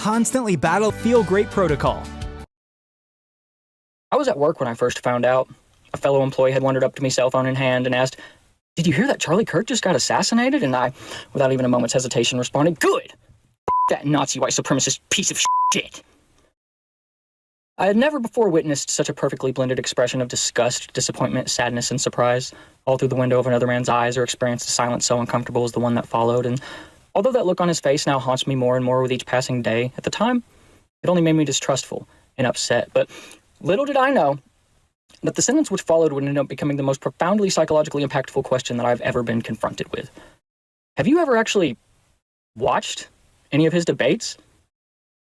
constantly battle feel great protocol. I was at work when I first found out. A fellow employee had wandered up to me, cell phone in hand, and asked, "Did you hear that Charlie Kirk just got assassinated?" And I, without even a moment's hesitation, responded, "Good! That Nazi white supremacist piece of shit." I had never before witnessed such a perfectly blended expression of disgust, disappointment, sadness, and surprise, all through the window of another man's eyes, or experienced a silence so uncomfortable as the one that followed. And although that look on his face now haunts me more and more with each passing day, at the time, it only made me distrustful and upset. But little did I know that the sentence which followed would end up becoming the most profoundly psychologically impactful question that I've ever been confronted with. Have you ever actually watched any of his debates?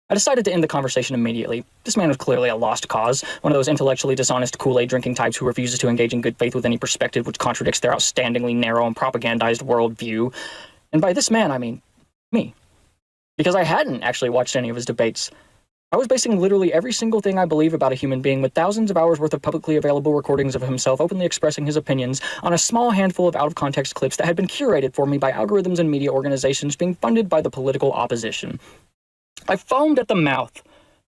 I decided to end the conversation immediately. This man was clearly a lost cause, one of those intellectually dishonest Kool-Aid drinking types who refuses to engage in good faith with any perspective which contradicts their outstandingly narrow and propagandized worldview. And by this man, I mean me. Because I hadn't actually watched any of his debates. I was basing literally every single thing I believe about a human being with thousands of hours worth of publicly available recordings of himself openly expressing his opinions on a small handful of out-of-context clips that had been curated for me by algorithms and media organizations being funded by the political opposition. I foamed at the mouth,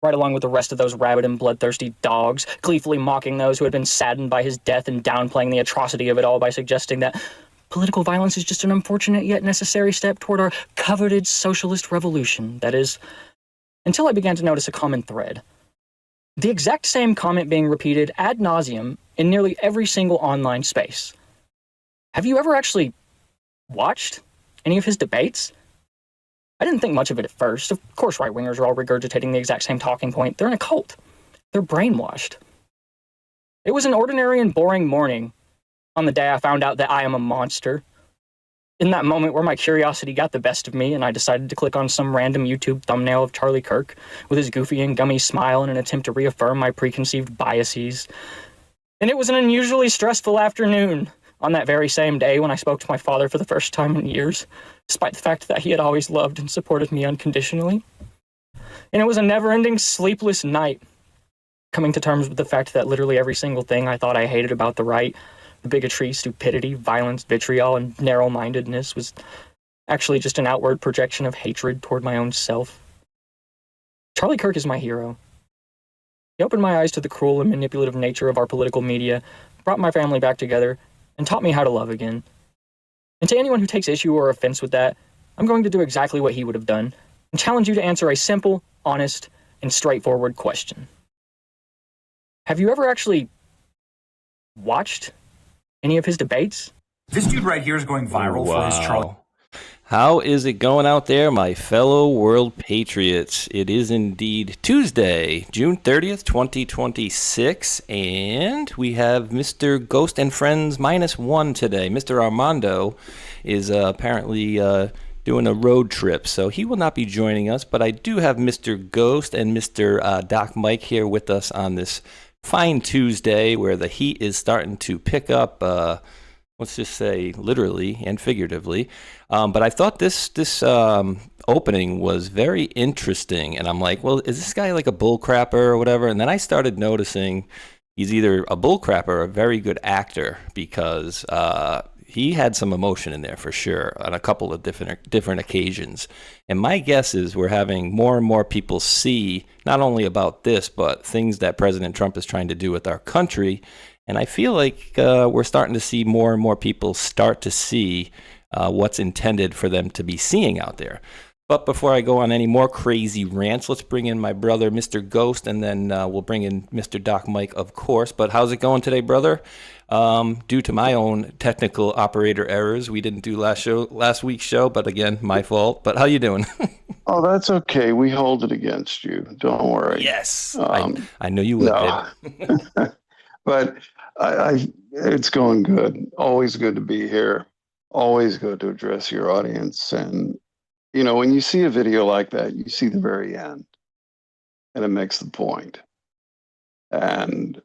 right along with the rest of those rabid and bloodthirsty dogs, gleefully mocking those who had been saddened by his death and downplaying the atrocity of it all by suggesting that political violence is just an unfortunate yet necessary step toward our coveted socialist revolution. That is, until I began to notice a common thread. The exact same comment being repeated ad nauseum in nearly every single online space. Have you ever actually watched any of his debates? I didn't think much of it at first. Of course, right-wingers are all regurgitating the exact same talking point. They're in a cult. They're brainwashed. It was an ordinary and boring morning on the day I found out that I am a monster. In that moment where my curiosity got the best of me and I decided to click on some random YouTube thumbnail of Charlie Kirk with his goofy and gummy smile in an attempt to reaffirm my preconceived biases. And it was an unusually stressful afternoon on that very same day when I spoke to my father for the first time in years, despite the fact that he had always loved and supported me unconditionally. And it was a never-ending sleepless night, coming to terms with the fact that literally every single thing I thought I hated about the right, the bigotry, stupidity, violence, vitriol, and narrow-mindedness, was actually just an outward projection of hatred toward my own self. Charlie Kirk is my hero. He opened my eyes to the cruel and manipulative nature of our political media, brought my family back together, and taught me how to love again. And to anyone who takes issue or offense with that, I'm going to do exactly what he would have done, and challenge you to answer a simple, honest, and straightforward question. Have you ever actually watched any of his debates? This dude right here is going viral for his Charlie. How is it going out there, my fellow world patriots? It is indeed Tuesday, June 30th, 2026, and we have Mr. Ghost and Friends -1 today. Mr. Armando is apparently doing a road trip, so he will not be joining us, but I do have Mr. Ghost and Mr. Doc Mike here with us on this fine Tuesday where the heat is starting to pick up, let's just say literally and figuratively. But I thought this opening was very interesting, and I'm like, well, is this guy like a bullcrapper or whatever? And then I started noticing he's either a bullcrapper or a very good actor, because he had some emotion in there for sure on a couple of different occasions. And my guess is we're having more and more people see not only about this, but things that President Trump is trying to do with our country. And I feel like we're starting to see more and more people start to see what's intended for them to be seeing out there. But before I go on any more crazy rants, let's bring in my brother, Mr. Ghost, and then we'll bring in Mr. Doc Mike, of course. But how's it going today, brother? Due to my own technical operator errors, we didn't do last week's show, but again, my fault. But how you doing? Oh, that's okay. We hold it against you. Don't worry. Yes, I know you would. No. But it's going good. Always good to be here. Always good to address your audience. And, you know, when you see a video like that, you see the very end. And it makes the point. And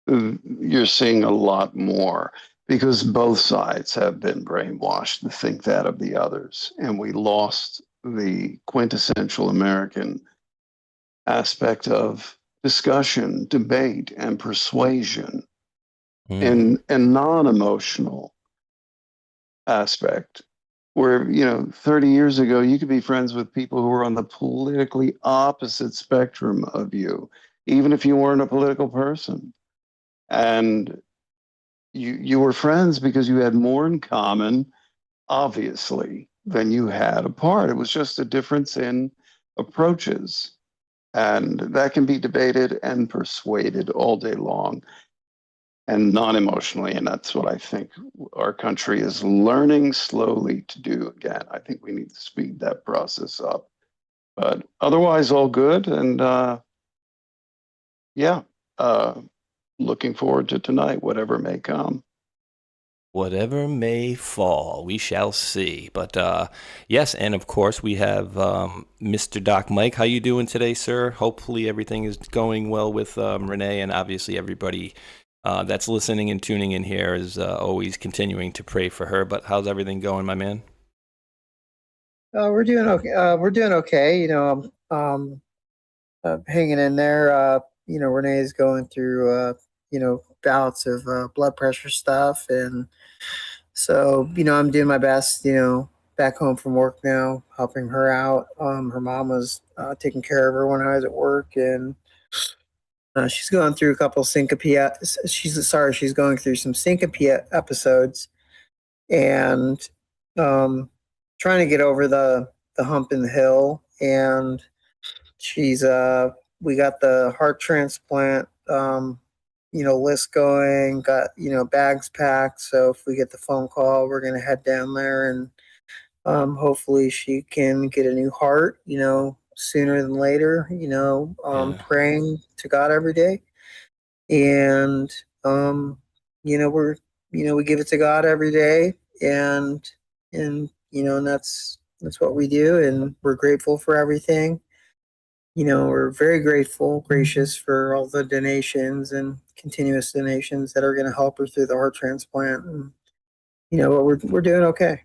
you're seeing a lot more because both sides have been brainwashed to think that of the others. And we lost the quintessential American aspect of discussion, debate, and persuasion, and non-emotional aspect where, 30 years ago, you could be friends with people who were on the politically opposite spectrum of you, even if you weren't a political person. And you were friends because you had more in common, obviously, than you had apart. It was just a difference in approaches. And that can be debated and persuaded all day long and non-emotionally. And that's what I think our country is learning slowly to do again. I think we need to speed that process up. But otherwise, all good. And yeah, looking forward to tonight, whatever may come. Whatever may fall, we shall see. But yes, and of course we have Mr. Doc Mike. How you doing today, sir? Hopefully everything is going well with Renee, and obviously everybody that's listening and tuning in here is always continuing to pray for her. But how's everything going, my man? We're doing okay. We're doing okay. Hanging in there. Renee's going through bouts of blood pressure stuff, and so I'm doing my best. Back home from work now, helping her out. Her mom was taking care of her when I was at work, and she's going through a couple syncope. She's going through some syncope episodes, and trying to get over the hump in the hill. And she's we got the heart transplant list going, got bags packed, so if we get the phone call, we're going to head down there, and hopefully she can get a new heart sooner than later. Praying to God every day, and we're we give it to God every day, and that's what we do, and we're grateful for everything. We're very grateful, gracious for all the donations and continuous donations that are going to help her through the heart transplant. And but we're doing okay.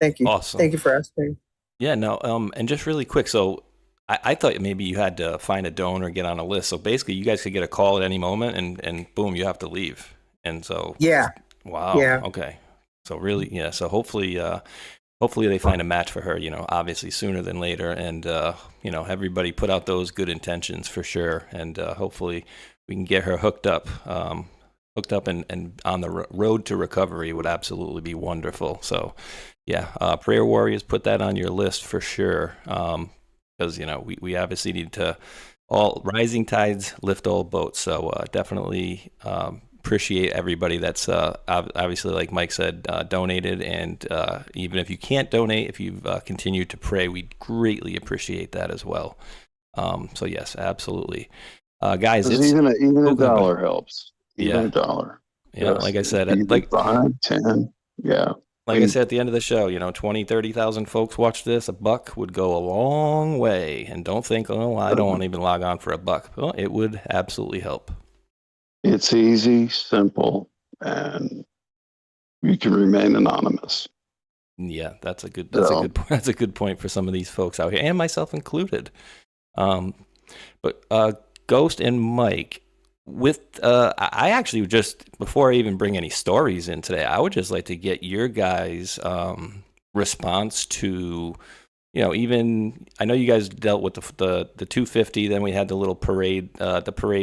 Thank you. Awesome. Thank you for asking. Yeah, no, and just really quick, so I thought maybe you had to find a donor, get on a list. So basically, you guys could get a call at any moment, and boom, you have to leave. And so, yeah, wow, yeah, okay. So really, yeah. So hopefully they find a match for her. Obviously sooner than later, and everybody put out those good intentions for sure, and hopefully we can get her hooked up. And on the road to recovery would absolutely be wonderful. So, yeah, prayer warriors, put that on your list for sure. Because we obviously need to all rising tides lift all boats. So definitely appreciate everybody that's obviously, like Mike said, donated. And even if you can't donate, if you've continued to pray, we greatly appreciate that as well. So yes, absolutely, guys. It's Even a dollar helps. Even Yeah. a dollar. Yeah, Yes. like I said, Either like 5, 10. Yeah. like I said at the end of the show, 20, 30,000 folks watch this. $1 would go a long way. And don't think, oh, I don't want to even log on for $1. Well, it would absolutely help. It's easy, simple, and you can remain anonymous. Yeah, that's a good point for some of these folks out here, and myself included. But Ghost and Mike, I actually just, before I even bring any stories in today, I would just like to get your guys' response to, even, I know you guys dealt with the 250, then we had the little parade,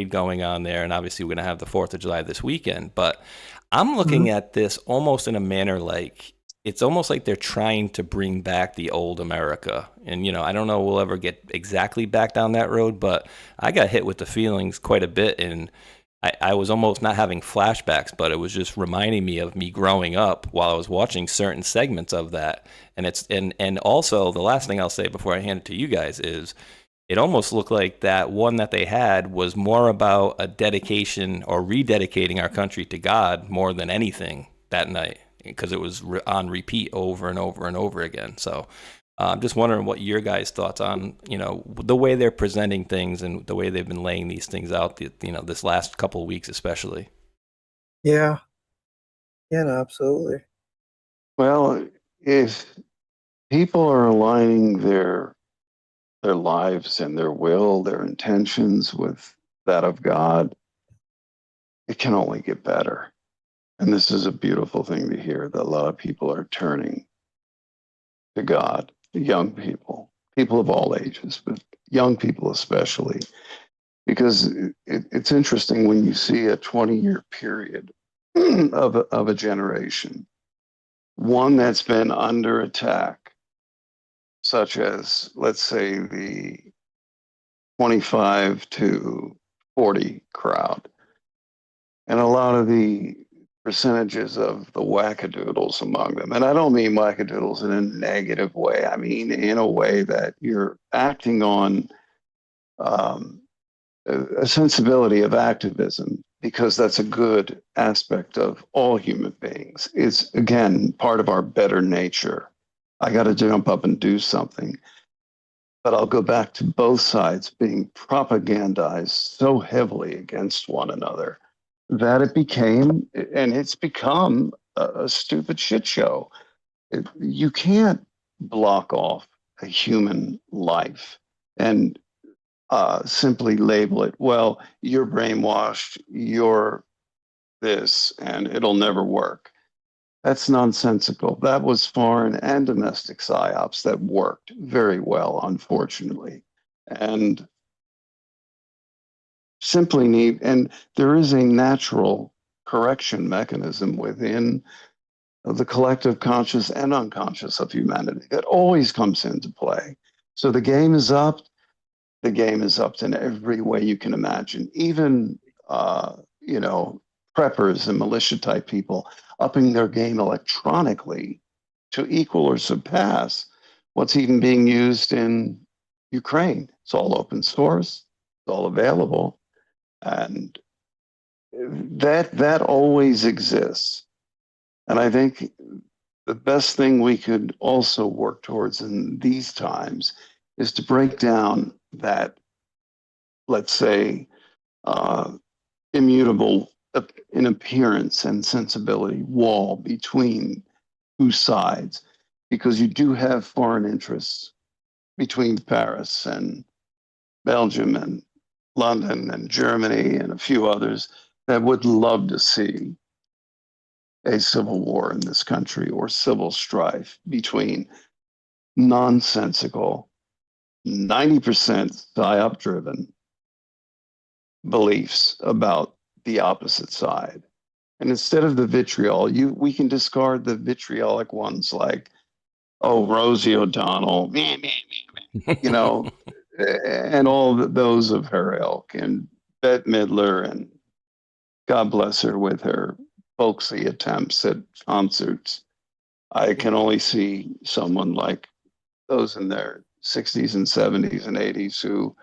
going on there, and obviously we're going to have the 4th of July this weekend, but I'm looking at this almost in a manner like, it's almost like they're trying to bring back the old America. And, I don't know we'll ever get exactly back down that road, but I got hit with the feelings quite a bit. And I was almost not having flashbacks, but it was just reminding me of me growing up while I was watching certain segments of that. And also the last thing I'll say before I hand it to you guys is it almost looked like that one that they had was more about a dedication or rededicating our country to God more than anything that night, because it was on repeat over and over and over again. So I'm just wondering what your guys' thoughts on, the way they're presenting things and the way they've been laying these things out, this last couple of weeks especially. Yeah. Yeah, no, absolutely. Well, if people are aligning their lives and their will, their intentions with that of God, it can only get better. And this is a beautiful thing to hear, that a lot of people are turning to God, young people, people of all ages, but young people especially, because it's interesting when you see a 20-year period of a generation, one that's been under attack, such as, let's say, the 25 to 40 crowd, and a lot of the percentages of the wackadoodles among them. And I don't mean wackadoodles in a negative way. I mean in a way that you're acting on a sensibility of activism, because that's a good aspect of all human beings. It's, again, part of our better nature. I got to jump up and do something. But I'll go back to both sides being propagandized so heavily against one another that it became, and it's become, a stupid shit show. You can't block off a human life and simply label it, well, you're brainwashed, you're this, and it'll never work. That's nonsensical. That was foreign and domestic psyops that worked very well, unfortunately. And simply need, and there is a natural correction mechanism within the collective conscious and unconscious of humanity that always comes into play. So the game is up. The game is up in every way you can imagine. Even, preppers and militia type people upping their game electronically to equal or surpass what's even being used in Ukraine. It's all open source. It's all available. And that always exists. And I think the best thing we could also work towards in these times is to break down that, let's say, immutable in appearance and sensibility wall between two sides, because you do have foreign interests between Paris and Belgium and London and Germany and a few others that would love to see a civil war in this country or civil strife between nonsensical, 90% psyop driven beliefs about the opposite side. And instead of the vitriol, we can discard the vitriolic ones like, oh, Rosie O'Donnell, meh, meh, meh, meh, and all those of her ilk, and Bette Midler, and God bless her with her folksy attempts at concerts. I can only see someone like those in their 60s and 70s and 80s who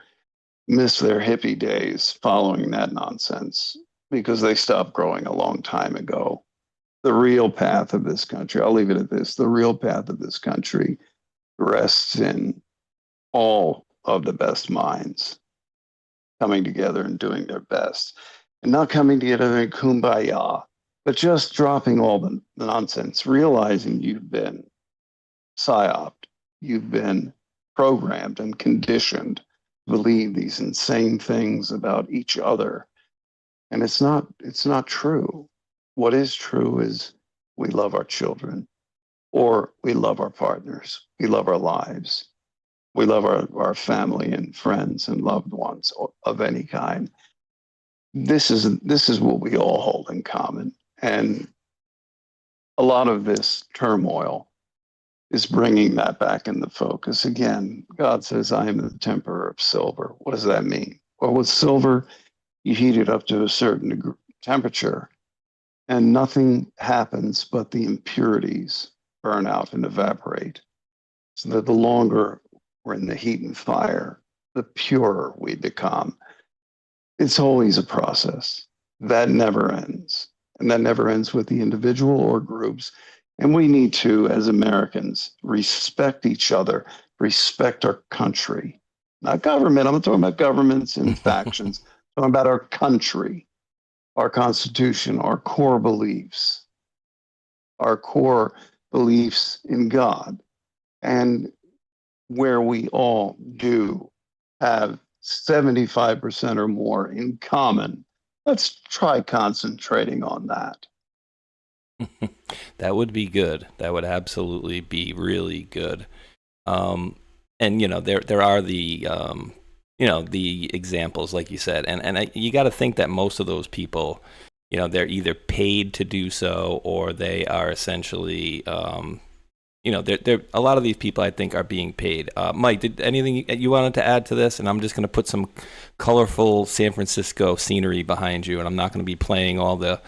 miss their hippie days following that nonsense, because they stopped growing a long time ago. The real path of this country, I'll leave it at this, the real path of this country rests in all of the best minds coming together and doing their best, and not coming together in kumbaya, but just dropping all the nonsense, realizing you've been psyoped, you've been programmed and conditioned to believe these insane things about each other. And it's not true. What is true is we love our children, or we love our partners, we love our lives, we love our family and friends and loved ones of any kind. This is what we all hold in common. And a lot of this turmoil is bringing that back into focus. Again, God says, I am the temperer of silver. What does that mean? Well, with silver, you heat it up to a certain temperature, and nothing happens but the impurities burn out and evaporate. So that the longer we're in the heat and fire, the purer we become. It's always a process that never ends. And that never ends with the individual or groups. And we need to, as Americans, respect each other, respect our country. Not government. I'm not talking about governments and factions. I'm talking about our country, our Constitution, our core beliefs in God, and where we all do have 75% or more in common. Let's try concentrating on that. That would be good. That would absolutely be really good. And there are the the examples, like you said, and you got to think that most of those people, they're either paid to do so, or they are essentially, they're a lot of these people, I think, are being paid. Mike, did anything you wanted to add to this? And I'm just going to put some colorful San Francisco scenery behind you, and I'm not going to be playing all the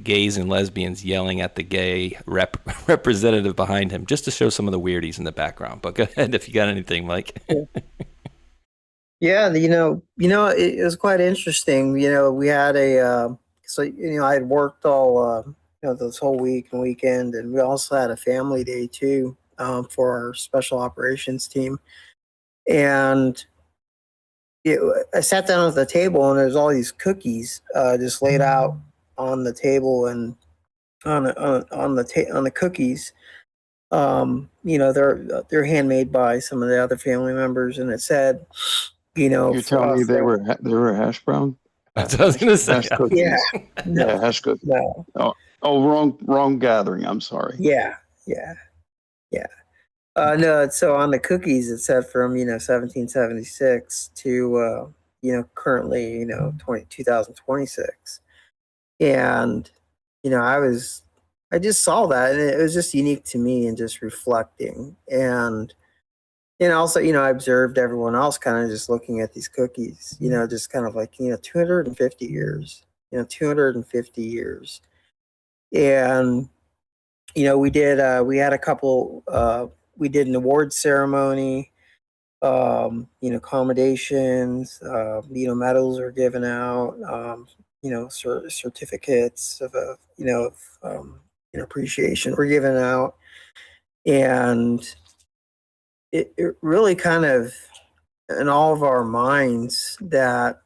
gays and lesbians yelling at the gay representative behind him, just to show some of the weirdies in the background. But go ahead if you got anything, Mike. Yeah, it was quite interesting. We had I had worked all this whole week and weekend, and we also had a family day too, for our special operations team. And I sat down at the table, and there's all these cookies just laid out on the table, and on the cookies, they're handmade by some of the other family members, and it said, You're telling me they were hash brown? That's what I was going to say. Hash cookies. Yeah, no, Yeah, hash cookies. no, Wrong gathering. I'm sorry. yeah. No, so on the cookies it said from 1776 to currently 2026, and I just saw that, and it was just unique to me, and just reflecting, and also I observed everyone else kind of just looking at these cookies, just kind of like 250 years, 250 years, and we had a couple. We did an award ceremony, accommodations, medals were given out, certificates of appreciation were given out. And it really kind of, in all of our minds, that,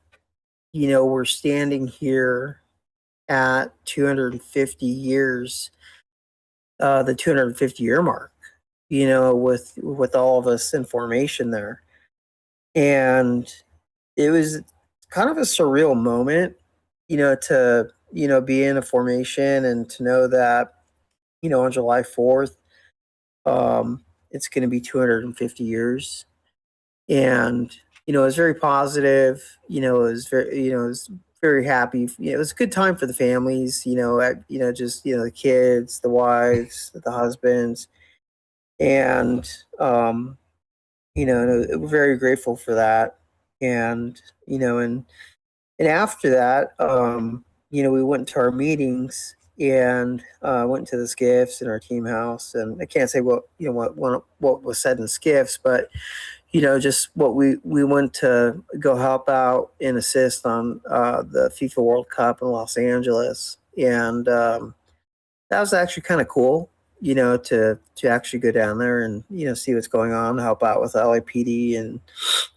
we're standing here at 250 years, the 250 year mark, with all of us in formation there. And it was kind of a surreal moment, to, be in a formation, and to know that, on July 4th, it's going to be 250 years. And, it was very positive, it was very, it was very happy. It was a good time for the families, just, the kids, the wives, the husbands. And we're very grateful for that. And and after that, we went to our meetings, and went to the skiffs in our team house. And I can't say what was said in skiffs, but just what we went to go help out and assist on the FIFA World Cup in Los Angeles. And that was actually kind of cool, to actually go down there and, see what's going on, help out with LAPD and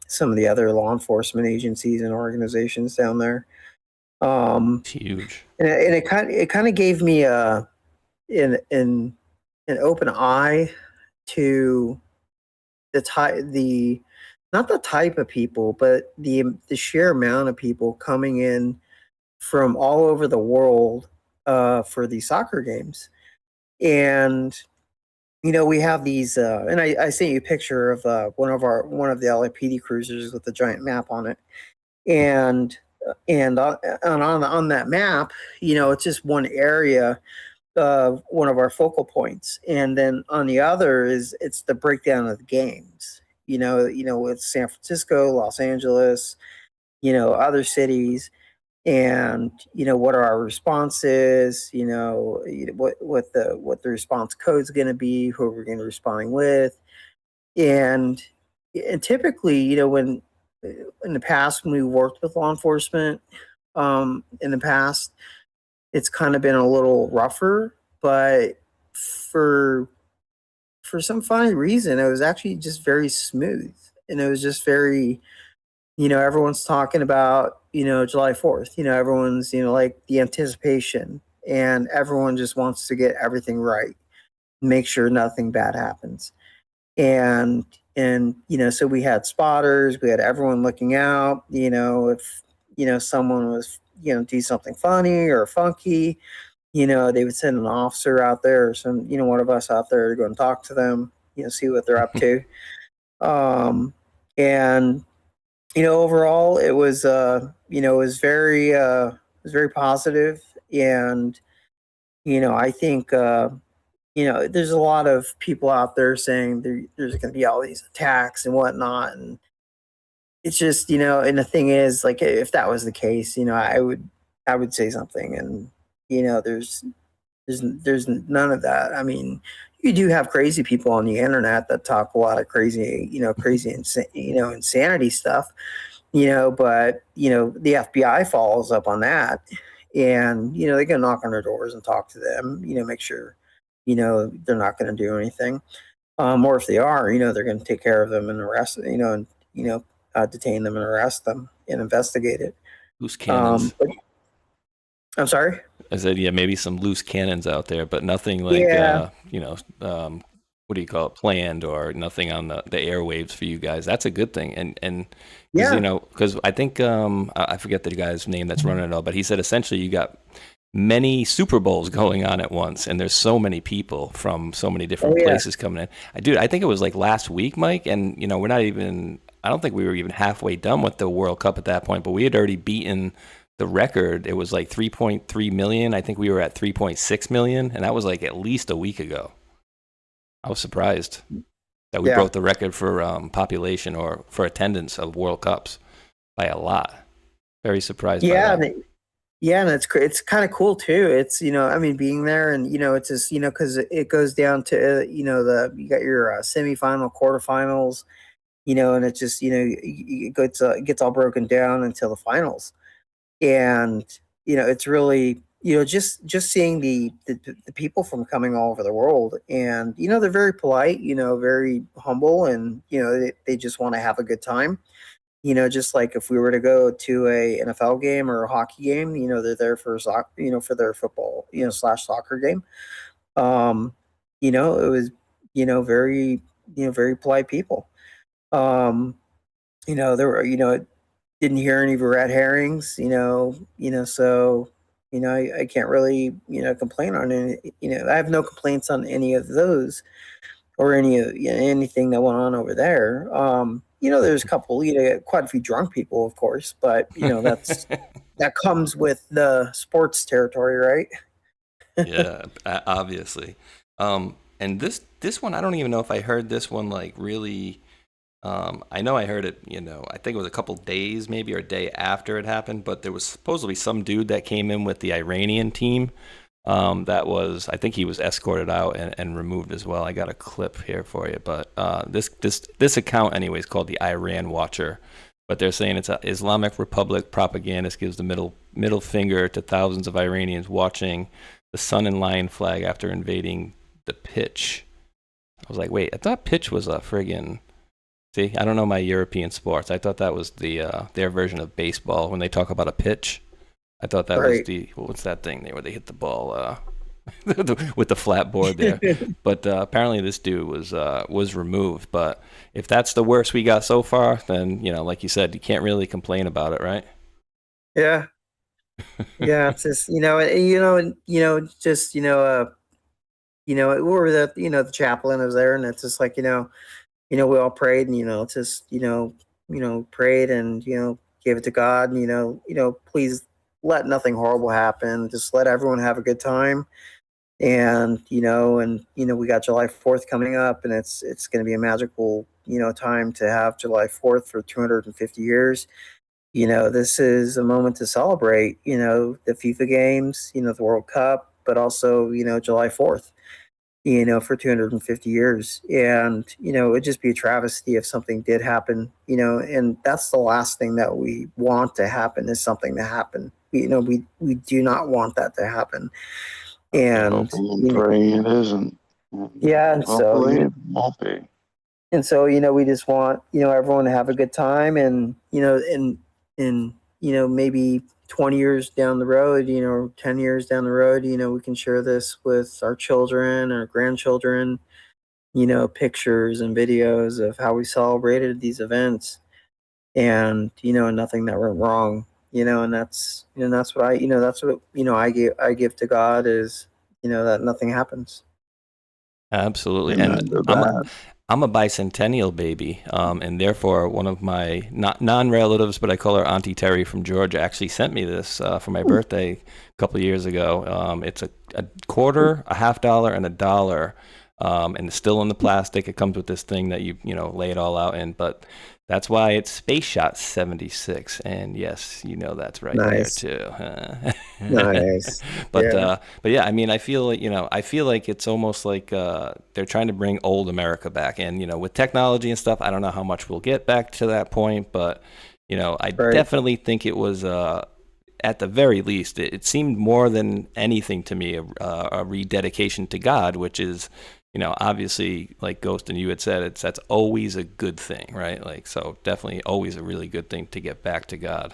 some of the other law enforcement agencies and organizations down there. It's huge. And it kind of gave me an open eye to not the type of people, but the sheer amount of people coming in from all over the world for these soccer games. And we have these, and I sent you a picture of one of the LAPD cruisers with a giant map on it, and on that map, it's just one area, one of our focal points, and then on the other it's the breakdown of the games. With San Francisco, Los Angeles, other cities. And what are our responses, what the response code is going to be, who we're going to be responding with. And typically, when in the past, when we worked with law enforcement, in the past, it's kind of been a little rougher, but for some funny reason, it was actually just very smooth, and it was just very, everyone's talking about, July 4th, everyone's, like the anticipation, and everyone just wants to get everything right, make sure nothing bad happens. And so we had spotters, we had everyone looking out, if, someone was, do something funny or funky, they would send an officer out there or one of us out there to go and talk to them, see what they're up to. And overall, it was very positive, and I think there's a lot of people out there saying there's going to be all these attacks and whatnot, and it's just and the thing is, like, if that was the case, I would say something, and there's none of that. I mean, you do have crazy people on the internet that talk a lot of crazy, insanity stuff, but the FBI follows up on that, and they can knock on their doors and talk to them, make sure they're not going to do anything, or if they are, they're going to take care of them and arrest, and detain them and arrest them and investigate it. Loose cannons. I'm sorry. I said, yeah, maybe some loose cannons out there, but nothing like, what do you call it, planned, or nothing on the airwaves for you guys. That's a good thing. And because I think, I forget the guy's name that's running it all, but he said essentially you got many Super Bowls going on at once, and there's so many people from so many different places coming in. Dude, I think it was like last week, Mike, and, we're not even, I don't think we were even halfway done with the World Cup at that point, but we had already beaten the record. It was like 3.3 million. I think we were at 3.6 million, and that was like at least a week ago. I was surprised that we broke the record for population or for attendance of World Cups by a lot. Very surprised by that. And it's kind of cool too. It's being there, and it's just because it goes down to you got your semifinal, quarterfinals, and it just it gets all broken down until the finals. And it's really just seeing the people from coming all over the world, and they're very polite, very humble, and they just want to have a good time, just like if we were to go to a NFL game or a hockey game, they're there for for their football slash soccer game. It was very very polite people. There were didn't hear any red herrings, so I can't really complain on any. I have no complaints on any of those or anything that went on over there. There's a couple, quite a few drunk people, of course, but that's that comes with the sports territory, right? Yeah, obviously. And this one, I don't even know if I heard this one like really. I know I heard it, I think it was a couple days maybe or a day after it happened, but there was supposedly some dude that came in with the Iranian team I think he was escorted out and removed as well. I got a clip here for you, but this account anyway is called the Iran Watcher, but they're saying it's an Islamic Republic propagandist gives the middle finger to thousands of Iranians watching the sun and lion flag after invading the pitch. I was like, wait, I thought pitch was a friggin'... See, I don't know my European sports. I thought that was their version of baseball when they talk about a pitch. I thought that was what's that thing there where they hit the ball with the flat board there. But apparently this dude was removed. But if that's the worst we got so far, then like you said, you can't really complain about it, right? Yeah. Yeah, it's just we were the chaplain was there, and it's just like we all prayed, and just prayed and gave it to God, and please let nothing horrible happen, just let everyone have a good time. And we got July 4th coming up, and it's going to be a magical time to have July 4th for 250 years. This is a moment to celebrate the FIFA games, the World Cup, but also July 4th for 250 years. And, it would just be a travesty if something did happen, and that's the last thing that we want to happen, is something to happen. We do not want that to happen. And praying it isn't. Yeah. And so, it won't be. And so, we just want, everyone to have a good time, and, maybe 20 years down the road, 10 years down the road, we can share this with our children, our grandchildren, pictures and videos of how we celebrated these events, and, nothing that went wrong. And that's what that's what I give to God is, that nothing happens. Absolutely. Amen And to I'm a, that. I'm a bicentennial baby, and therefore one of my not non-relatives, but I call her Auntie Terry from Georgia, actually sent me this for my birthday a couple of years ago. It's a quarter, a $50, and $1, and it's still in the plastic. It comes with this thing that you lay it all out in, but that's why it's Spaceshot 76, and yes, that's right there Nice. too. Nice. But Yeah. but yeah, I mean, I feel like it's almost like they're trying to bring old America back, and with technology and stuff, I don't know how much we'll get back to that point, but I Right. definitely think it was at the very least, it seemed more than anything to me a rededication to God, which is obviously, like Ghost and you had said, that's always a good thing, right? Like, so definitely always a really good thing to get back to God.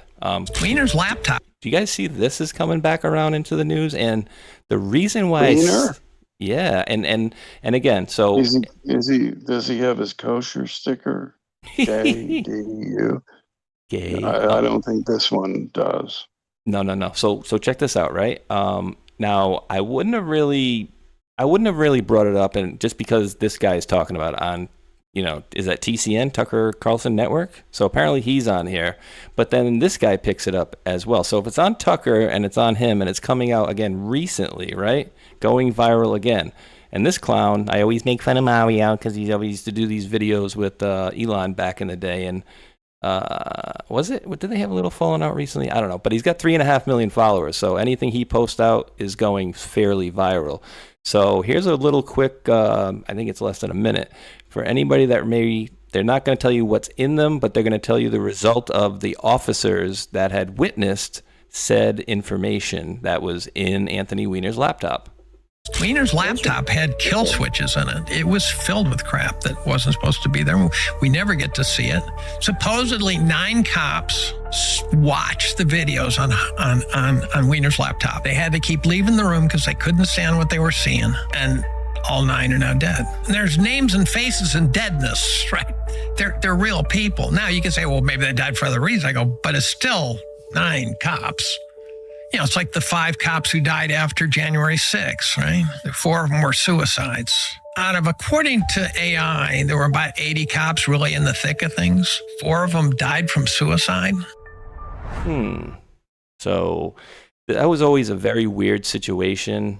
Wiener's laptop. Do you guys see this is coming back around into the news? And the reason why, Wiener? yeah, and again, so Does he have his kosher sticker? KDU. gay. I don't think this one does. No. So check this out, right? Now I wouldn't have really brought it up, and just because this guy is talking about it on, is that TCN, Tucker Carlson Network? So apparently he's on here, but then this guy picks it up as well. So if it's on Tucker and it's on him and it's coming out again recently, right? Going viral again. And this clown, I always make fun of Mario because he always used to do these videos with Elon back in the day. And did they have a little falling out recently? I don't know, but he's got 3.5 million followers. So anything he posts out is going fairly viral. So here's a little quick, I think it's less than a minute, for anybody that they're not going to tell you what's in them, but they're going to tell you the result of the officers that had witnessed said information that was in Anthony Weiner's laptop. Wiener's laptop had kill switches in it. It was filled with crap that wasn't supposed to be there. We never get to see it. Supposedly 9 cops watched the videos on Wiener's laptop. They had to keep leaving the room because they couldn't stand what they were seeing. And all 9 are now dead. And there's names and faces and deadness, right? They're real people. Now you can say, well, maybe they died for other reasons. I go, but it's still 9 cops. It's like the 5 cops who died after January 6th, right? 4 of them were suicides. According to AI, there were about 80 cops really in the thick of things. 4 of them died from suicide. So that was always a very weird situation.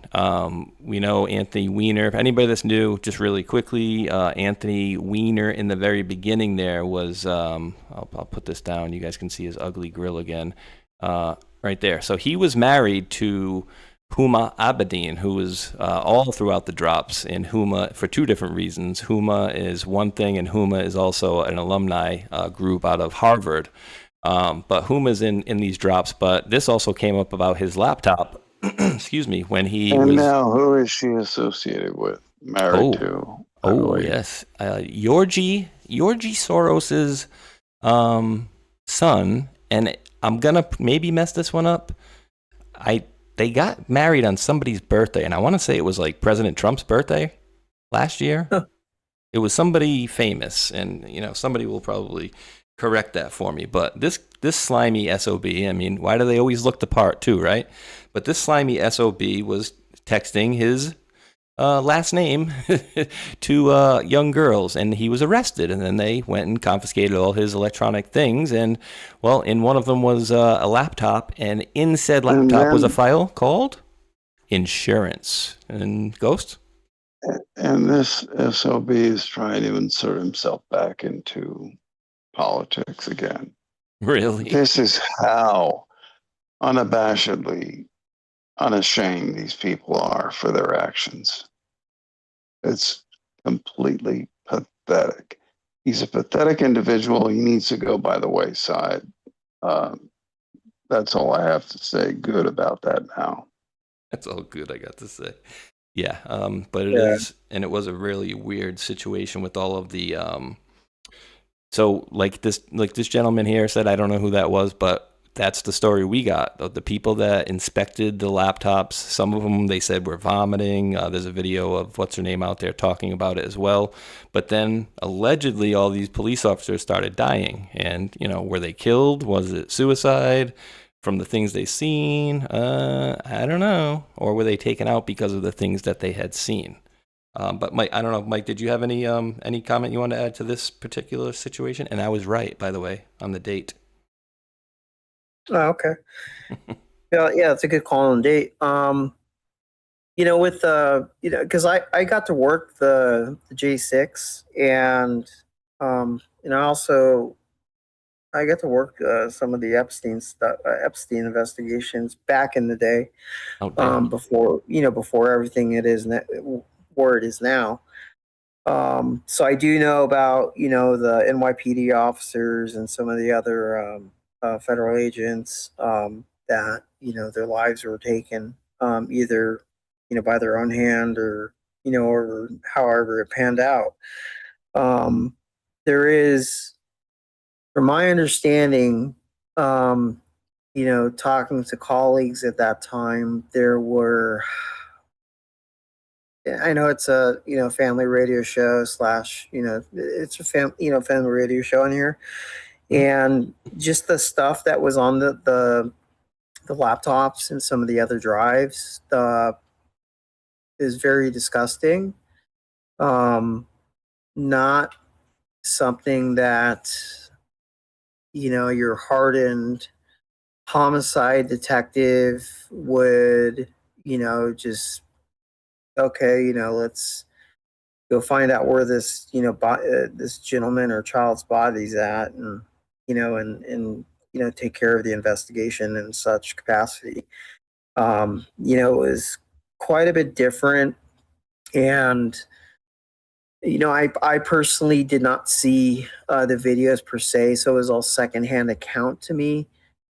We know Anthony Weiner. If anybody that's new, just really quickly, Anthony Weiner in the very beginning there was, I'll put this down. You guys can see his ugly grill again. Right there. So he was married to Huma Abedin, who was all throughout the drops in Huma for 2 different reasons. Huma is one thing, and Huma is also an alumni group out of Harvard. But Huma's in these drops. But this also came up about his laptop. Excuse me, when he And was. now, who is she associated with? Married to? I believe. Yes, Georgi Soros's son, and I'm gonna maybe mess this one up. They got married on somebody's birthday, and I want to say it was like President Trump's birthday last year. Huh. It was somebody famous, and somebody will probably correct that for me. But this slimy SOB, I mean, why do they always look the part too, right? But this slimy SOB was texting his last name to young girls, and he was arrested, and then they went and confiscated all his electronic things, and well, in one of them was a laptop, and in said laptop was a file called insurance. And Ghost? And this SOB is trying to insert himself back into politics again. Really? This is how unabashedly unashamed these people are for their actions. It's completely pathetic. He's a pathetic individual. He needs to go by the wayside. That's all I have to say good about that now. That's all good I got to say. Yeah, but it is, and it was a really weird situation with all of the so like this gentleman here said, I don't know who that was, but that's the story we got. The people that inspected the laptops, some of them they said were vomiting. There's a video of what's her name out there talking about it as well. But then allegedly all these police officers started dying. And, were they killed? Was it suicide? from the things they seen? I don't know. Or were they taken out because of the things that they had seen? But Mike, I don't know. Mike, did you have any comment you want to add to this particular situation? And I was right, by the way, on the date. Oh, okay. Yeah, it's a good call on date. With because I got to work the J6, and also I got to work some of the Epstein stuff, Epstein investigations back in the day, Oh, damn. before everything where it is now. So I do know about the NYPD officers and some of the other federal agents that their lives were taken, either by their own hand, or however it panned out. There is, from my understanding, talking to colleagues at that time, there were. I know it's a family radio show slash it's a family radio show in here, and just the stuff that was on the laptops and some of the other drives is very disgusting. Not something that your hardened homicide detective would just, okay, let's go find out where this this gentleman or child's body's at, and take care of the investigation in such capacity. It was quite a bit different, and I personally did not see the videos per se, so it was all secondhand account to me.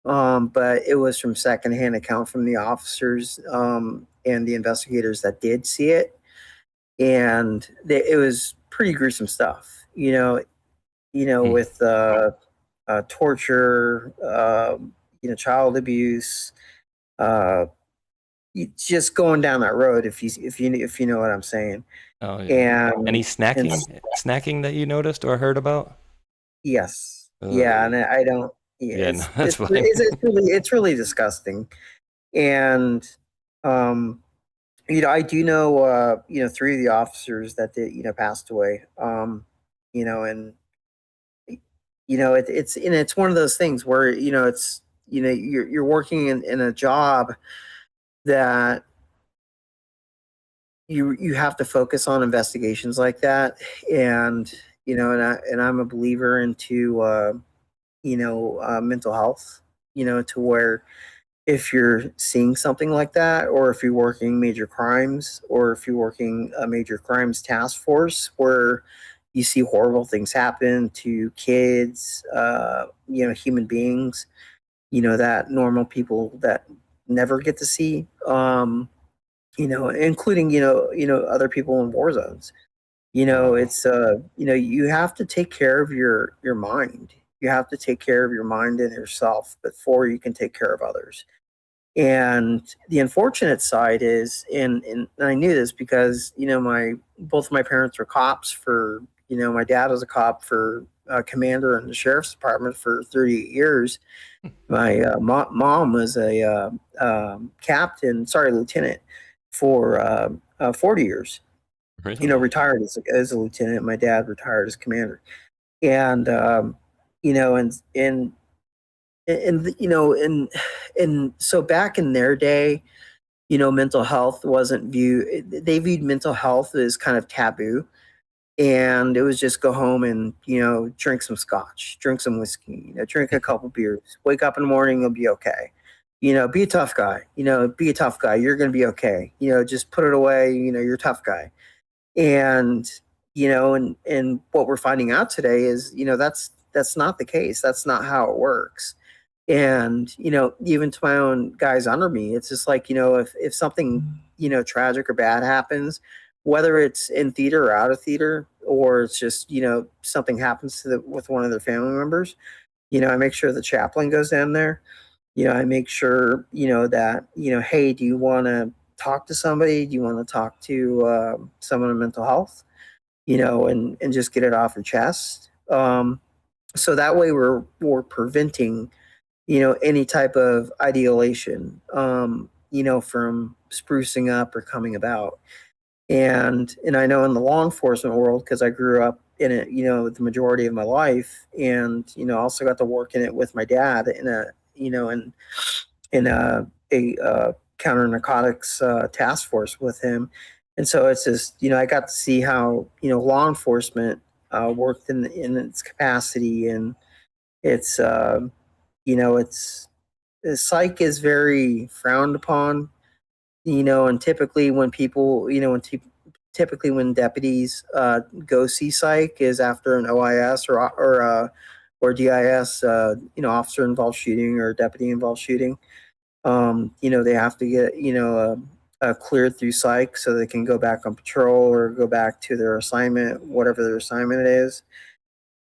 But it was from secondhand account from the officers and the investigators that did see it, and it was pretty gruesome stuff. With torture, child abuse, just going down that road. If you know what I'm saying. Oh, yeah. And any snacking that you noticed or heard about? Yes. Yeah, and I don't. Yeah, no, that's fine. It's really disgusting, and I do know 3 of the officers that did passed away. And it's one of those things where it's you're working in a job that you have to focus on investigations like that, and I'm a believer into mental health, to where if you're seeing something like that, or if you're working major crimes, or if you're working a major crimes task force where you see horrible things happen to kids, human beings, that normal people that never get to see, including, other people in war zones. It's you have to take care of your mind. You have to take care of your mind and yourself before you can take care of others. And the unfortunate side is, and I knew this because both of my parents were cops for, my dad was a cop for commander in the sheriff's department for 38 years. My mom was a lieutenant for 40 years. Really? Retired as a lieutenant. My dad retired as commander, and and so back in their day, mental health wasn't viewed. They viewed mental health as kind of taboo, and it was just go home and drink some scotch, drink some whiskey, drink a couple beers, wake up in the morning, you'll be okay. Be a tough guy. Be a tough guy. You're gonna be okay. Just put it away. You're a tough guy. And and what we're finding out today is that's not the case. That's not how it works. And even to my own guys under me, it's just like if something tragic or bad happens, whether it's in theater or out of theater, or it's just something happens with one of their family members, I make sure the chaplain goes down there. I make sure that hey, do you want to talk to somebody? Do you want to talk to someone in mental health? And just get it off your chest. So that way we're preventing any type of ideation, from sprucing up or coming about. And I know in the law enforcement world, because I grew up in it, the majority of my life, and also got to work in it with my dad in a counter narcotics task force with him. And so it's just, I got to see how law enforcement worked in its capacity, and it's it's psych is very frowned upon, and typically when people, typically when deputies go see psych is after an OIS or DIS, officer involved shooting or deputy involved shooting. They have to get, cleared through psych so they can go back on patrol or go back to their assignment, whatever their assignment is.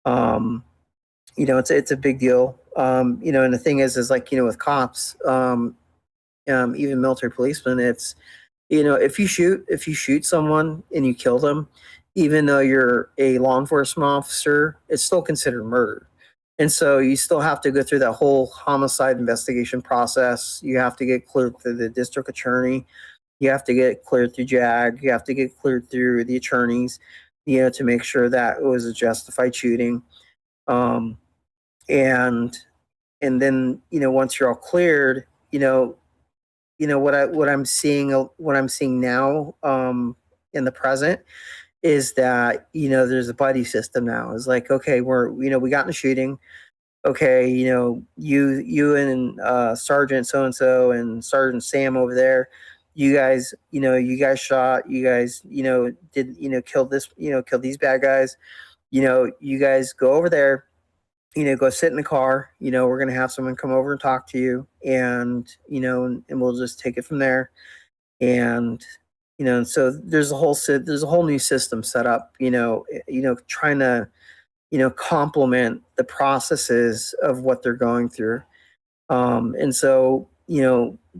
It's a big deal. And the thing is like, with cops, even military policemen, it's, if you shoot someone and you kill them, even though you're a law enforcement officer, it's still considered murder. And so you still have to go through that whole homicide investigation process. You have to get cleared through the district attorney. You have to get cleared through JAG. You have to get cleared through the attorneys, to make sure that it was a justified shooting. And then, once you're all cleared, what I'm seeing now in the present is that there's a buddy system now. It's like, okay, we got in a shooting. Okay, you and Sergeant so and so and Sergeant Sam over there, you guys shot, you guys did kill these bad guys. You guys go over there, go sit in the car. We're gonna have someone come over and talk to you, and and we'll just take it from there. And and so there's a whole new system set up. Trying to complement the processes of what they're going through. And so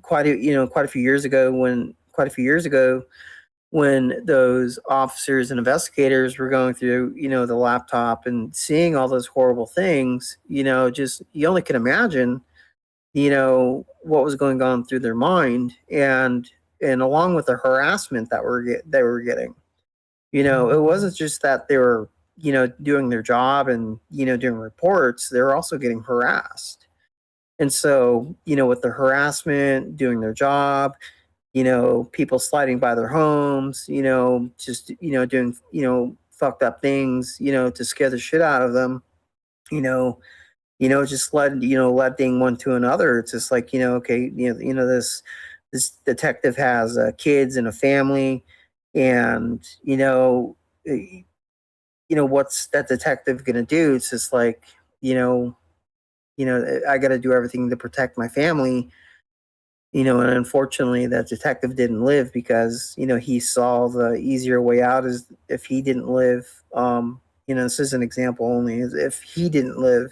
quite a few years ago when those officers and investigators were going through, the laptop and seeing all those horrible things, just you only can imagine, what was going on through their mind, and along with the harassment that they were getting, it wasn't just that they were, doing their job and doing reports, they were also getting harassed. And so, with the harassment, doing their job, people sliding by their homes, just, doing, fucked up things, to scare the shit out of them, just letting one to another. It's just like, okay, this detective has kids and a family, and, what's that detective going to do? It's just like, I got to do everything to protect my family. And unfortunately that detective didn't live because, he saw the easier way out is if he didn't live, this is an example only, is if he didn't live,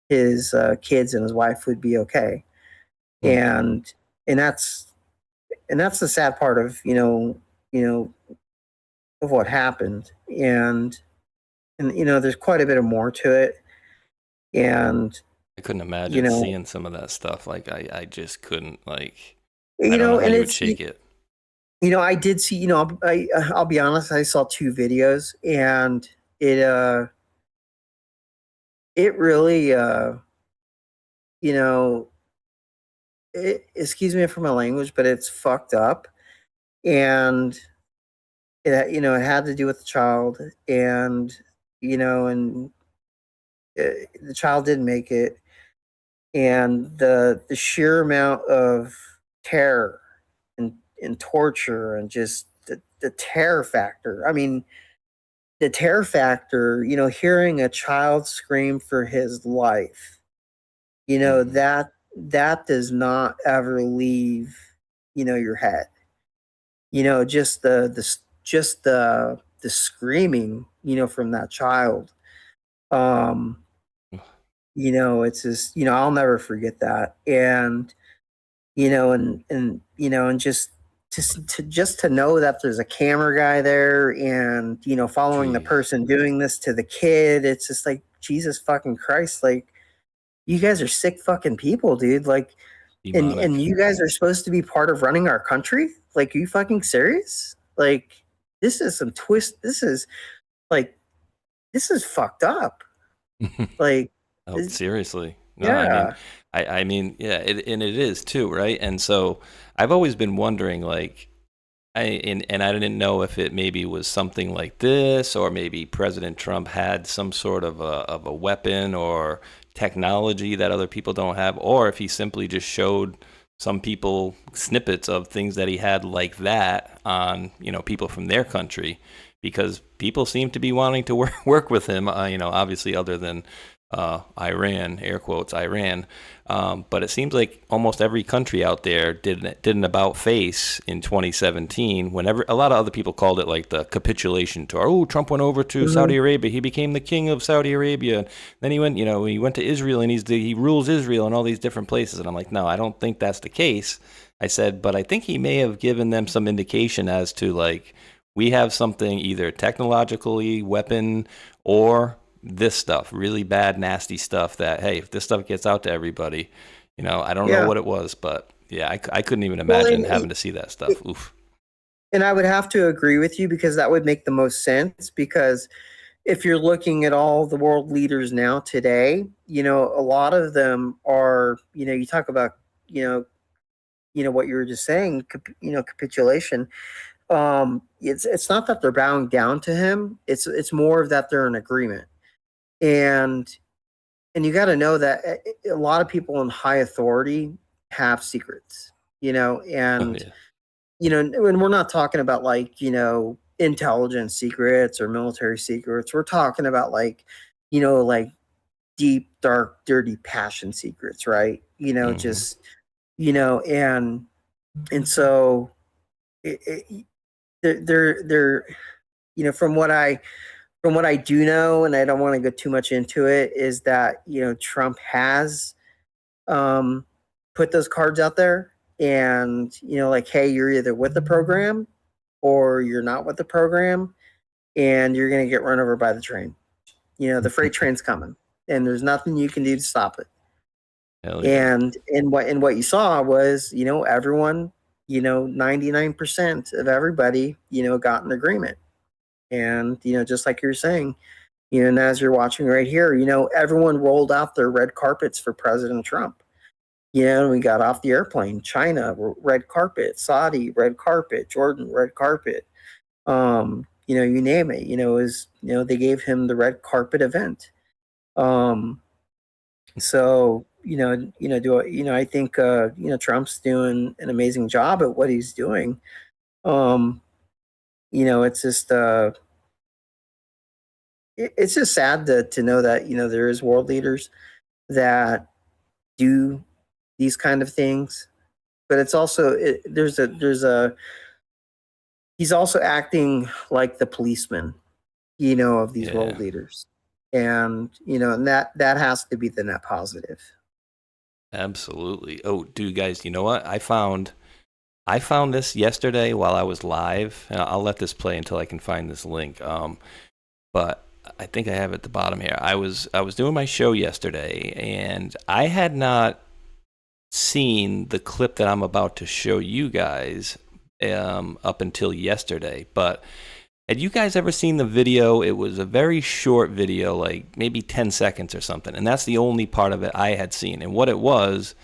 his kids and his wife would be okay. And that's the sad part of, of what happened. And there's quite a bit of more to it. And I couldn't imagine seeing some of that stuff. Like I just couldn't, like, I don't know how you would shake it. I did see, I'll be honest, I saw 2 videos, and it really, excuse me for my language, but it's fucked up. And it had to do with the child, and, and the child didn't make it. And the sheer amount of terror and torture and just the terror factor. I mean, the terror factor, hearing a child scream for his life, that does not ever leave, your head. Just the screaming, from that child. It's just, I'll never forget that. And, and just to know that there's a camera guy there, and, following the person doing this to the kid, it's just like, Jesus fucking Christ. Like, you guys are sick fucking people, dude. Like, Demonic. and you guys are supposed to be part of running our country? Like, are you fucking serious? Like, this is some twist. This is like, this is fucked up. Like, Oh, seriously. No, yeah. I mean, yeah, and it is too, right? And so I've always been wondering, like, and I didn't know if it maybe was something like this, or maybe President Trump had some sort of a weapon or technology that other people don't have, or if he simply just showed some people snippets of things that he had like that on, people from their country, because people seem to be wanting to work with him, obviously other than Iran, air quotes, Iran. But it seems like almost every country out there did an about face in 2017, whenever a lot of other people called it like the capitulation tour. Oh, Trump went over to Saudi Arabia. He became the king of Saudi Arabia. Then he went, he went to Israel, and he rules Israel and all these different places. And I'm like, no, I don't think that's the case. I said, but I think he may have given them some indication as to, like, we have something either technologically, weapon, or this stuff, really bad, nasty stuff that, hey, if this stuff gets out to everybody, I don't know what it was, but yeah, I couldn't even imagine having to see that stuff. Oof. And I would have to agree with you, because that would make the most sense, because if you're looking at all the world leaders now today, a lot of them are, you talk about, what you were just saying, capitulation. It's not that they're bowing down to him. It's more of that they're in agreement. And you got to know that a lot of people in high authority have secrets, and, and we're not talking about like, intelligence secrets or military secrets. We're talking about like, like deep, dark, dirty passion secrets, right? Just, and so they're, from what I do know, and I don't want to go too much into it, is that, Trump has put those cards out there, and, like, hey, you're either with the program or you're not with the program, and you're going to get run over by the train. The freight train's coming, and there's nothing you can do to stop it. Hell yeah. And what you saw was, everyone, 99% of everybody, got an agreement. And, just like you're saying, and as you're watching right here, everyone rolled out their red carpets for President Trump. We got off the airplane, China, red carpet, Saudi, red carpet, Jordan, red carpet. You name it, they gave him the red carpet event. So, I think, Trump's doing an amazing job at what he's doing. It's just, it's just sad to know that, there is world leaders that do these kind of things, but it's also, he's also acting like the policeman, of these world leaders. And, and that has to be the net positive. Absolutely. Oh, dude, guys, you know what? I found this yesterday while I was live, and I'll let this play until I can find this link. But I think I have it at the bottom here. I was doing my show yesterday, and I had not seen the clip that I'm about to show you guys up until yesterday. But had you guys ever seen the video? It was a very short video, like maybe 10 seconds or something, and that's the only part of it I had seen. And what it was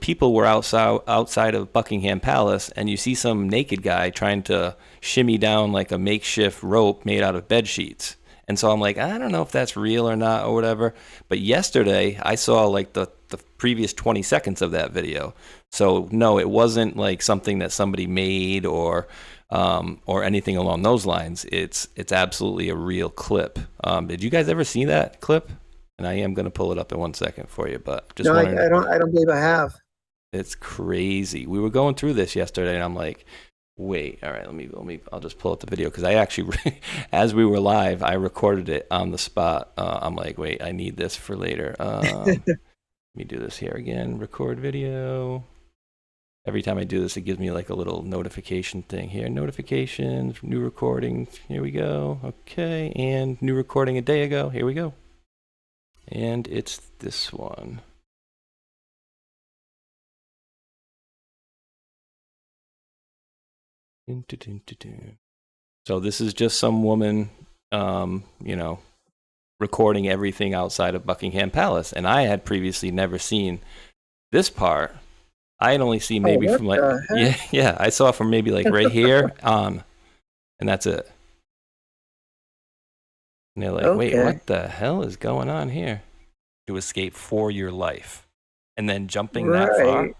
people were outside of Buckingham Palace, and you see some naked guy trying to shimmy down like a makeshift rope made out of bed sheets. And so I'm like, I don't know if that's real or not or whatever. But yesterday I saw like the previous 20 seconds of that video. So no, it wasn't like something that somebody made or anything along those lines. It's absolutely a real clip. Did you guys ever see that clip? And I am going to pull it up in 1 second for you, but just I don't believe I have. It's crazy. We were going through this yesterday, and I'm like, wait, all right, let me. I'll just pull up the video, because I actually, as we were live, I recorded it on the spot. I'm like, wait, I need this for later. Let me do this here again. Record video. Every time I do this, it gives me like a little notification thing here. Notifications, new recordings. Here we go. Okay, and new recording a day ago. Here we go. And it's this one. So this is just some woman, you know, recording everything outside of Buckingham Palace, and I had previously never seen this part. I had only seen maybe from like yeah, I saw from maybe like right here on, and that's it. And they're like, wait, what the hell is going on here? To escape for your life, and then jumping that far.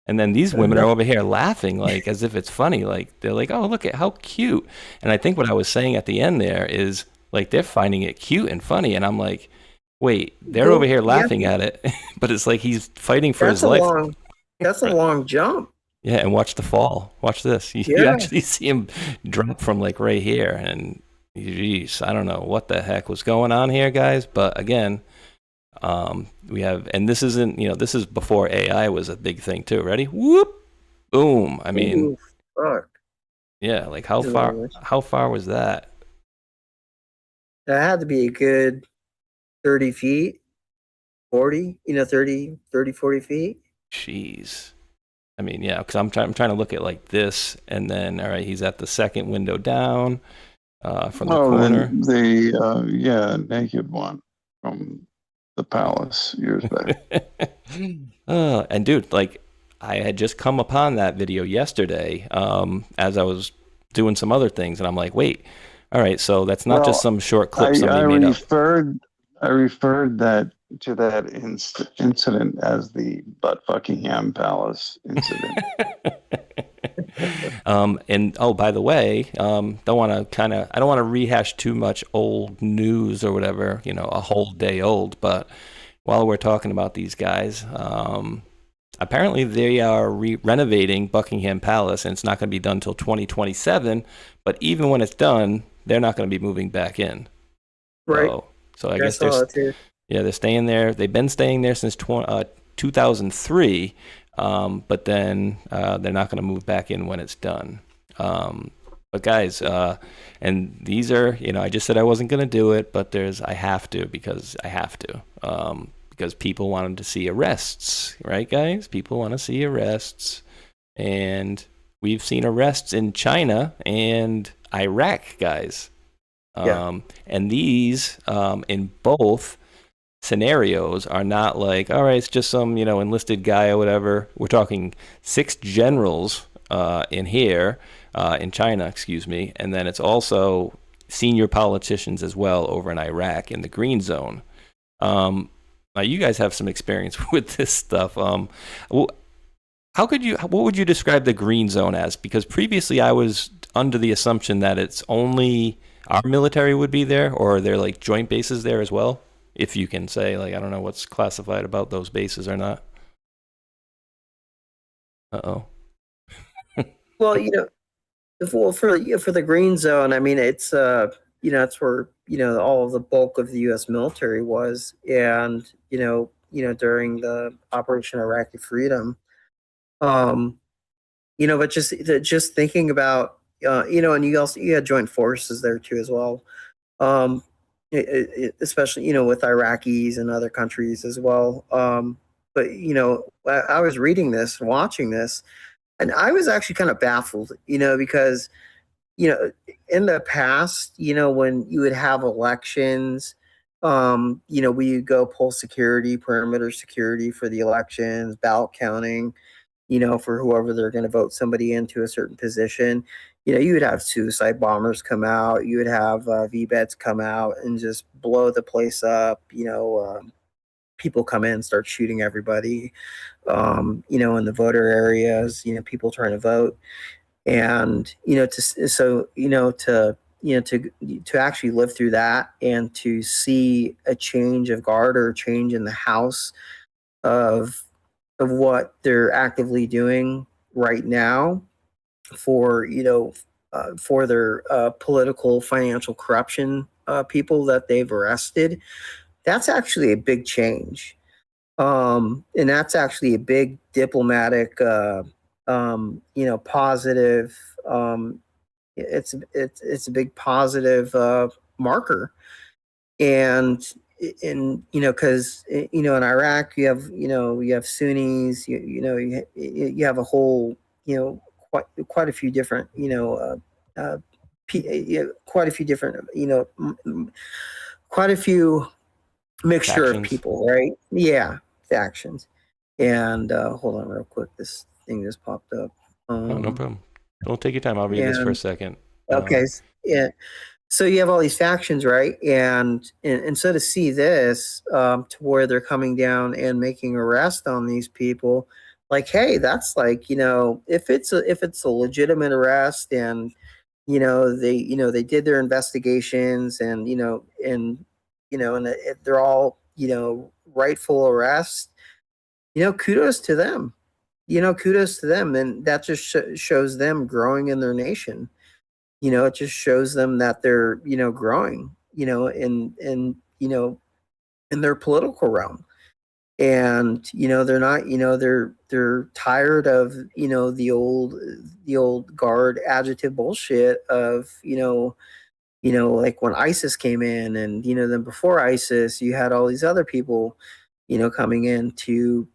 And then these women are over here laughing like as if it's funny. Like they're like, oh, look at how cute. And I think what I was saying at the end there is like they're finding it cute and funny, and I'm like, wait, they're over here laughing at it, but it's like he's fighting for his life. That's a long jump. Yeah, and watch the fall. Watch this. You actually see him drop from like right here, and geez, I don't know what the heck was going on here, guys. But again, we have, and this isn't, you know, this is before AI was a big thing too. Ready? Whoop, boom. I mean, fuck. Yeah, like how far was that? That had to be a good 30 feet, 40, 30, 40 feet. Jeez. I mean, yeah, because I'm trying to look at like this, and then, all right, he's at the second window down from the corner. The naked one from the palace years back. And dude, like, I had just come upon that video yesterday as I was doing some other things, and I'm like, wait, all right, so that's not just some short clip somebody made up. I referred that to that incident as the Butt Buckingham Palace incident. And oh, by the way, I don't want to rehash too much old news or whatever, you know, a whole day old. But while we're talking about these guys, apparently they are renovating Buckingham Palace, and it's not going to be done until 2027. But even when it's done, they're not going to be moving back in. Right. So I guess they're staying there. They've been staying there since 2003. But then they're not going to move back in when it's done. But guys, and these are, you know, I just said I wasn't going to do it, but I have to because people wanted to see arrests, right, guys? People want to see arrests, and we've seen arrests in China and Iraq, guys. And these, in both scenarios, are not like, all right, it's just some, you know, enlisted guy or whatever. We're talking 6 generals in here, in China, excuse me, and then it's also senior politicians as well over in Iraq in the green zone. Now you guys have some experience with this stuff. What would you describe the green zone as? Because previously I was under the assumption that it's only our military would be there, or are there like joint bases there as well? If you can say, like, I don't know what's classified about those bases or not. Uh-oh. Well, you know, for the green zone, I mean, it's you know, it's where, you know, all of the bulk of the U.S. military was, and you know, during the Operation Iraqi Freedom, you know, but just thinking about, you know, and you had joint forces there too as well, especially, you know, with Iraqis and other countries as well. But you know, I was reading this, watching this, and I was actually kind of baffled, you know, because, you know, in the past, you know, when you would have elections, you know, we would go pull security, perimeter security for the elections, ballot counting, you know, for whoever they're going to vote somebody into a certain position. You know, you would have suicide bombers come out. You would have VBEDs come out and just blow the place up. You know, people come in and start shooting everybody, you know, in the voter areas, you know, people trying to vote. And, you know, to actually live through that and to see a change of guard or a change in the House of what they're actively doing right now for, you know, for their political financial corruption people that they've arrested, that's actually a big change. And that's actually a big diplomatic, you know, positive, it's a big positive marker. And you know, because, you know, in Iraq you have Sunnis, you know, you have a whole, you know, quite a few different, quite a few different, quite a few mixture of Factions. people, right? Yeah, factions. And hold on real quick. This thing just popped up. Oh, no problem. Don't take your time. I'll read this for a And second. okay, yeah. So you have all these factions, right? And so to see this, to where they're coming down and making arrest on these people, like, hey, that's like, if it's a legitimate arrest, and they did their investigations, and they're all rightful arrests, kudos to them. Kudos to them, and that just shows them growing in their nation. It just shows them that they're growing in their political realm. And they're not, they're tired of the old guard adjective bullshit of like when ISIS came in, and then before ISIS you had all these other people coming in to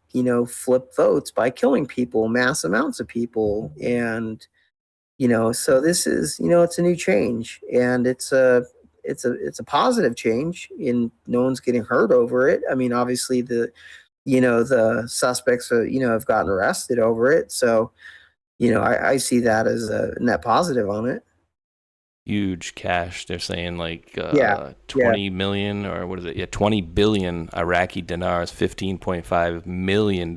flip votes by killing people, mass amounts of people. And so this is, it's a new change, and it's a positive change, and no one's getting hurt over it. I mean, obviously the suspects have gotten arrested over it. So I see that as a net positive on it. Huge cash. They're saying like Yeah. 20 million, or what is it? Yeah, 20 billion Iraqi dinars, $15.5 million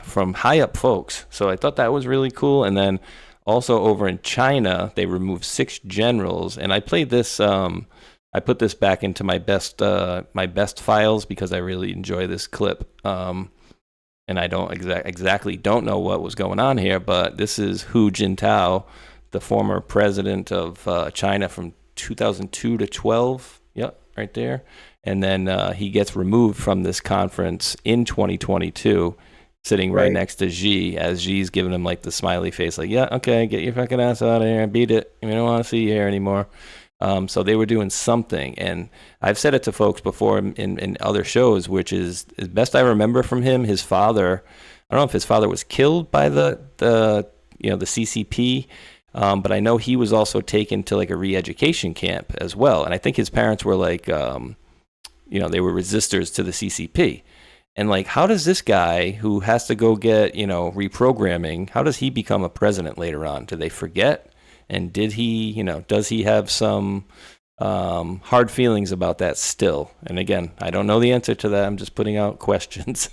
from high up folks. So I thought that was really cool. And then also over in China, they removed 6 generals. And I played this. I put this back into my best files because I really enjoy this clip. And I don't exactly don't know what was going on here, but this is Hu Jintao, the former president of China from 2002 to 12. Yep, right there. And then he gets removed from this conference in 2022, sitting right next to Xi, as Xi's giving him like the smiley face, like, yeah, okay, get your fucking ass out of here and beat it. We don't want to see you here anymore. So they were doing something. And I've said it to folks before in other shows, which is, as best I remember from him, his father, I don't know if his father was killed by the CCP, but I know he was also taken to like a re-education camp as well. And I think his parents were like, they were resistors to the CCP. And like, how does this guy who has to go get, reprogramming, how does he become a president later on? Do they forget? And did he, does he have some hard feelings about that still? And again, I don't know the answer to that. I'm just putting out questions.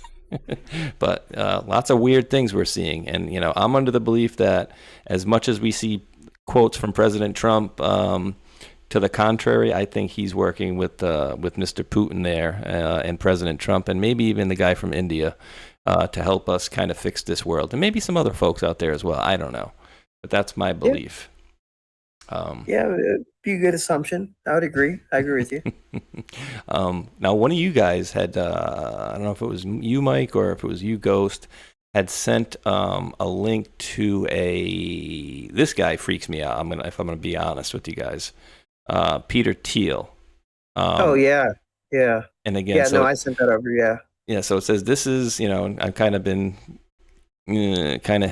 But lots of weird things we're seeing. And, I'm under the belief that as much as we see quotes from President Trump to the contrary, I think he's working with Mr. Putin there and President Trump, and maybe even the guy from India to help us kind of fix this world. And maybe some other folks out there as well. I don't know. But that's my belief. It'd be a good assumption. I would agree. I agree with you. Now, one of you guys had, I don't know if it was you, Mike, or if it was you, Ghost, had sent a link to this guy freaks me out. If I'm gonna be honest with you guys, Peter Thiel. Oh yeah. And again, I sent that over. Yeah. So it says this is, I've kind of been kind of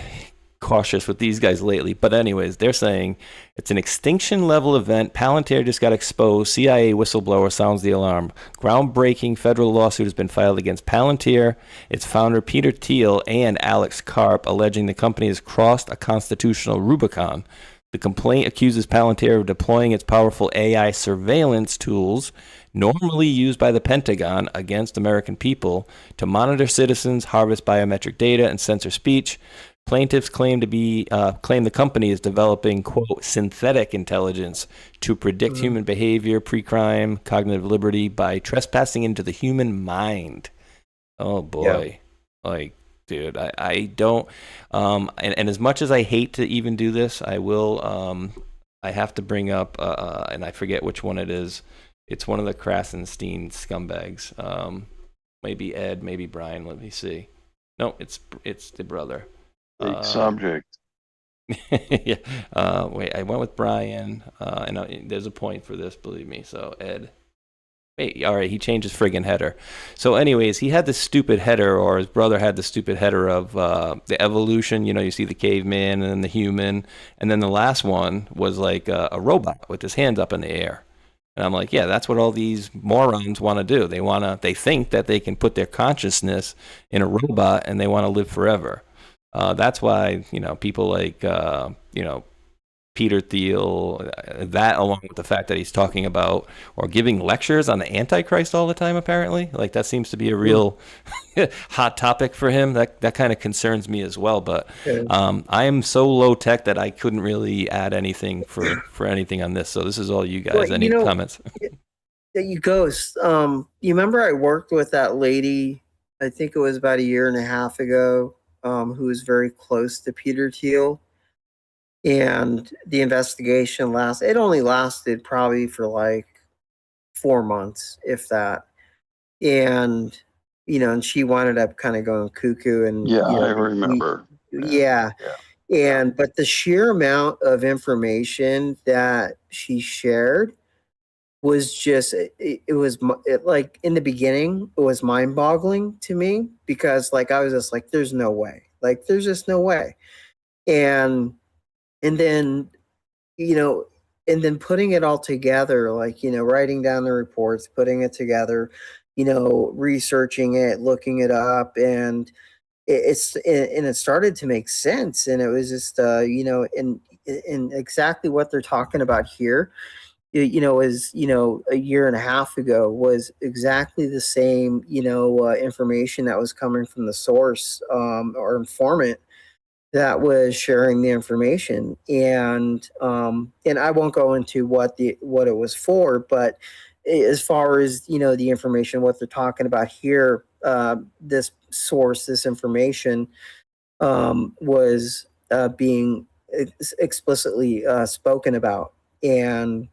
cautious with these guys lately, but anyways, they're saying it's an extinction level event. Palantir just got exposed. CIA whistleblower sounds the alarm. Groundbreaking federal lawsuit has been filed against Palantir, its founder Peter Thiel, and Alex Karp, alleging the company has crossed a constitutional Rubicon. The complaint accuses Palantir of deploying its powerful AI surveillance tools, normally used by the Pentagon, against American people to monitor citizens, harvest biometric data, and censor speech. Plaintiffs claim the company is developing, quote, synthetic intelligence to predict human behavior, pre-crime, cognitive liberty by trespassing into the human mind. Oh, boy. Yeah. Like, dude, I don't... and as much as I hate to even do this, I will... I have to bring up, and I forget which one it is. It's one of the Krasenstein scumbags. Maybe Ed, maybe Brian. Let me see. No, it's the brother. Big subject. Yeah. Wait, I went with Brian, and there's a point for this, believe me. So Ed. Hey, all right, he changed his friggin' header. So, anyways, he had this stupid header, or his brother had the stupid header of the evolution. You know, you see the caveman and then the human, and then the last one was like a robot with his hands up in the air. And I'm like, yeah, that's what all these morons want to do. They think that they can put their consciousness in a robot and they want to live forever. That's why, people like, Peter Thiel, that along with the fact that he's talking about or giving lectures on the Antichrist all the time, apparently. Like, that seems to be a real hot topic for him. That kind of concerns me as well. But I am so low tech that I couldn't really add anything for anything on this. So this is all you guys. Well, Any comments? You Ghost, you remember I worked with that lady, I think it was about a year and a half ago, who was very close to Peter Thiel. And the investigation it only lasted probably for like 4 months, if that. And, and she wound up kind of going cuckoo and I remember. But the sheer amount of information that she shared was just, like in the beginning, it was mind boggling to me because like, I was just like, there's no way, like, there's just no way. And then, and then putting it all together, like, writing down the reports, putting it together, researching it, looking it up, and it started to make sense. And it was just, in exactly what they're talking about here, is, a year and a half ago was exactly the same, information that was coming from the source or informant that was sharing the information. And I won't go into what it was for, but as far as, the information, what they're talking about here, this source, this information was being explicitly spoken about. And,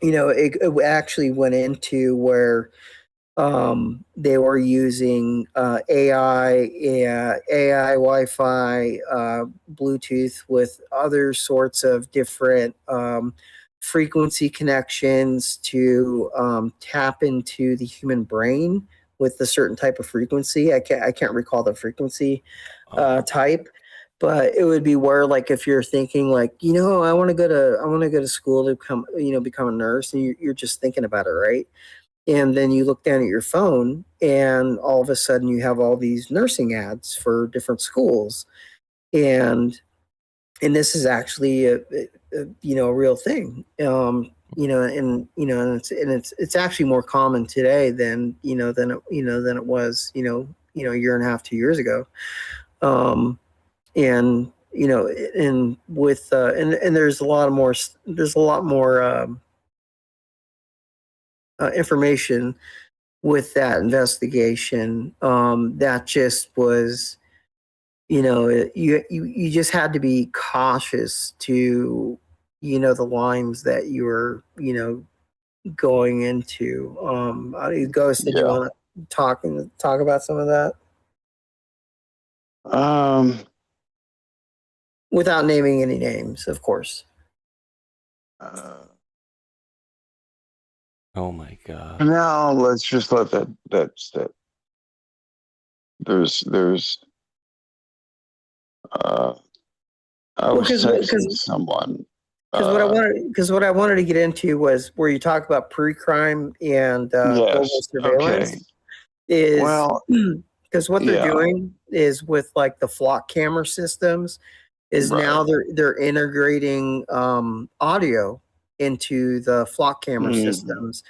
it actually went into where they were using AI, Wi-Fi, Bluetooth with other sorts of different frequency connections to tap into the human brain with a certain type of frequency. I can't recall the frequency type, but it would be where, like, if you're thinking like, I want to go to school to become a nurse, and you're just thinking about it, right? And then you look down at your phone and all of a sudden you have all these nursing ads for different schools. And this is actually a real thing. And it's actually more common today than it was, a year and a half, 2 years ago. And there's a lot more information with that investigation that just was, you just had to be cautious to, the lines that you were, going into. Ghost, did you want to talk about some of that? Without naming any names, of course. Oh my God. Now let's just let that step. There's I was texting someone. Because what I wanted to get into was where you talk about pre-crime and global surveillance. Okay. Because what they're doing is with like the flock camera systems is now they're integrating audio into the flock camera systems,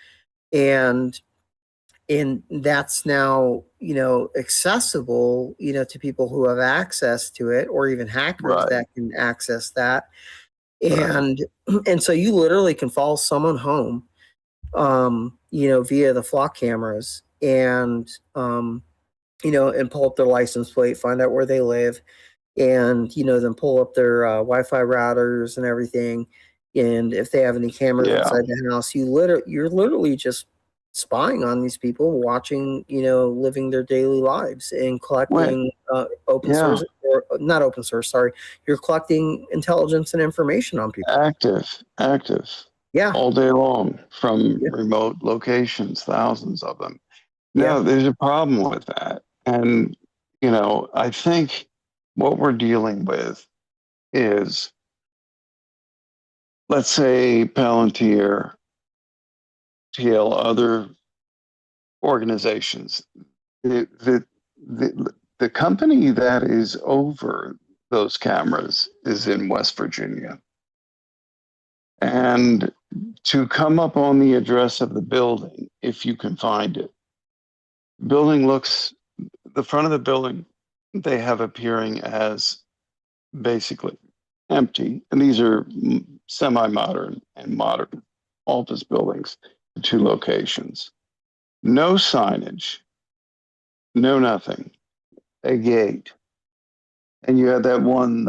and that's now accessible to people who have access to it, or even hackers that can access that. And so you literally can follow someone home via the flock cameras, and and pull up their license plate, find out where they live, and then pull up their Wi-Fi routers and everything. And if they have any cameras inside the house, you're literally just spying on these people, watching, living their daily lives and collecting open source, or not open source, sorry. You're collecting intelligence and information on people. Active. Yeah. all day long from Yeah. remote locations, thousands of them. Yeah. Now, there's a problem with that. And, I think what we're dealing with is, let's say, Palantir, TL, other organizations. The company that is over those cameras is in West Virginia. And to come up on the address of the building, if you can find it, the front of the building, they have appearing as basically empty. And these are semi-modern and modern office buildings, 2 locations. No signage, no nothing, a gate. And you had that one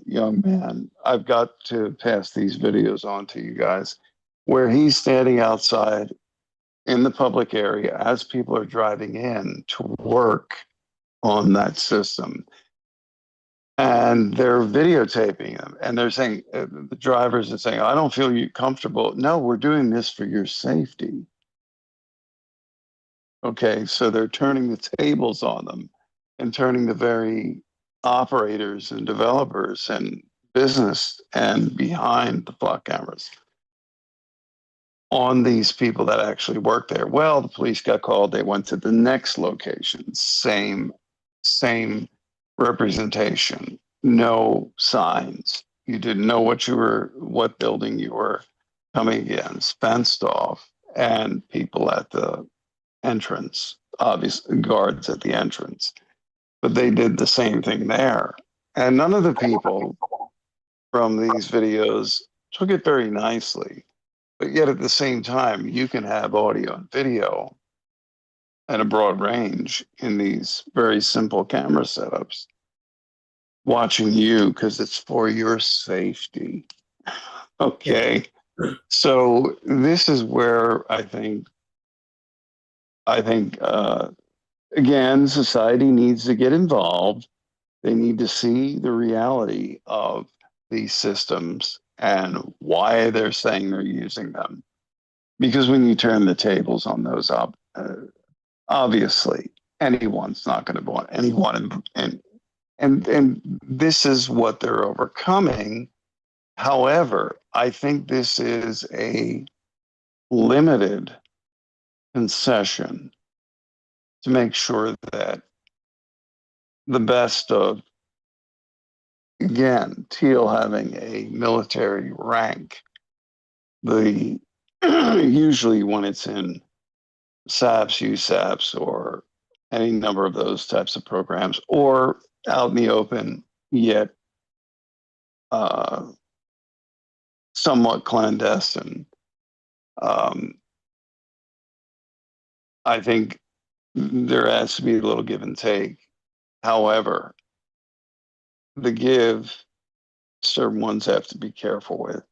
young man, I've got to pass these videos on to you guys, where he's standing outside in the public area as people are driving in to work on that system. And they're videotaping them. And they're saying, the drivers are saying, I don't feel you comfortable. No, we're doing this for your safety. Okay, so they're turning the tables on them and turning the very operators and developers and business and behind the flock cameras on these people that actually work there. Well, the police got called. They went to the next location. Same representation. No signs. You didn't know what building you were coming against. Fenced off, and people at the entrance, obviously guards at the entrance. But they did the same thing there. And none of the people from these videos took it very nicely. But yet at the same time, you can have audio and video at a broad range in these very simple camera setups watching you because it's for your safety. Okay. So this is where I think again, society needs to get involved. They need to see the reality of these systems and why they're saying they're using them. Because when you turn the tables on those up, obviously anyone's not going to want anyone, and this is what they're overcoming. However, I think this is a limited concession to make sure that the best of, again, Teal having a military rank, the usually when it's in SAPS, USAPS, or any number of those types of programs, or out in the open, yet somewhat clandestine. I think there has to be a little give and take. However, the give, certain ones have to be careful with.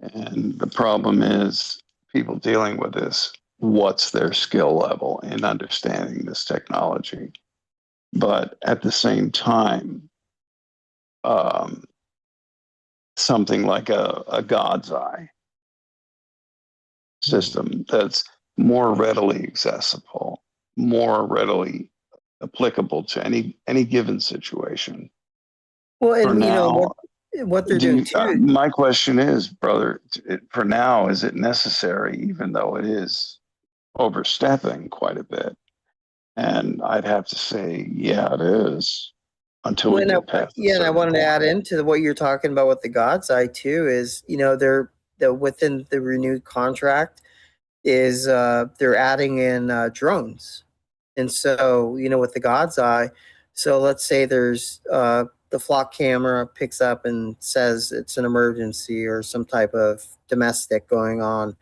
And the problem is people dealing with this, what's their skill level in understanding this technology? But at the same time, something like a God's eye system that's more readily accessible, more readily applicable to any given situation. Well, For and now, what they're doing too. my question is, brother, for now, is it necessary, even though it is overstepping quite a bit? And I'd have to say, yeah, it is. Until we get past. Yeah, and I wanted to add into what you're talking about with the God's eye too. Is they're within the renewed contract is they're adding in drones, and so with the God's eye. So let's say there's the flock camera picks up and says it's an emergency or some type of domestic going on,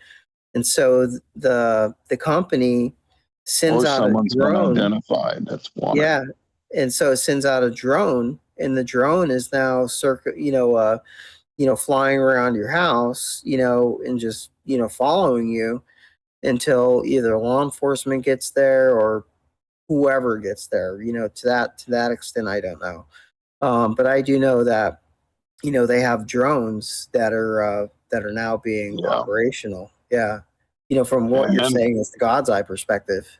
and so the company sends out someone's a drone. been identified. That's one. Yeah, and so it sends out a drone, and the drone is now flying around your house, and just following you until either law enforcement gets there or whoever gets there. To that extent, I don't know. But I do know that they have drones that are that are now being Yeah. operational. Yeah. From what And you're then, saying is the God's eye perspective.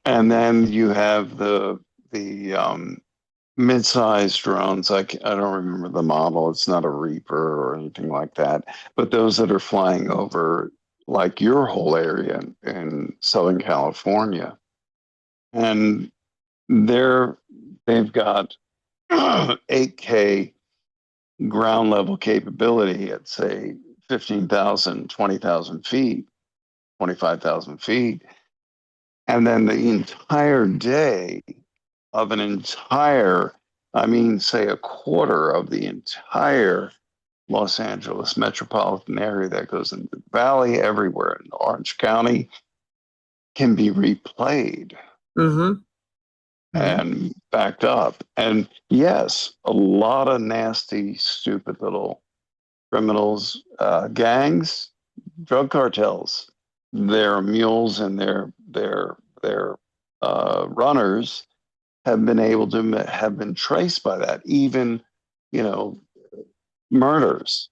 and then you have the mid-sized drones. I don't remember the model. It's not a Reaper or anything like that. But those that are flying over like your whole area in Southern California, and they've got 8K ground level capability at say 15,000, 20,000 feet, 25,000 feet, and then the entire day of an entire, I mean, say a quarter of the entire Los Angeles metropolitan area that goes into the valley, everywhere in Orange County, can be replayed Mm-hmm. and backed up. And yes, a lot of nasty, stupid little criminals, gangs, drug cartels, their mules and their runners have been traced by that. Even, murders,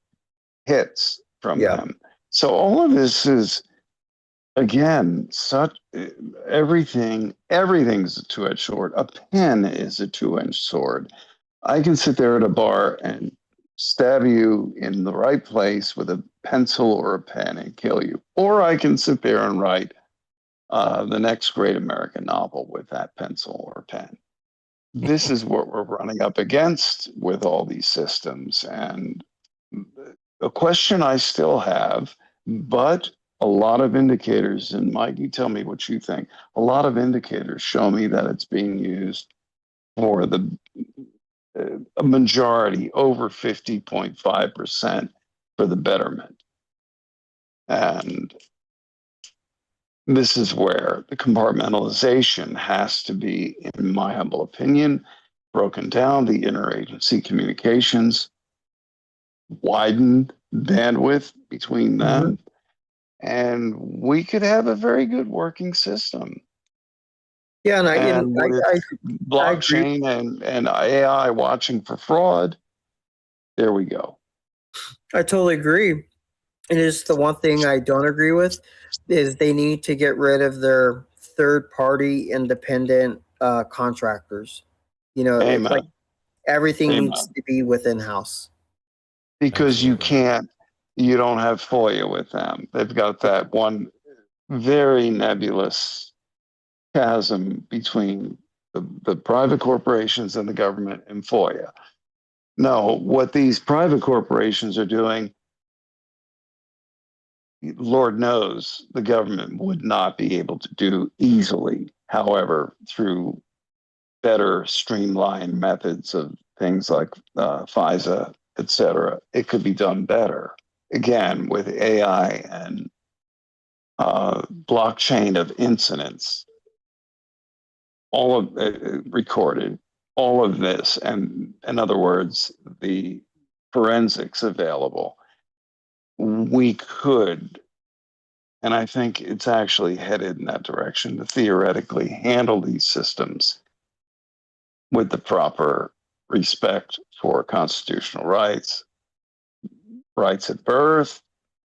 hits from Yeah. them. So all of this is, again, everything's a two-edged sword. A pen is a two-edged sword. I can sit there at a bar and stab you in the right place with a pencil or a pen and kill you. Or I can sit there and write the next great American novel with that pencil or pen. This is what we're running up against with all these systems. And a question I still have, but a lot of indicators, and Mike, you tell me what you think, a lot of indicators show me that it's being used for a majority, over 50.5%, for the betterment. And this is where the compartmentalization has to be, in my humble opinion, broken down, the interagency communications, widened bandwidth between them, and we could have a very good working system. Yeah, And with I blockchain and AI watching for fraud, there we go. I totally agree. It is the one thing I don't agree with is they need to get rid of their third-party independent contractors. It's Amen. like everything Amen. needs to be within house. Because you don't have FOIA with them. They've got that one very nebulous chasm between the private corporations and the government and FOIA. No, what these private corporations are doing, Lord knows the government would not be able to do easily. However, through better streamlined methods of things like FISA, et cetera, it could be done better. Again, with AI and blockchain of incidents, all of recorded, all of this, and in other words, the forensics available, we could, and I think it's actually headed in that direction, to theoretically handle these systems with the proper respect for constitutional rights, rights at birth,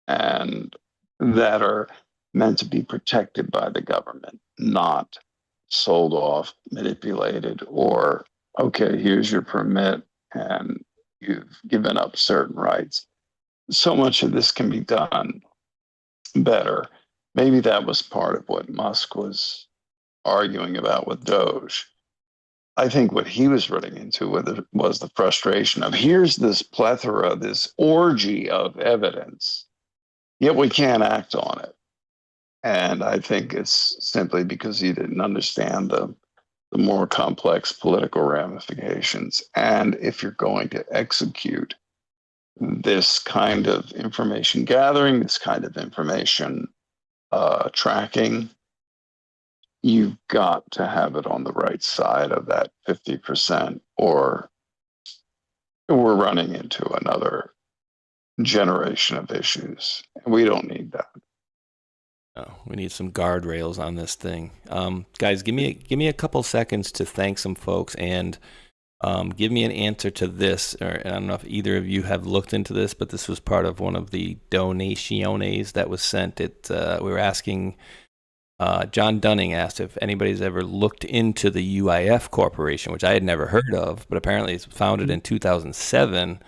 and that are meant to be protected by the government, not sold off, manipulated, or, okay, here's your permit and you've given up certain rights. So much of this can be done better. Maybe that was part of what Musk was arguing about with Doge. I think what he was running into was the frustration of, here's this plethora, this orgy of evidence, yet we can't act on it. And I think it's simply because he didn't understand the more complex political ramifications. And if you're going to execute this kind of information gathering, this kind of information tracking, you've got to have it on the right side of that 50%, or we're running into another generation of issues. And we don't need that. Oh, we need some guardrails on this thing. Guys, give me a couple seconds to thank some folks. And Give me an answer to this, or I don't know if either of you have looked into this, but this was part of one of the donaciones that was sent. We were asking, John Dunning asked if anybody's ever looked into the UIF Corporation, which I had never heard of, but apparently it's founded in 2007.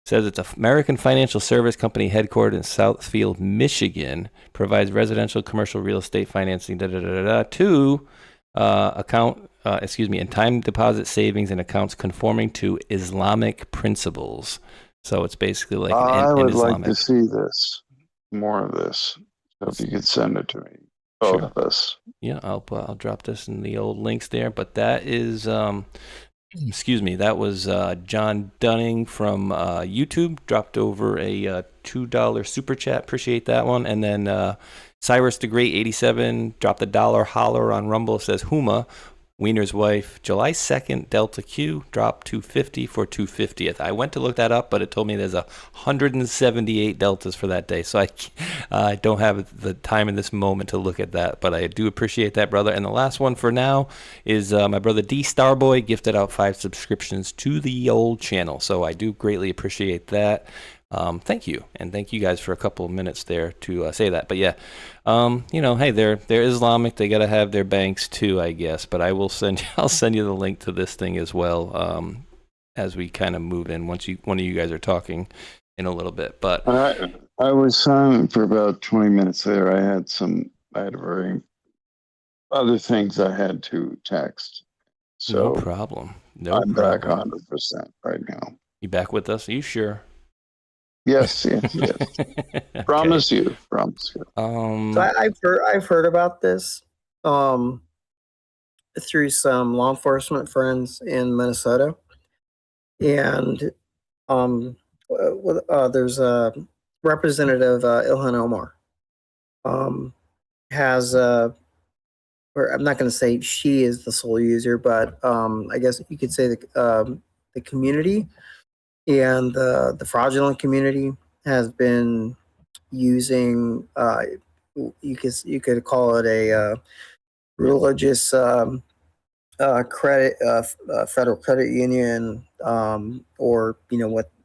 Says it's an American financial service company headquartered in Southfield, Michigan, provides residential, commercial real estate financing, to and time deposit savings and accounts conforming to Islamic principles. So it's basically like I would Islamic. like to see this, more of this. So if you could send it to me, both of us. Yeah, I'll drop this in the old links there. But that is, that was John Dunning from YouTube. Dropped over a $2 super chat. Appreciate that one. And then Cyrus the Great 87 dropped a $1 holler on Rumble. Says Huma, Wiener's wife, July 2nd, Delta Q, dropped 250 for 250th. I went to look that up, but it told me there's 178 Deltas for that day. So I don't have the time in this moment to look at that, but I do appreciate that, brother. And the last one for now is my brother D Starboy gifted out 5 subscriptions to the old channel. So I do greatly appreciate that. Thank you, and thank you guys for a couple of minutes there to say that. But yeah, hey, they're Islamic. They gotta have their banks too, I guess. But I'll send you the link to this thing as well as we kind of move in. Once one of you guys are talking in a little bit. But I was silent for about 20 minutes there. I had very other things I had to text. So no problem. I'm back 100% right now. You back with us? Are you sure? Yes. Okay. Promise you. So I've heard about this through some law enforcement friends in Minnesota, and there's a representative Ilhan Omar has or I'm not going to say she is the sole user, but I guess you could say the community. And the fraudulent community has been using, you could call it a religious credit, federal credit union, or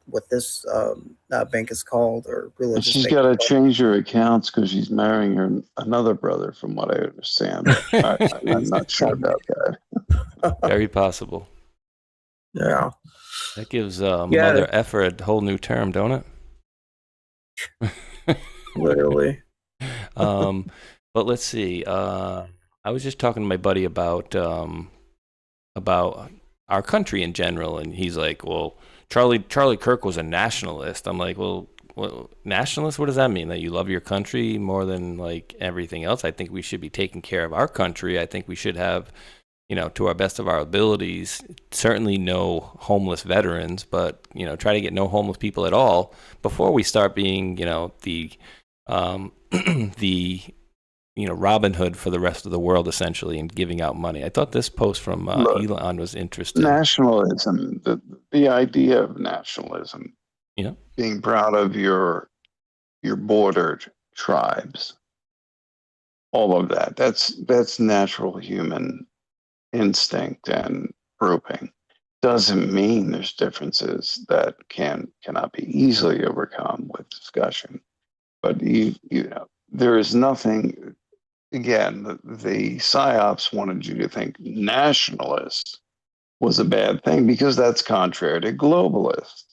what this bank is called, or religious. She's got to change her accounts because she's marrying another brother, from what I understand. I'm not sure about that. Very possible. Yeah. That gives Mother Effer a whole new term, don't it? Literally. But let's see. I was just talking to my buddy about our country in general, and he's like, "Well, Charlie Kirk was a nationalist." I'm like, "Well, nationalist? What does that mean? That you love your country more than like everything else? I think we should be taking care of our country. I think we should have." To our best of our abilities, certainly no homeless veterans, but, try to get no homeless people at all before we start being, the Robin Hood for the rest of the world, essentially, and giving out money. I thought this post from Elon was interesting. Nationalism, the idea of nationalism, being proud of your bordered tribes, all of that, that's natural human instinct and grouping. Doesn't mean there's differences that cannot be easily overcome with discussion. But there is nothing. Again, the psyops wanted you to think nationalist was a bad thing because that's contrary to globalist.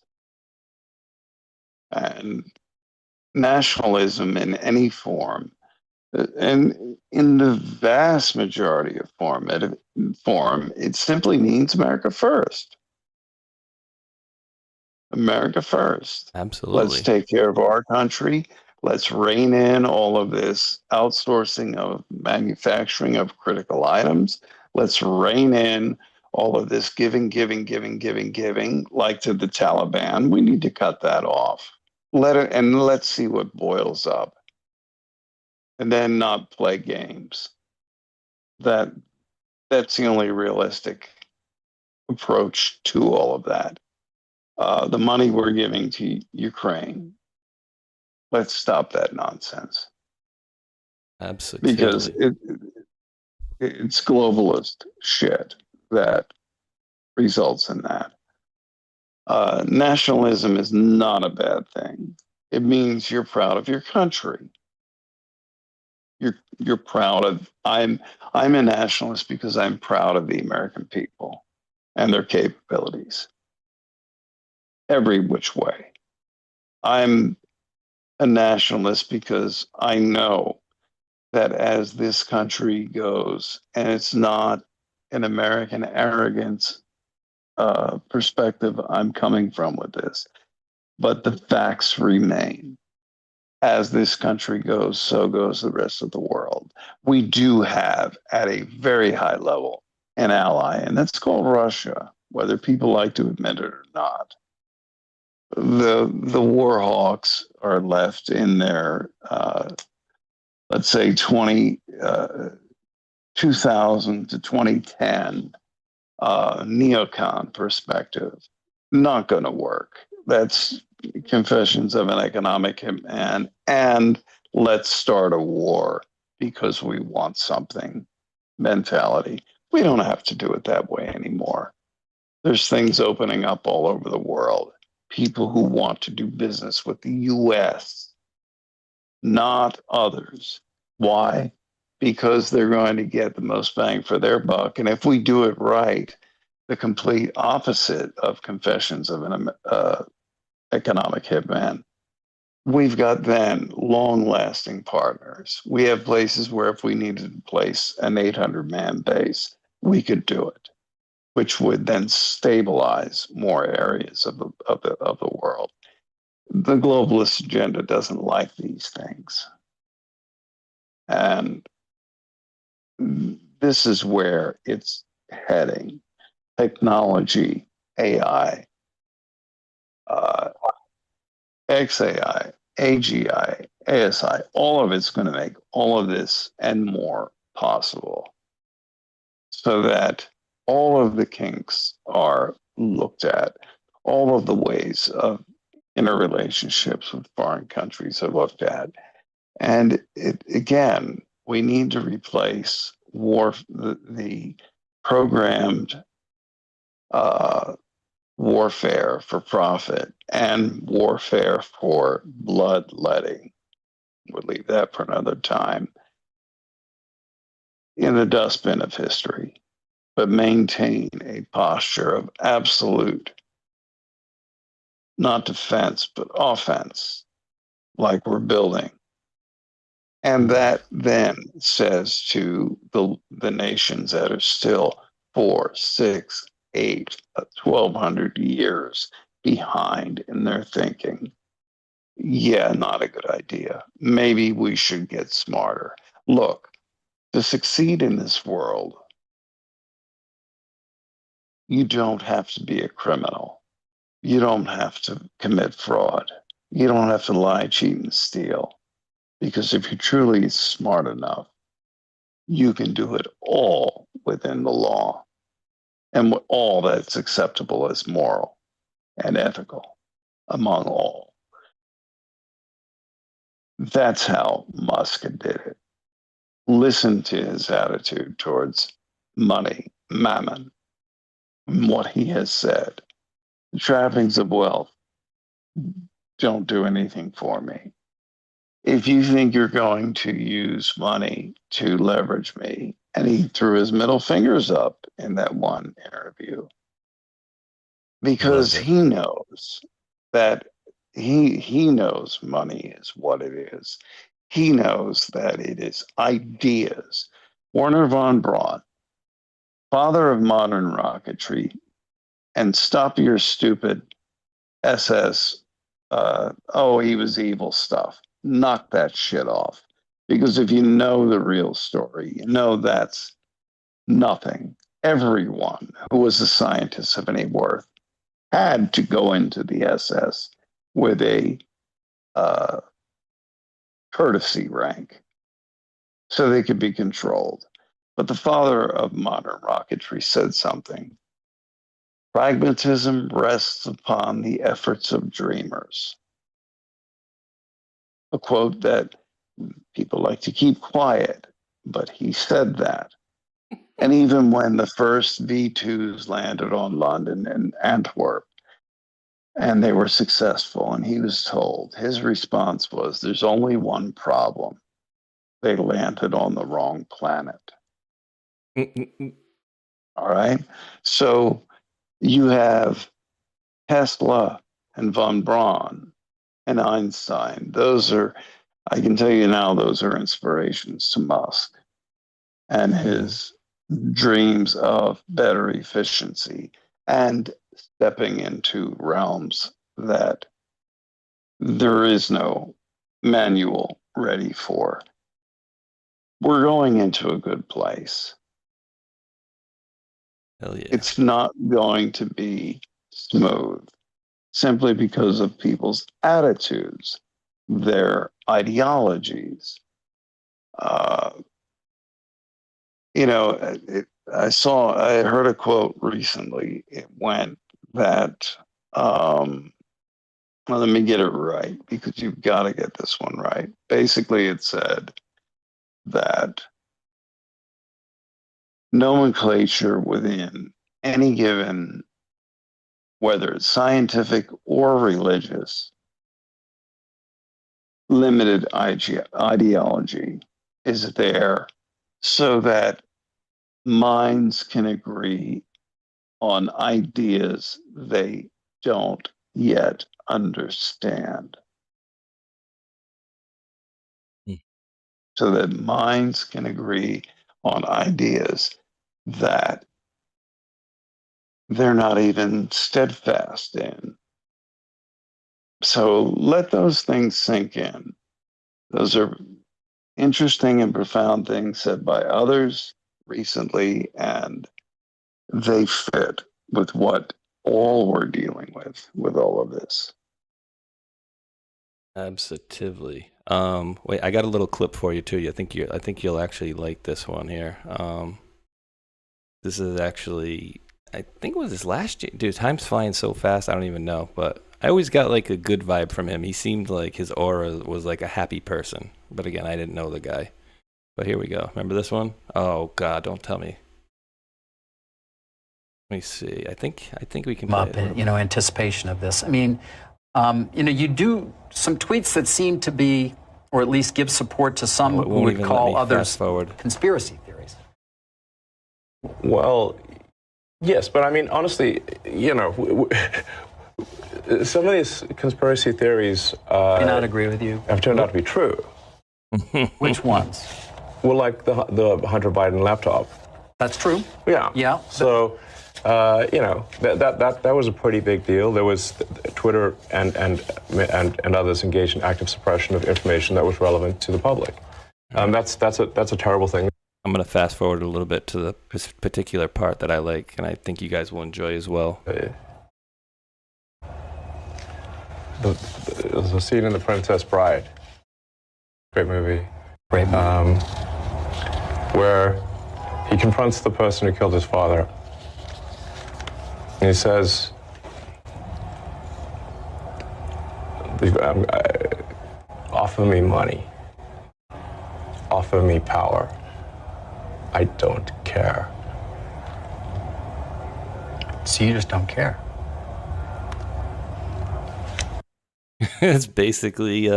And nationalism in any form, and in the vast majority of form, it simply means America first. America first. Absolutely. Let's take care of our country. Let's rein in all of this outsourcing of manufacturing of critical items. Let's rein in all of this giving, like to the Taliban. We need to cut that off. Let's see what boils up. And then not play games. That's the only realistic approach to all of that. The money we're giving to Ukraine, let's stop that nonsense. Absolutely. Because it's globalist shit that results in that. Nationalism is not a bad thing. It means you're proud of your country. You're proud of. I'm a nationalist because I'm proud of the American people and their capabilities, every which way. I'm a nationalist because I know that as this country goes, and it's not an American arrogance perspective I'm coming from with this, but the facts remain. As this country goes, so goes the rest of the world. We do have, at a very high level, an ally, and that's called Russia, whether people like to admit it or not. The war hawks are left in their, let's say, 2000 to 2010 neocon perspective. Not going to work. That's Confessions of an Economic Hitman, and let's start a war because we want something mentality. We don't have to do it that way anymore. There's things opening up all over the world. People who want to do business with the US, not others. Why? Because they're going to get the most bang for their buck. And if we do it right, the complete opposite of Confessions of an Economic Hitman, we've got then long-lasting partners. We have places where if we needed to place an 800-man base, we could do it, which would then stabilize more areas of the world. The globalist agenda doesn't like these things. And this is where it's heading. Technology, AI, XAI, AGI, ASI, all of it's going to make all of this and more possible so that all of the kinks are looked at, all of the ways of interrelationships with foreign countries are looked at. And again, we need to replace the programmed warfare for profit and warfare for bloodletting. We'll leave that for another time in the dustbin of history, but maintain a posture of absolute, not defense, but offense, like we're building. And that then says to the nations that are still 4, 6, 8, 1,200 years behind in their thinking, yeah, not a good idea. Maybe we should get smarter. Look, to succeed in this world, you don't have to be a criminal. You don't have to commit fraud. You don't have to lie, cheat, and steal. Because if you're truly smart enough, you can do it all within the law. And all that's acceptable as moral and ethical among all. That's how Musk did it. Listen to his attitude towards money, mammon, and what he has said. The trappings of wealth don't do anything for me. If you think you're going to use money to leverage me, and he threw his middle fingers up in that one interview, because he knows that he knows money is what it is. He knows that it is ideas. Wernher von Braun, father of modern rocketry, and stop your stupid SS, he was evil stuff. Knock that shit off. Because if you know the real story, you know that's nothing. Everyone who was a scientist of any worth had to go into the SS with a courtesy rank so they could be controlled. But the father of modern rocketry said something. Pragmatism rests upon the efforts of dreamers. A quote that people like to keep quiet, but he said that. And even when the first V-2s landed on London and Antwerp, and they were successful, and he was told, his response was, there's only one problem. They landed on the wrong planet. All right? So you have Tesla and von Braun and Einstein. Those are, I can tell you now, those are inspirations to Musk and his dreams of better efficiency and stepping into realms that there is no manual ready for. We're going into a good place. Hell yeah. It's not going to be smooth simply because of people's attitudes, their ideologies. I heard a quote recently. It went that, well, let me get it right because you've got to get this one right. Basically, it said that nomenclature within any given, whether it's scientific or religious, limited ideology is there so that minds can agree on ideas they don't yet understand. So that minds can agree on ideas that they're not even steadfast in. So let those things sink in. Those are interesting and profound things said by others recently, and they fit with what all we're dealing with all of this. Absolutely. Wait, I got a little clip for you too. I think you'll actually like this one here. This is actually, I think it was this last year. Dude, time's flying so fast, I don't even know. But I always got like a good vibe from him. He seemed like his aura was like a happy person. But again, I didn't know the guy. But here we go. Remember this one? Oh God, don't tell me. Let me see. I think we can play it. Anticipation of this. I mean, you do some tweets that seem to be, or at least give support to some who would call others conspiracy theories. Well, yes, but I mean, honestly, some of these conspiracy theories may not agree with you. Have turned out to be true. Which ones? Well, like the Hunter Biden laptop. That's true. Yeah. Yeah. So, that was a pretty big deal. There was Twitter and others engaged in active suppression of information that was relevant to the public. That's a terrible thing. I'm going to fast forward a little bit to the particular part that I like, and I think you guys will enjoy as well. There's a scene in The Princess Bride. Great movie. Great movie. Where he confronts the person who killed his father. And he says, offer me money. Offer me power. I don't care. So you just don't care. It's basically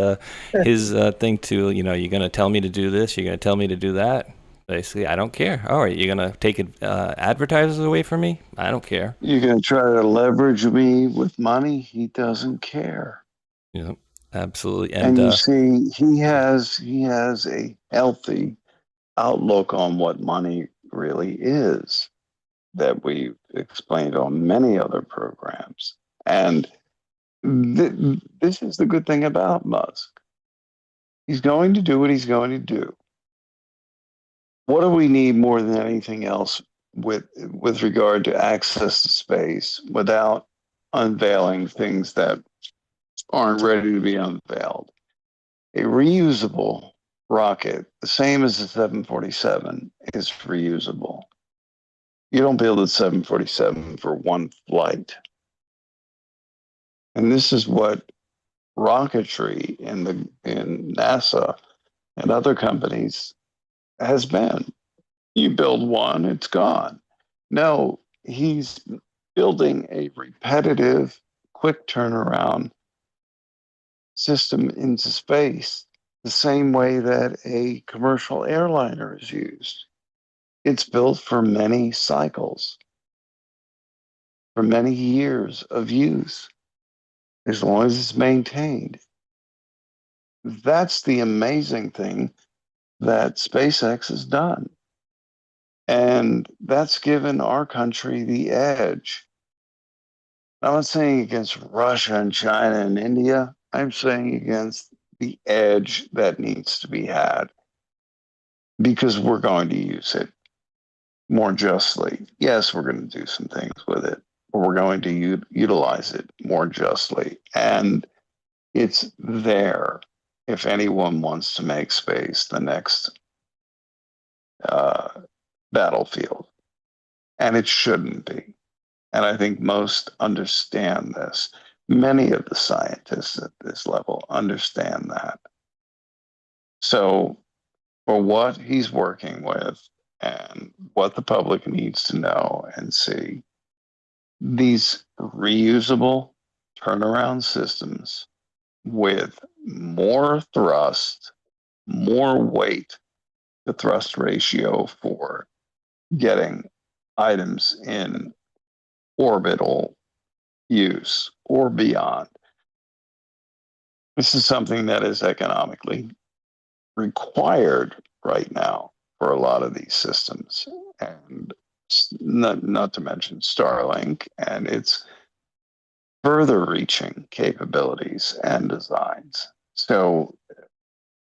his thing to, you're going to tell me to do this, you're going to tell me to do that. Basically, I don't care. All right, you're going to take advertisers away from me? I don't care. You're going to try to leverage me with money? He doesn't care. Yeah, absolutely. And you see, he has a healthy outlook on what money really is that we've explained on many other programs. And this is the good thing about Musk. He's going to do what he's going to do. What do we need more than anything else with regard to access to space without unveiling things that aren't ready to be unveiled? A reusable rocket, the same as the 747, is reusable. You don't build a 747 for one flight. And this is what rocketry in NASA and other companies has been. You build one, it's gone. No, he's building a repetitive, quick turnaround system into space the same way that a commercial airliner is used. It's built for many cycles, for many years of use, as long as it's maintained. That's the amazing thing that SpaceX has done. And that's given our country the edge. I'm not saying against Russia and China and India. I'm saying against the edge that needs to be had, because we're going to use it more justly. Yes, we're going to do some things with it, but we're going to utilize it more justly. And it's there if anyone wants to make space the next battlefield. And it shouldn't be. And I think most understand this. Many of the scientists at this level understand that. So, for what he's working with and what the public needs to know and see, these reusable turnaround systems with more thrust, more weight, the thrust ratio for getting items in orbital use or beyond. This is something that is economically required right now for a lot of these systems, and not to mention Starlink and its further reaching capabilities and designs. So,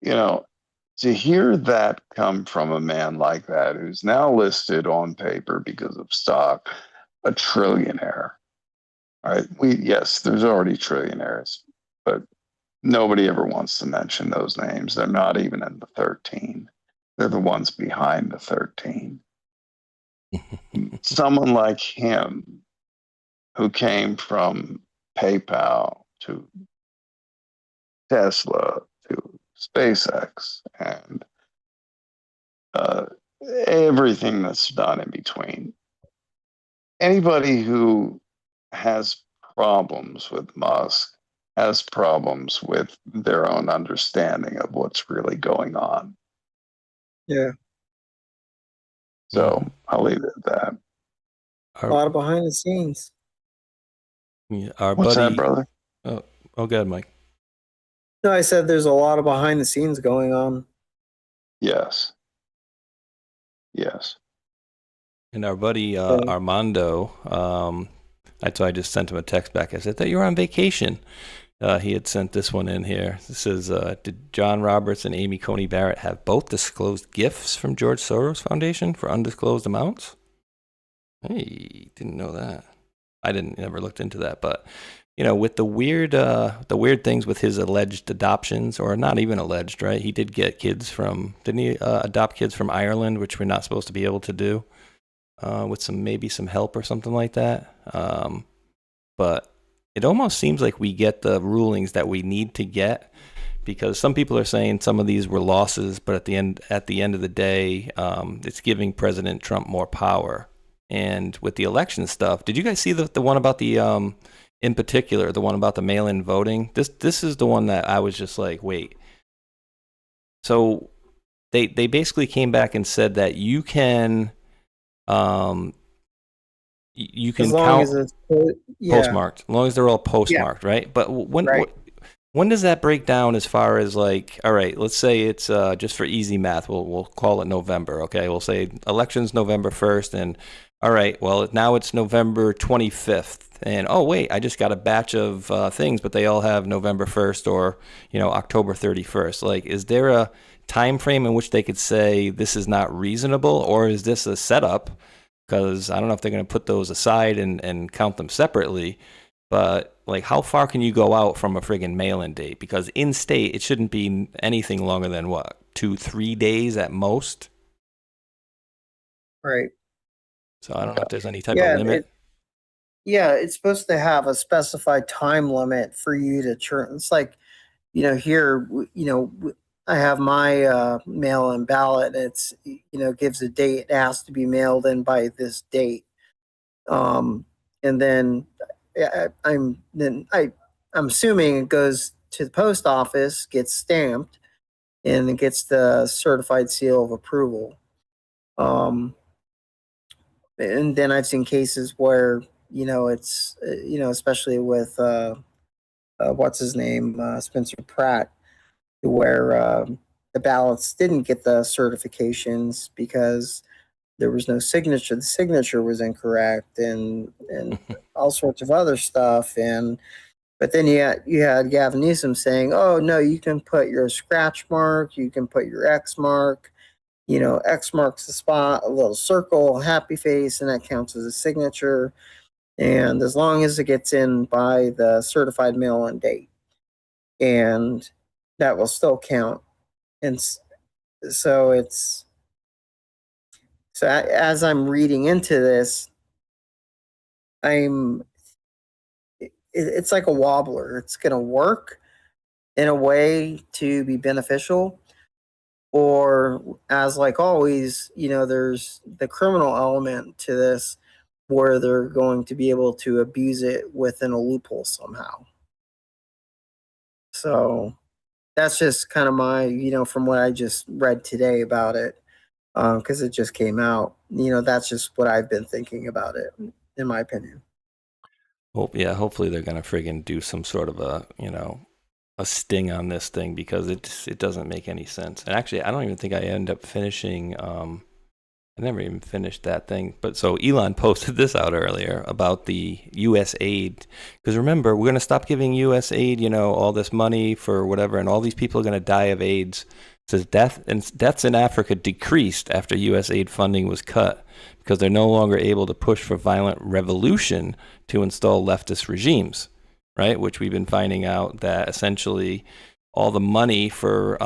to hear that come from a man like that, who's now listed on paper because of stock, a trillionaire. All right. Yes, there's already trillionaires, but nobody ever wants to mention those names. They're not even in the 13. They're the ones behind the 13. Someone like him, who came from PayPal to Tesla to SpaceX and everything that's done in between. Anybody who has problems with Musk has problems with their own understanding of what's really going on. Yeah. So I'll leave it at that. A lot of behind the scenes. Yeah, What's that, brother? Oh, go ahead, Mike. No, I said there's a lot of behind the scenes going on. Yes. Yes. And our buddy Armando, I just sent him a text back. I said that you were on vacation. He had sent this one in here. This says, did John Roberts and Amy Coney Barrett have both disclosed gifts from George Soros Foundation for undisclosed amounts? Hey, didn't know that. I never looked into that, but with the weird things with his alleged adoptions, or not even alleged, right? He did get kids didn't he adopt kids from Ireland, which we're not supposed to be able to do, with maybe some help or something like that. But it almost seems like we get the rulings that we need to get, because some people are saying some of these were losses, but at the end of the day, it's giving President Trump more power. And with the election stuff, did you guys see the one about the in particular, the one about the mail-in voting? This is the one that I was just like, wait. So they basically came back and said that you can count postmarked, as long as they're all postmarked, right? But when does that break down as far as like, all right, let's say it's just for easy math, we'll call it November, okay? We'll say election's November 1st, and all right, well, now it's November 25th. And, oh, wait, I just got a batch of things, but they all have November 1st or, October 31st. Like, is there a time frame in which they could say this is not reasonable, or is this a setup? Because I don't know if they're going to put those aside and count them separately. But, like, how far can you go out from a friggin' mail-in date? Because in state, it shouldn't be anything longer than, 2-3 days at most? Right. So I don't know if there's any type of limit. It's supposed to have a specified time limit for you to churn. It's like, here, I have my mail-in ballot. It's gives a date. It has to be mailed in by this date. And then I'm assuming it goes to the post office, gets stamped, and it gets the certified seal of approval. And then I've seen cases where it's especially with what's his name, Spencer Pratt, where the ballots didn't get the certifications because there was no signature. The signature was incorrect, and all sorts of other stuff. But then you had Gavin Newsom saying, "Oh no, you can put your scratch mark, you can put your X mark. X marks the spot, a little circle, happy face, and that counts as a signature. And as long as it gets in by the certified mail-in date, and that will still count." And so as I'm reading into this, it's like a wobbler. It's going to work in a way to be beneficial, or as like always, there's the criminal element to this where they're going to be able to abuse it within a loophole somehow. So that's just kind of my, from what I just read today about it, because it just came out. That's just what I've been thinking about it, in my opinion. Hopefully they're going to friggin' do some sort of a sting on this thing, because it doesn't make any sense. And actually, I don't even think I end up finishing. I never even finished that thing. But so Elon posted this out earlier about the U.S. aid. Because remember, we're going to stop giving U.S. aid, all this money for whatever, and all these people are going to die of AIDS. It says deaths in Africa decreased after U.S. aid funding was cut because they're no longer able to push for violent revolution to install leftist regimes, right? Which we've been finding out that essentially all the money for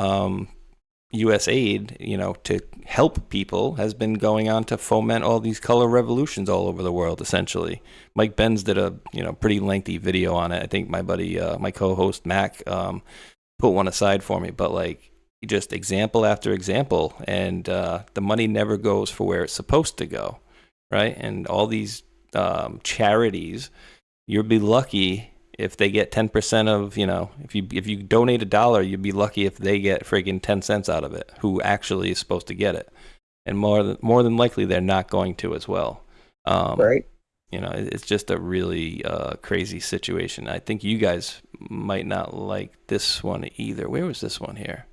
U.S. aid, to help people has been going on to foment all these color revolutions all over the world, essentially. Mike Benz did a, pretty lengthy video on it. I think my buddy, my co-host Mac, put one aside for me, but just example after example, and the money never goes for where it's supposed to go, right? And all these charities, you'll be lucky if they get 10% of, if you donate $1, you'd be lucky if they get friggin' 10 cents out of it, who actually is supposed to get it. And more than likely, they're not going to as well. Right. It's just a really crazy situation. I think you guys might not like this one either. Where was this one here?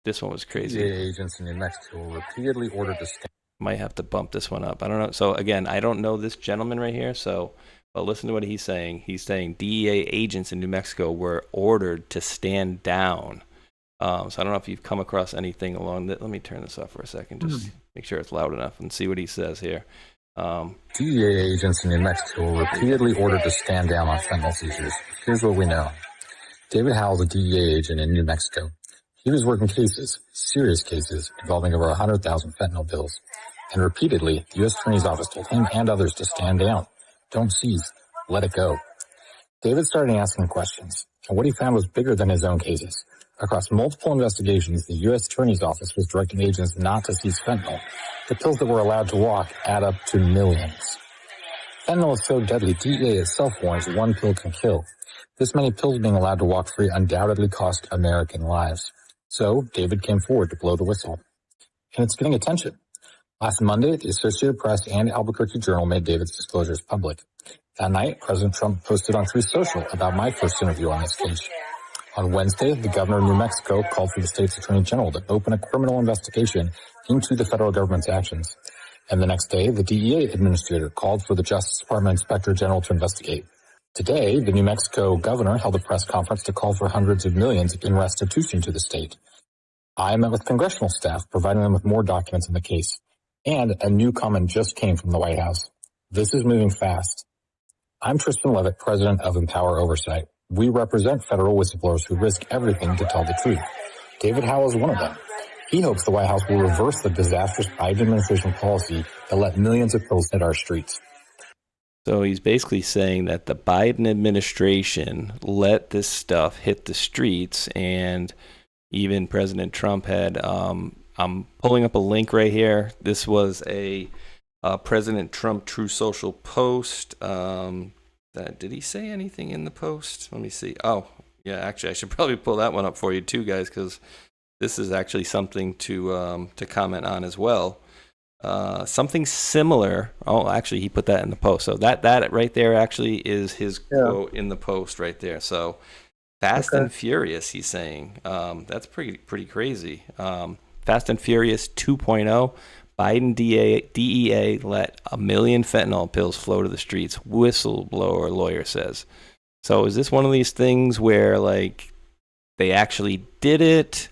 This one was crazy. DEA agents in New Mexico repeatedly ordered to might have to bump this one up. I don't know. So again, I don't know this gentleman right here. But listen to what he's saying. He's saying DEA agents in New Mexico were ordered to stand down. So I don't know if you've come across anything along that. Let me turn this off for a second. Just make sure it's loud enough and see what he says here. DEA agents in New Mexico were repeatedly ordered to stand down on fentanyl seizures. Here's what we know. David Howell, a DEA agent in New Mexico. He was working cases, serious cases, involving over 100,000 fentanyl bills. And repeatedly, the U.S. Attorney's Office told him and others to stand down. Don't seize. Let it go. David started asking questions, and what he found was bigger than his own cases. Across multiple investigations, the U.S. Attorney's Office was directing agents not to seize fentanyl. The pills that were allowed to walk add up to millions. Fentanyl is so deadly, DEA itself warns one pill can kill. This many pills being allowed to walk free undoubtedly cost American lives. So David came forward to blow the whistle. And it's getting attention. Last Monday, the Associated Press and Albuquerque Journal made David's disclosures public. That night, President Trump posted on Truth Social about my first interview on this case. On Wednesday, the governor of New Mexico called for the state's attorney general to open a criminal investigation into the federal government's actions. And the next day, the DEA administrator called for the Justice Department inspector general to investigate. Today, the New Mexico governor held a press conference to call for hundreds of millions in restitution to the state. I met with congressional staff, providing them with more documents in the case. And a new comment just came from the White House. This is moving fast. I'm Tristan Levitt, president of Empower Oversight. We represent federal whistleblowers who risk everything to tell the truth. David Howell is one of them. He hopes the White House will reverse the disastrous Biden administration policy that let millions of pills hit our streets. So he's basically saying that the Biden administration let this stuff hit the streets, and even President Trump had. I'm pulling up a link right here. This was a President Trump True Social post. Did he say anything in the post? Let me see. Oh, yeah, actually, I should probably pull that one up for you too, guys, because this is actually something to comment on as well. Something similar. Oh, actually, he put that in the post. So that right there actually is his quote in the post right there. So Fast and Furious, he's saying. That's pretty crazy. Fast and Furious 2.0. Biden DEA let 1 million fentanyl pills flow to the streets. Whistleblower lawyer says. So is this one of these things where like they actually did it,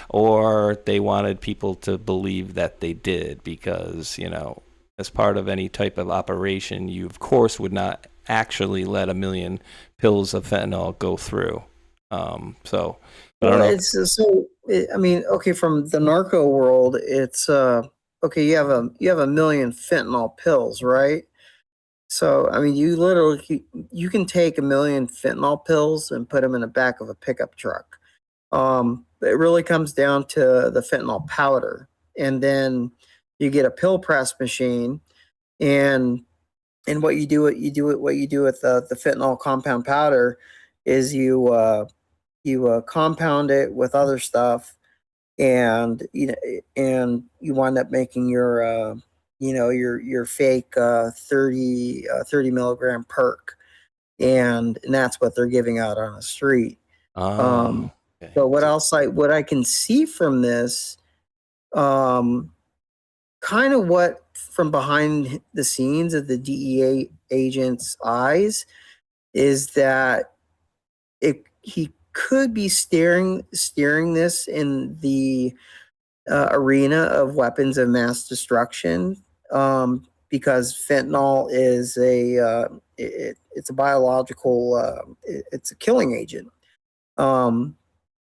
or they wanted people to believe that they did? Because, you know, as part of any type of operation, you of course would not actually let 1 million pills of fentanyl go through. So I don't know. I mean, okay, from the narco world, it's okay. You have 1 million fentanyl pills, right? So, I mean, you can take 1 million fentanyl pills and put them in the back of a pickup truck. It really comes down to the fentanyl powder, and then you get a pill press machine, and what you do with the fentanyl compound powder is you compound it with other stuff, and you wind up making your your fake 30 milligram perk, and that's what they're giving out on the street. Okay. So what I can see from this, kind of what from behind the scenes of the DEA agent's eyes, is that he could be steering this in the arena of weapons of mass destruction, because fentanyl is it's a biological, it's a killing agent.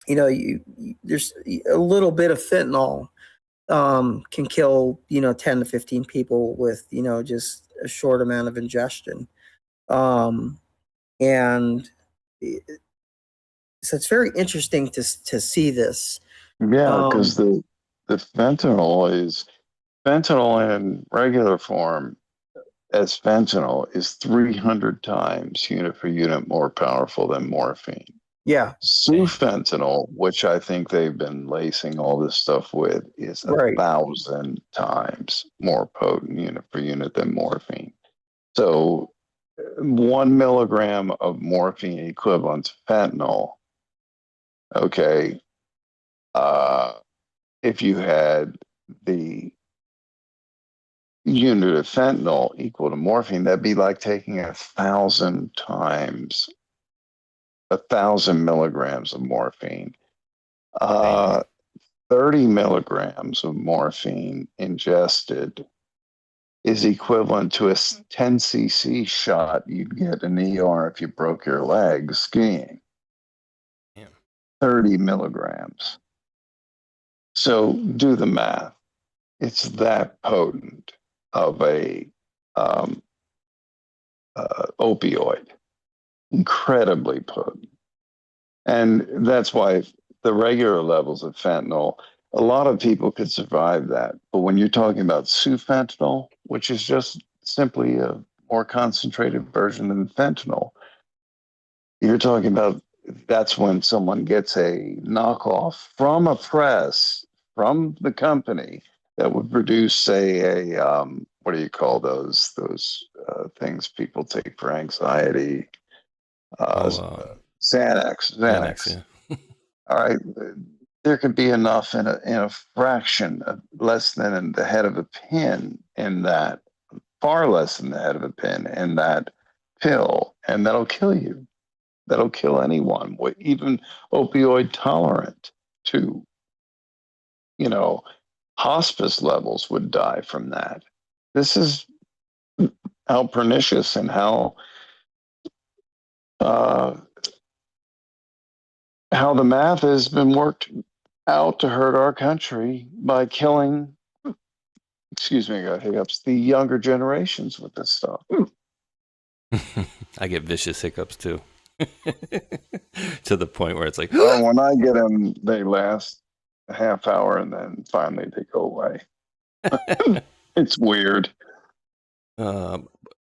There's a little bit of fentanyl can kill 10 to 15 people with just a short amount of ingestion, and so it's very interesting to see this. Yeah, because the fentanyl in regular form as fentanyl is 300 times unit for unit more powerful than morphine. Yeah. Sufentanil, which I think they've been lacing all this stuff with, is 1,000 times more potent unit for unit than morphine. So 1 milligram of morphine equivalent to fentanyl. Okay. If you had the unit of fentanyl equal to morphine, that'd be like taking 1,000 times 1,000 milligrams of morphine. 30 milligrams of morphine ingested is equivalent to a 10 cc shot you'd get in ER if you broke your leg skiing. 30 milligrams. So do the math. It's that potent of a opioid. Incredibly potent. And that's why the regular levels of fentanyl, a lot of people could survive that. But when you're talking about sufentanil, which is just simply a more concentrated version than fentanyl, you're talking about, that's when someone gets a knockoff from a press, from the company that would produce, say, a, what do you call those things people take for anxiety? Xanax. Yeah. All right. There could be enough in a fraction of less than in the head of a pin in that, far less than the head of a pin in that pill, and that'll kill you. That'll kill anyone, even opioid tolerant to, hospice levels would die from that. This is how pernicious and how the math has been worked out to hurt our country by killing, excuse me, I got hiccups, the younger generations with this stuff. I get vicious hiccups too. To the point where it's like, oh, when I get them, they last a half hour and then finally they go away. It's weird.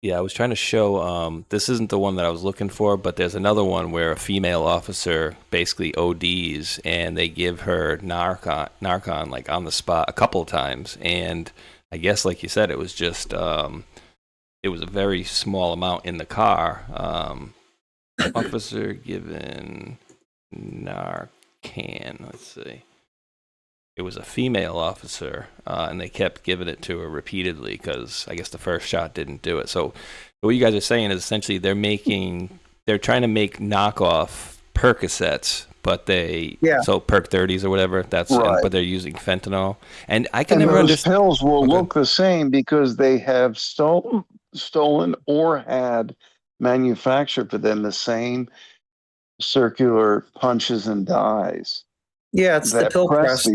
Yeah, I was trying to show, this isn't the one that I was looking for, but there's another one where a female officer basically ODs and they give her Narcan like on the spot a couple of times. And I guess, like you said, it was just, it was a very small amount in the car. Officer given Narcan, let's see. It was a female officer, and they kept giving it to her repeatedly because I guess the first shot didn't do it. So what you guys are saying is essentially they're trying to make knockoff Percocets, but so Perc 30s or whatever. That's right. But they're using fentanyl, and I can never understand. Pills will look the same because they have stolen or had manufactured for them the same circular punches and dyes. Yeah, it's the pill press.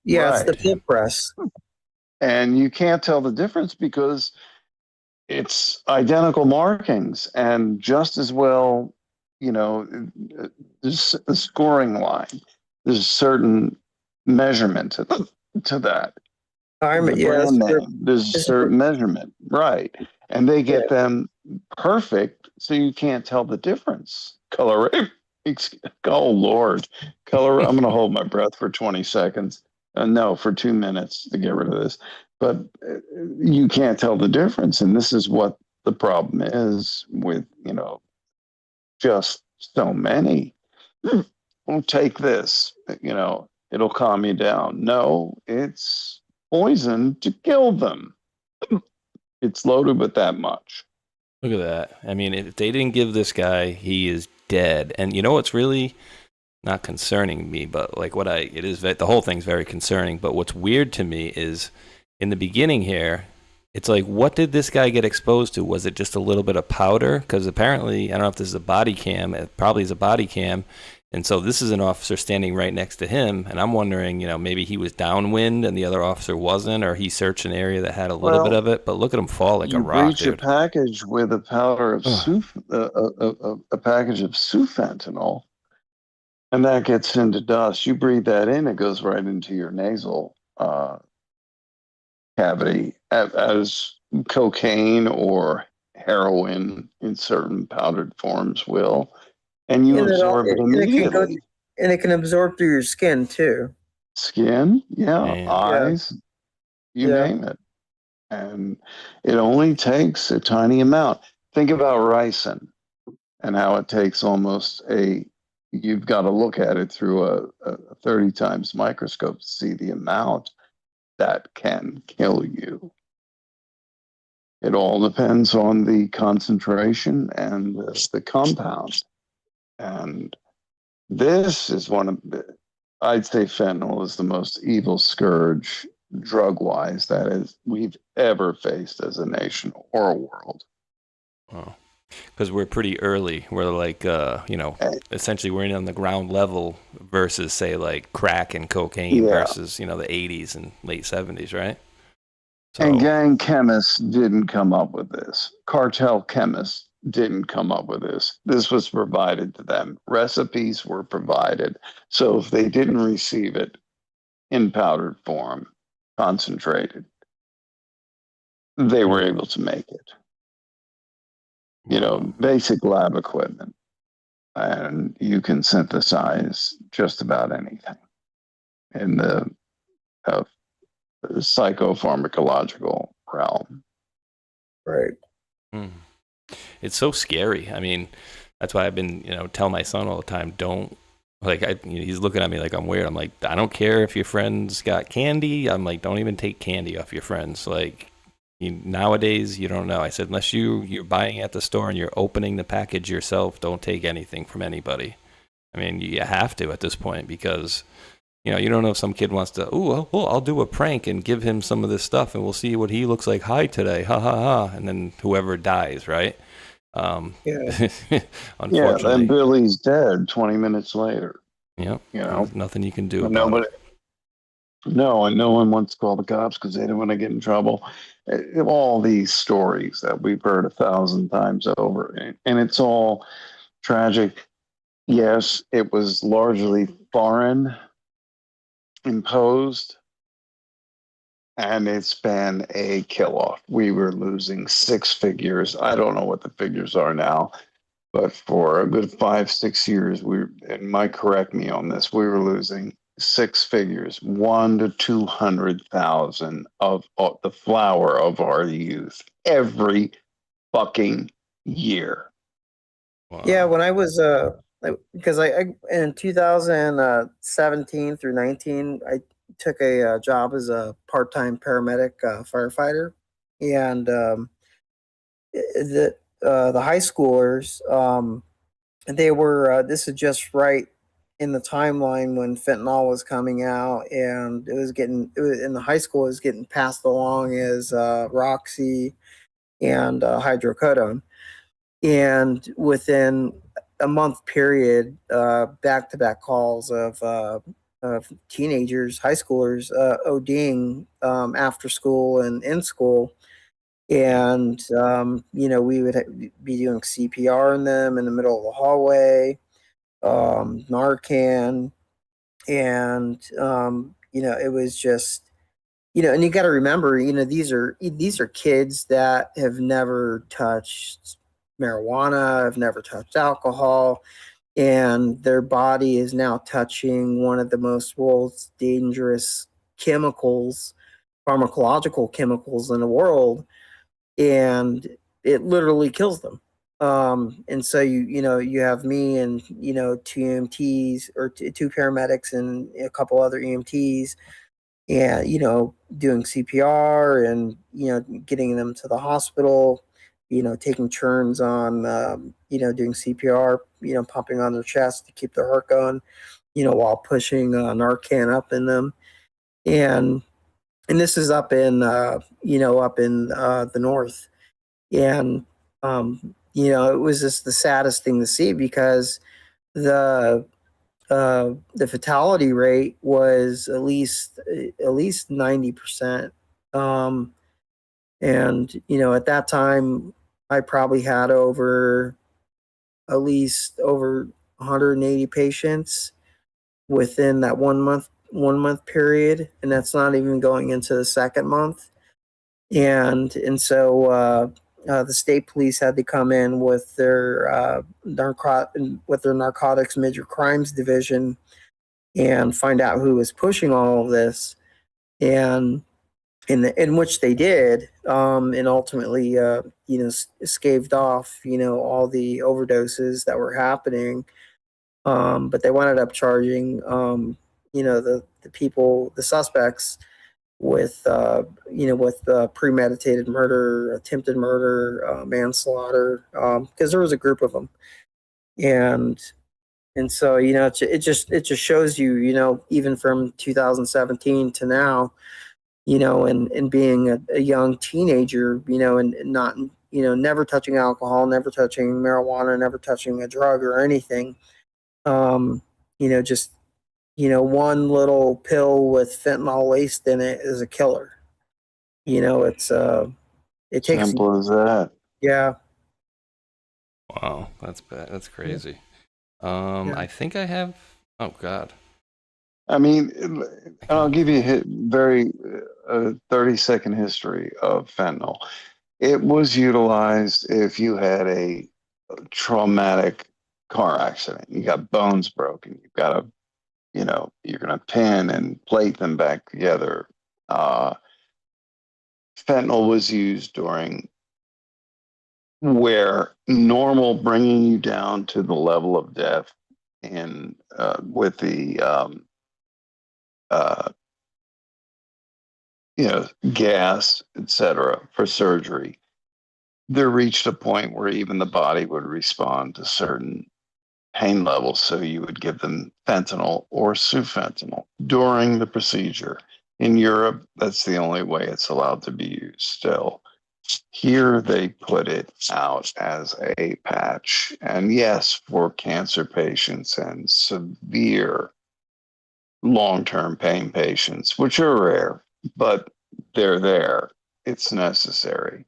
Yeah, right. It's the pill press. And you can't tell the difference because it's identical markings and just as well, there's a scoring line. There's a certain measurement to that. There's a certain measurement, right. And they get them perfect, so you can't tell the difference. Color. Oh, Lord. Color. I'm going to hold my breath for 20 seconds. No, for 2 minutes to get rid of this. But you can't tell the difference. And this is what the problem is with, just so many. Well, take this, it'll calm you down. No, it's poison to kill them. It's loaded with that much. Look at that. I mean, if they didn't give this guy, he is dead. And you know what's really not concerning me, but like the whole thing's very concerning. But what's weird to me is in the beginning here, it's like, what did this guy get exposed to? Was it just a little bit of powder? Because apparently, I don't know if this is a body cam. It probably is a body cam. And so this is an officer standing right next to him. And I'm wondering, maybe he was downwind and the other officer wasn't, or he searched an area that had a little bit of it. But look at him fall like a rock, dude. You breach a package with a powder of a package of sufentanil, and that gets into dust. You breathe that in, it goes right into your nasal cavity, as cocaine or heroin in certain powdered forms will. And you absorb it immediately. And it can absorb through your skin, too. Skin? Yeah. Eyes. You name it. And it only takes a tiny amount. Think about ricin and how it takes you've got to look at it through a 30 times microscope to see the amount that can kill you. It all depends on the concentration and the compound. And this is I'd say fentanyl is the most evil scourge drug-wise that we've ever faced as a nation or a world. Oh, because we're pretty early. We're like, essentially we're in on the ground level versus say like crack and cocaine versus, the 80s and late 70s, right? So, and gang chemists didn't come up with this. Cartel chemists didn't come up with this. This was provided to them. Recipes were provided. So if they didn't receive it in powdered form, concentrated, they were able to make it. Basic lab equipment. And you can synthesize just about anything in the psychopharmacological realm. Right. Mm. It's so scary. I mean, that's why I've been, tell my son all the time, don't, he's looking at me like I'm weird. I'm like, I don't care if your friends got candy. I'm like, don't even take candy off your friends. Like, nowadays, you don't know. I said, unless you're buying at the store and you're opening the package yourself, don't take anything from anybody. I mean, you have to at this point because, you don't know if some kid wants to, I'll do a prank and give him some of this stuff and we'll see what he looks like high today. Ha, ha, ha. And then whoever dies, right? Unfortunately. Yeah, then Billy's dead 20 minutes later. Yep. There's nothing you can do about nobody, it. No, and no one wants to call the cops because they don't want to get in trouble. All these stories that we've heard 1,000 times over. And it's all tragic. Yes, it was largely foreign imposed, and it's been a kill off. We were losing six figures. I don't know what the figures are now, but for a good 5-6 years, and Mike, correct me on this, we were losing six figures, 1 to 200,000 of the flower of our youth every fucking year. Wow. Yeah, when I was because I in 2017 through 19, I took a job as a part-time paramedic firefighter, and the high schoolers, they were this is just right in the timeline when fentanyl was coming out, and it was in the high school, it was getting passed along as Roxy and hydrocodone. And within a month period, back-to-back calls of teenagers, high schoolers, ODing after school and in school. And we would be doing CPR in them in the middle of the hallway, Narcan, and it was just, and you got to remember, these are kids that have never touched marijuana, have never touched alcohol, and their body is now touching one of the most dangerous chemicals, pharmacological chemicals in the world, and it literally kills them. And so you have me and two EMTs or two paramedics and a couple other EMTs, and doing CPR and getting them to the hospital, taking turns on doing CPR, pumping on their chest to keep their heart going, while pushing Narcan up in them. And this is up in the north. And it was just the saddest thing to see, because the fatality rate was at least 90%. And at that time, I probably had at least over 180 patients within that 1 month period, and that's not even going into the second month. And so the state police had to come in with their narcotics major crimes division and find out who was pushing all of this, and in which they did, and ultimately staved off all the overdoses that were happening, but they wound up charging the people, the suspects, with premeditated murder, attempted murder, manslaughter, because there was a group of them. And so it just shows you, even from 2017 to now, and being a young teenager, and not never touching alcohol, never touching marijuana, never touching a drug or anything, just one little pill with fentanyl laced in it is a killer. It's it takes simple as that. Yeah. Wow, that's bad. That's crazy. Yeah. I think I have. Oh God. I mean, I'll give you a very 30-second history of fentanyl. It was utilized if you had a traumatic car accident. You got bones broken. You've got to, you're going to pin and plate them back together. Fentanyl was used during where normal, bringing you down to the level of death, and with the gas, etc., for surgery, there reached a point where even the body would respond to certain pain levels. So you would give them fentanyl or sufentanil during the procedure. In Europe, that's the only way it's allowed to be used still. Here, they put it out as a patch. And yes, for cancer patients and severe long-term pain patients, which are rare, but they're there. It's necessary.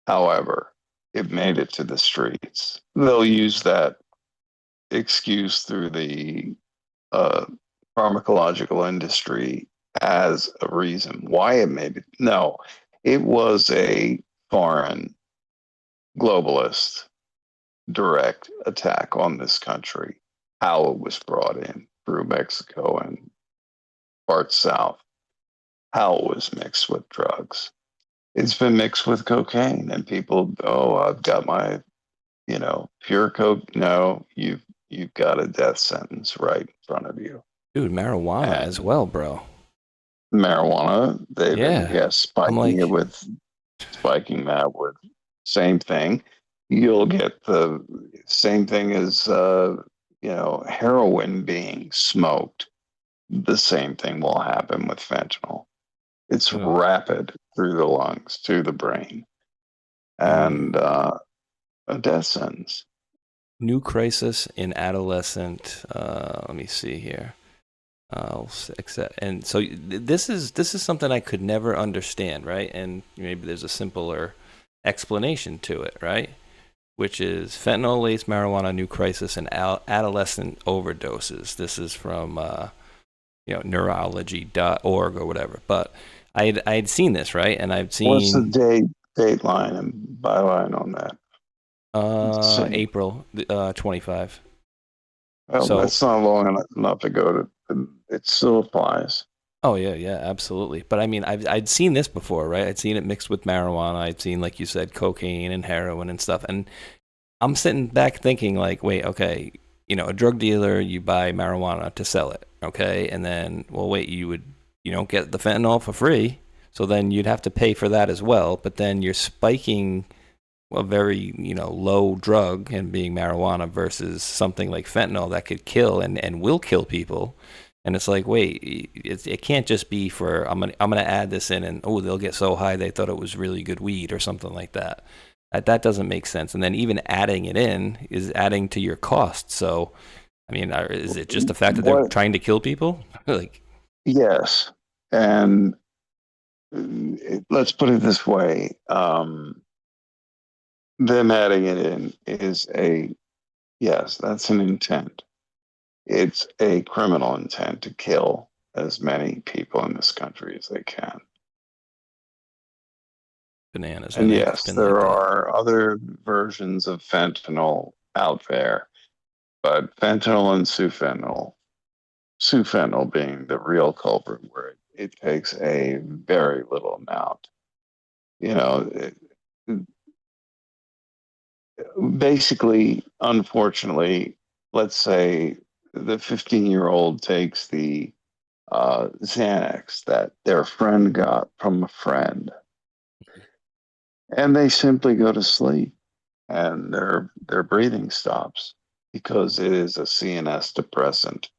However, it made it to the streets. They'll use that excuse through the pharmacological industry as a reason why it made it. No, it was a foreign globalist direct attack on this country. How it was brought in through Mexico and parts south, how it was mixed with drugs. It's been mixed with cocaine, and people, oh, I've got my, pure coke. No, you've got a death sentence right in front of you. Dude, marijuana as well, bro. Marijuana, they've been spiking that with same thing. You'll get the same thing as heroin being smoked. The same thing will happen with fentanyl. It's rapid through the lungs to the brain, and a death sentence. New crisis in adolescent. Let me see here. And so this is something I could never understand, right? And maybe there's a simpler explanation to it, right? Which is fentanyl-laced marijuana, new crisis in adolescent overdoses. This is from neurology.org or whatever. But I'd seen this, right? And I've seen. What's the date line and byline on that? April 25. Well, so that's not long enough to go to. It still applies. Oh yeah, absolutely. But I mean, I'd seen this before, right? I'd seen it mixed with marijuana. I'd seen, like you said, cocaine and heroin and stuff. And I'm sitting back thinking, like, wait, okay, a drug dealer, you buy marijuana to sell it, okay? And then, well, wait, you don't get the fentanyl for free, so then you'd have to pay for that as well. But then you're spiking a very, low drug and being marijuana versus something like fentanyl that could kill and will kill people. And it's like, wait, it can't just be for I'm gonna add this in and they'll get so high they thought it was really good weed or something like that. That doesn't make sense. And then even adding it in is adding to your cost. So, I mean, is it just the fact that they're trying to kill people? Like, yes, and let's put it this way: them adding it in is that's an intent. It's a criminal intent to kill as many people in this country as they can. Bananas. And yes, there are other versions of fentanyl out there, but fentanyl and sufentanil being the real culprit, where it takes a very little amount. Basically, unfortunately, let's say the 15-year-old takes the Xanax that their friend got from a friend, and they simply go to sleep, and their breathing stops because it is a CNS depressant,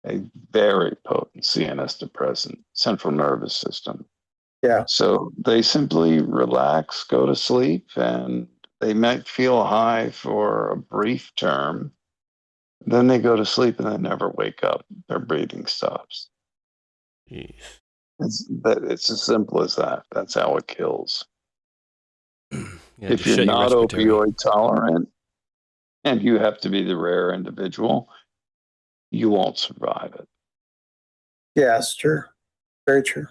a very potent CNS depressant, central nervous system. Yeah. So they simply relax, go to sleep, and they might feel high for a brief term. Then they go to sleep and they never wake up. Their breathing stops. Jeez. It's as simple as that. That's how it kills. Yeah, if you're not opioid tolerant and you have to be the rare individual, you won't survive it. Yeah, it's true. Very true.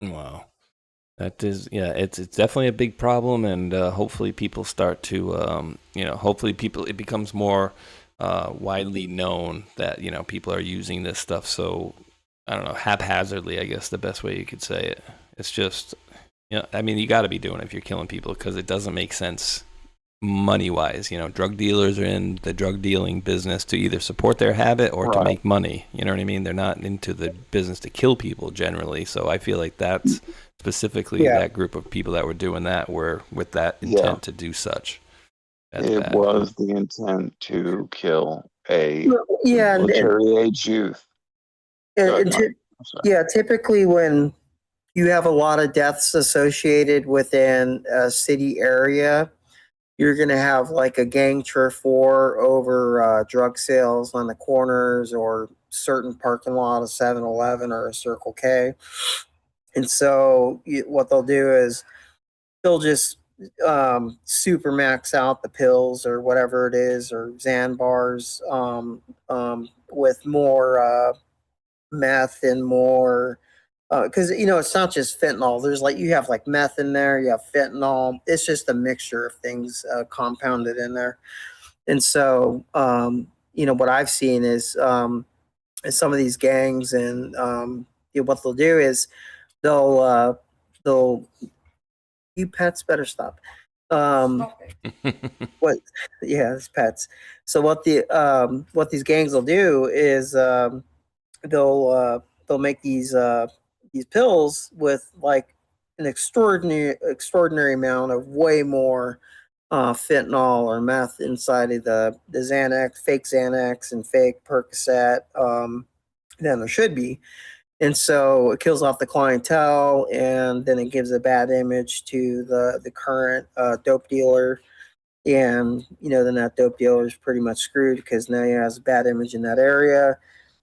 Wow. That is, it's definitely a big problem, and hopefully people start to, it becomes more widely known that, people are using this stuff. So, I don't know, haphazardly, I guess the best way you could say it. It's just, I mean, you got to be doing it if you're killing people, because it doesn't make sense money-wise. Drug dealers are in the drug dealing business to either support their habit or to make money. You know what I mean? They're not into the business to kill people generally. So I feel like that's specifically that group of people that were doing that were with that intent to do such. It was the intent to kill a military age youth. Typically when you have a lot of deaths associated within a city area, you're going to have like a gang turf war over drug sales on the corners or certain parking lot of 7-Eleven or a Circle K. And so what they'll do is they'll just super max out the pills or whatever it is, or Xan bars, with more meth and more, because it's not just fentanyl. There's like, you have like meth in there, you have fentanyl. It's just a mixture of things compounded in there. And so what I've seen is some of these gangs, and what they'll do is they'll you pets better stop. What? Yeah, it's pets. So what these gangs will do is they'll make these pills with like an extraordinary amount of way more fentanyl or meth inside of the Xanax, fake Xanax and fake Percocet than there should be. And so it kills off the clientele, and then it gives a bad image to the current dope dealer. And then that dope dealer is pretty much screwed, because now he has a bad image in that area.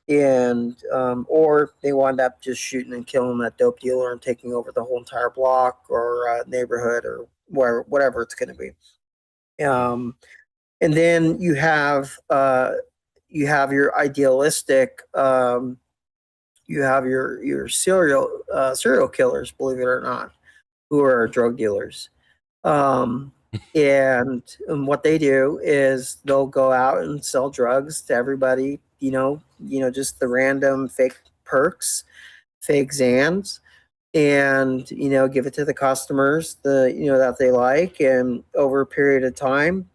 And or they wind up just shooting and killing that dope dealer and taking over the whole entire block or neighborhood or whatever it's going to be. And then you have your idealistic. You have your serial killers, believe it or not, who are drug dealers. And what they do is they'll go out and sell drugs to everybody, just the random fake perks, fake Xans, and, give it to the customers, that they like. And over a period of time,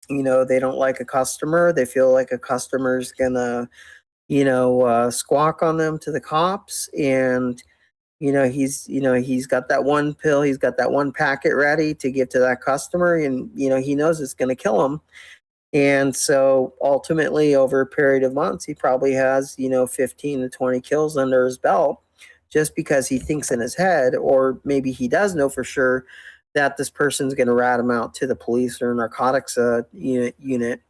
they don't like a customer. They feel like a customer's gonna, squawk on them to the cops. And, he's got that one pill, he's got that one packet ready to give to that customer, and, he knows it's going to kill him. And so ultimately, over a period of months, he probably has, 15 to 20 kills under his belt, just because he thinks in his head, or maybe he does know for sure, that this person's going to rat him out to the police or narcotics unit.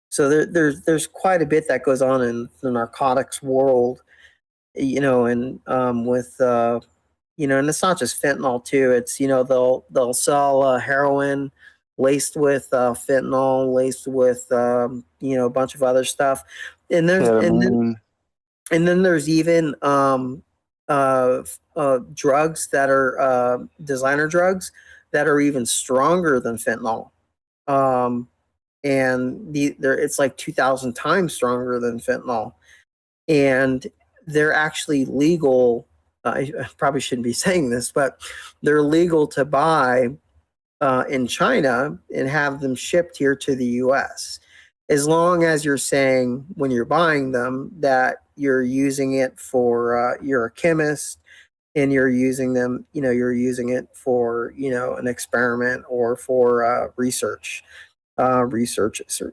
So there's quite a bit that goes on in the narcotics world, and with and it's not just fentanyl too. It's they'll sell heroin laced with fentanyl, laced with a bunch of other stuff, and then there's even drugs that are designer drugs that are even stronger than fentanyl. And it's like 2,000 times stronger than fentanyl, and they're actually legal. I probably shouldn't be saying this, but they're legal to buy in China and have them shipped here to the U.S. as long as you're saying when you're buying them that you're using it for you're a chemist, and you're using them, you're using it for an experiment or for research.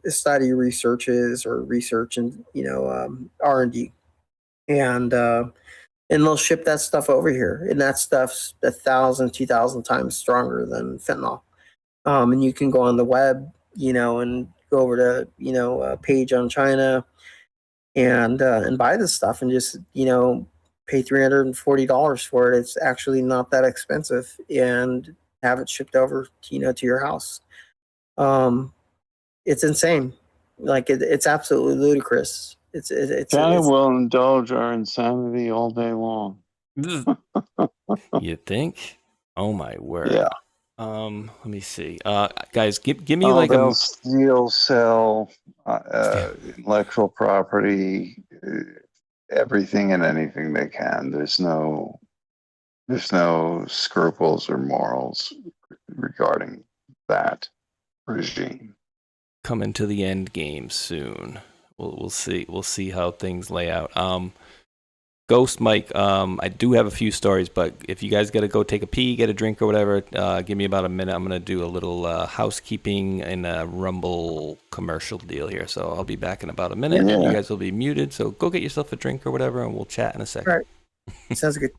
Study researches or research and R&D, and they'll ship that stuff over here, and that stuff's 1,000, 2,000 times stronger than fentanyl. And you can go on the web, and go over to a page on China, and buy this stuff, and just pay $340 for it. It's actually not that expensive, and have it shipped over to your house. It's insane. Like it's absolutely ludicrous. China will indulge our insanity all day long. You think? Oh my word. Yeah. Let me see. Guys, give me they'll steal, sell, intellectual property, everything and anything they can. There's no scruples or morals regarding that regime. Coming to the end game soon. We'll see how things lay out. Ghost Mike, I do have a few stories, but if you guys got to go take a pee, get a drink or whatever, give me about a minute. I'm going to do a little housekeeping and a Rumble commercial deal here. So I'll be back in about a minute. Yeah. You guys will be muted. So go get yourself a drink or whatever, and we'll chat in a second. All right. Sounds good.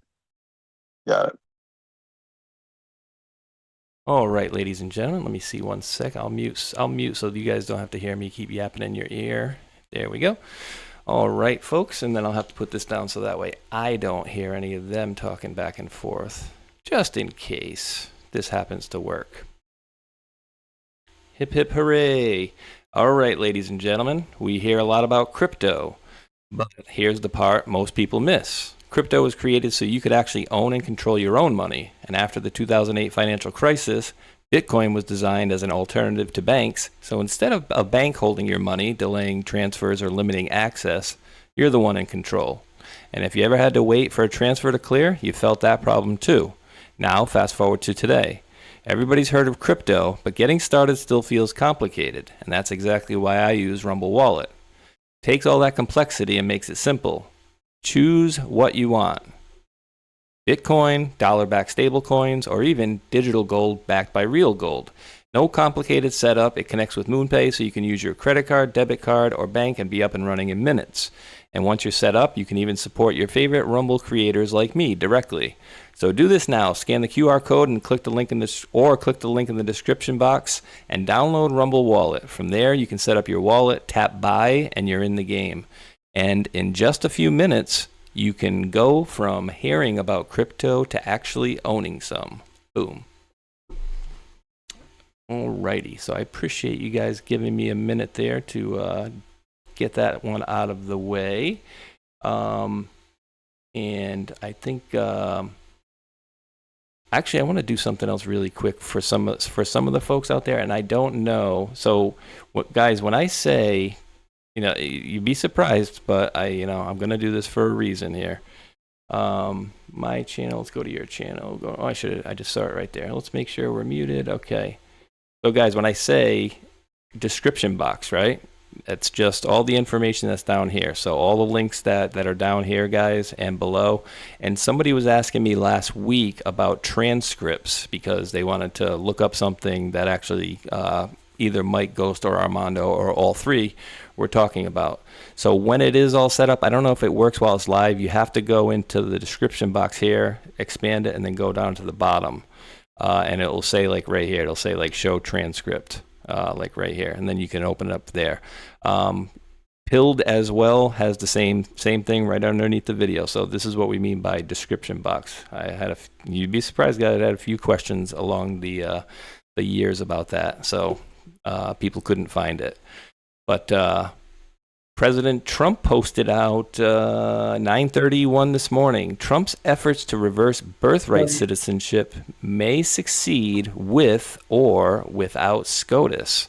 Got it. All right, ladies and gentlemen, let me see one sec. I'll mute so you guys don't have to hear me keep yapping in your ear. There we go. All right, folks, and then I'll have to put this down so that way I don't hear any of them talking back and forth, just in case this happens to work. Hip hip hooray. All right, ladies and gentlemen, we hear a lot about crypto, but here's the part most people miss. Crypto was created so you could actually own and control your own money, and after the 2008 financial crisis, Bitcoin was designed as an alternative to banks, so instead of a bank holding your money, delaying transfers, or limiting access, you're the one in control. And if you ever had to wait for a transfer to clear, you felt that problem too. Now, fast forward to today. Everybody's heard of crypto, but getting started still feels complicated, and that's exactly why I use Rumble Wallet. It takes all that complexity and makes it simple. Choose what you want. Bitcoin, dollar-backed stablecoins, or even digital gold backed by real gold. No complicated setup. It connects with MoonPay so you can use your credit card, debit card, or bank and be up and running in minutes. And once you're set up, you can even support your favorite Rumble creators like me directly. So do this now. Scan the QR code and click the link in the description box and download Rumble Wallet. From there, you can set up your wallet, tap buy, and you're in the game. And in just a few minutes, you can go from hearing about crypto to actually owning some. Boom. Alrighty, so I appreciate you guys giving me a minute there to get that one out of the way. And I think actually I want to do something else really quick for some of the folks out there, and I don't know. So, guys, when I say, you'd be surprised, but I'm gonna do this for a reason here. My channel. Let's go to your channel. I just saw it right there. Let's make sure we're muted. Okay. So guys, when I say description box, right? It's just all the information that's down here. So all the links that are down here, guys, and below. And somebody was asking me last week about transcripts because they wanted to look up something that actually either Mike, Ghost, or Armando, or all three were talking about. So when it is all set up, I don't know if it works while it's live. You have to go into the description box here, expand it, and then go down to the bottom. And it will say, like right here, it'll say like show transcript, like right here, and then you can open it up there. Pilled as well has the same thing right underneath the video. So this is what we mean by description box. You'd be surprised, guys. I had a few questions along the years about that, so people couldn't find it. But President Trump posted out 9:31 this morning. Trump's efforts to reverse birthright citizenship may succeed with or without SCOTUS.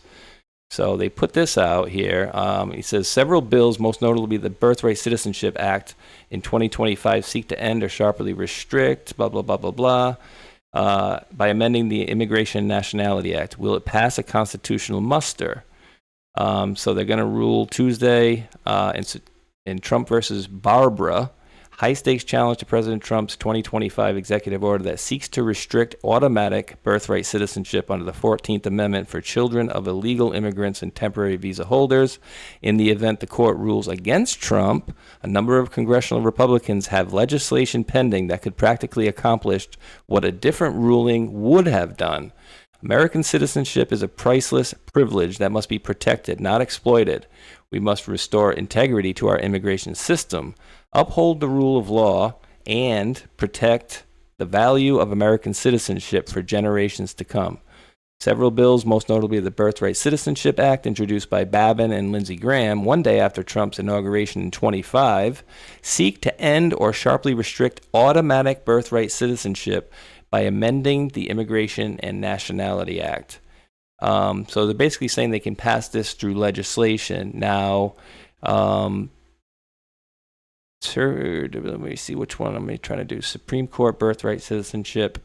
So they put this out here. He says several bills, most notably the Birthright Citizenship Act in 2025, seek to end or sharply restrict, blah, blah, blah, blah, blah, by amending the Immigration and Nationality Act. Will it pass a constitutional muster? So they're going to rule Tuesday in Trump versus Barbara, high-stakes challenge to President Trump's 2025 executive order that seeks to restrict automatic birthright citizenship under the 14th Amendment for children of illegal immigrants and temporary visa holders. In the event the court rules against Trump, a number of congressional Republicans have legislation pending that could practically accomplish what a different ruling would have done. American citizenship is a priceless privilege that must be protected, not exploited. We must restore integrity to our immigration system, uphold the rule of law, and protect the value of American citizenship for generations to come. Several bills, most notably the Birthright Citizenship Act, introduced by Babin and Lindsey Graham one day after Trump's inauguration in 2025, seek to end or sharply restrict automatic birthright citizenship by amending the Immigration and Nationality Act. So they're basically saying they can pass this through legislation. Now, let me see which one I'm trying to do. Supreme Court birthright citizenship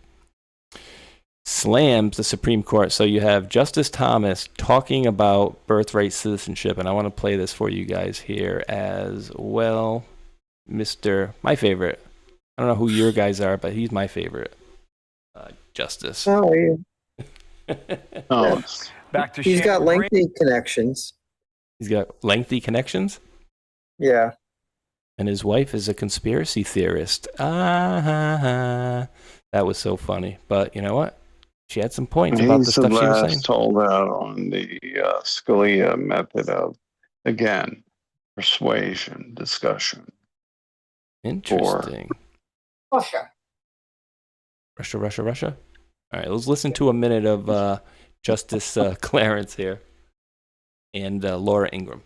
slams the Supreme Court. So you have Justice Thomas talking about birthright citizenship, and I want to play this for you guys here as well. My favorite. I don't know who your guys are, but he's my favorite. Justice. Oh, yeah. Oh, Back to He's got lengthy connections. He's got lengthy connections? Yeah. And his wife is a conspiracy theorist. That was so funny. But you know what? She had some points about the stuff she was saying. He's told out on the Scalia method of, again, persuasion, discussion. Interesting. Russia. Russia? All right, let's listen to a minute of Justice Clarence here and Laura Ingraham.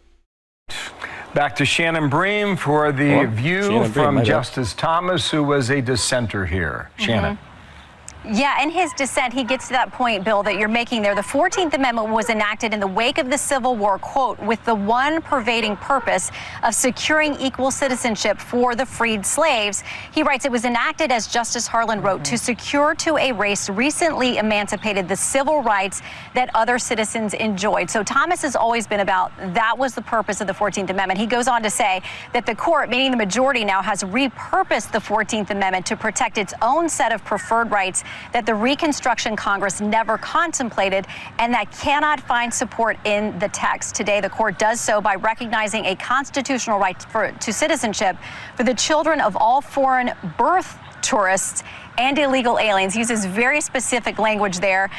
Back to Shannon Bream for the view from Justice Thomas, who was a dissenter here. Shannon. Yeah, in his dissent, he gets to that point, Bill, that you're making there. The 14th Amendment was enacted in the wake of the Civil War, quote, with the one pervading purpose of securing equal citizenship for the freed slaves. He writes, it was enacted, as Justice Harlan wrote, to secure to a race recently emancipated the civil rights that other citizens enjoyed. So Thomas has always been about that was the purpose of the 14th Amendment. He goes on to say that the court, meaning the majority now, has repurposed the 14th Amendment to protect its own set of preferred rights that the Reconstruction Congress never contemplated and that cannot find support in the text. Today, the court does so by recognizing a constitutional right to citizenship for the children of all foreign birth tourists and illegal aliens. He uses very specific language there.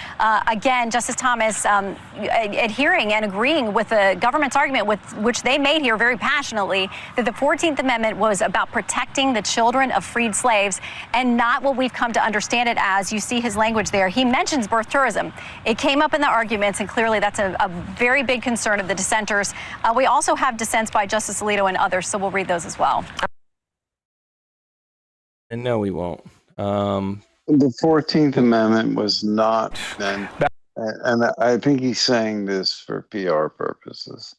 Again, Justice Thomas adhering and agreeing with the government's argument, with which they made here very passionately, that the 14th Amendment was about protecting the children of freed slaves and not what we've come to understand it as. You see his language there. He mentions birth tourism. It came up in the arguments, and clearly that's a very big concern of the dissenters. We also have dissents by Justice Alito and others, so we'll read those as well. And no, we won't. The 14th Amendment was not meant, and I think he's saying this for PR purposes,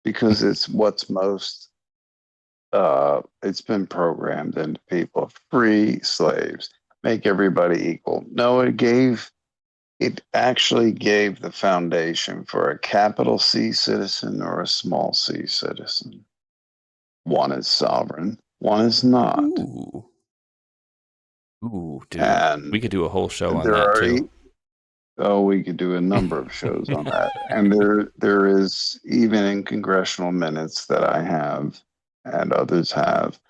because it's what's most, it's been programmed into people. Free slaves, make everybody equal. No, it actually gave the foundation for a capital C citizen or a small c citizen. One is sovereign, one is not. Ooh, dude. And we could do a whole show on that too. We could do a number of shows on that. And there is, even in congressional minutes that I have and others have,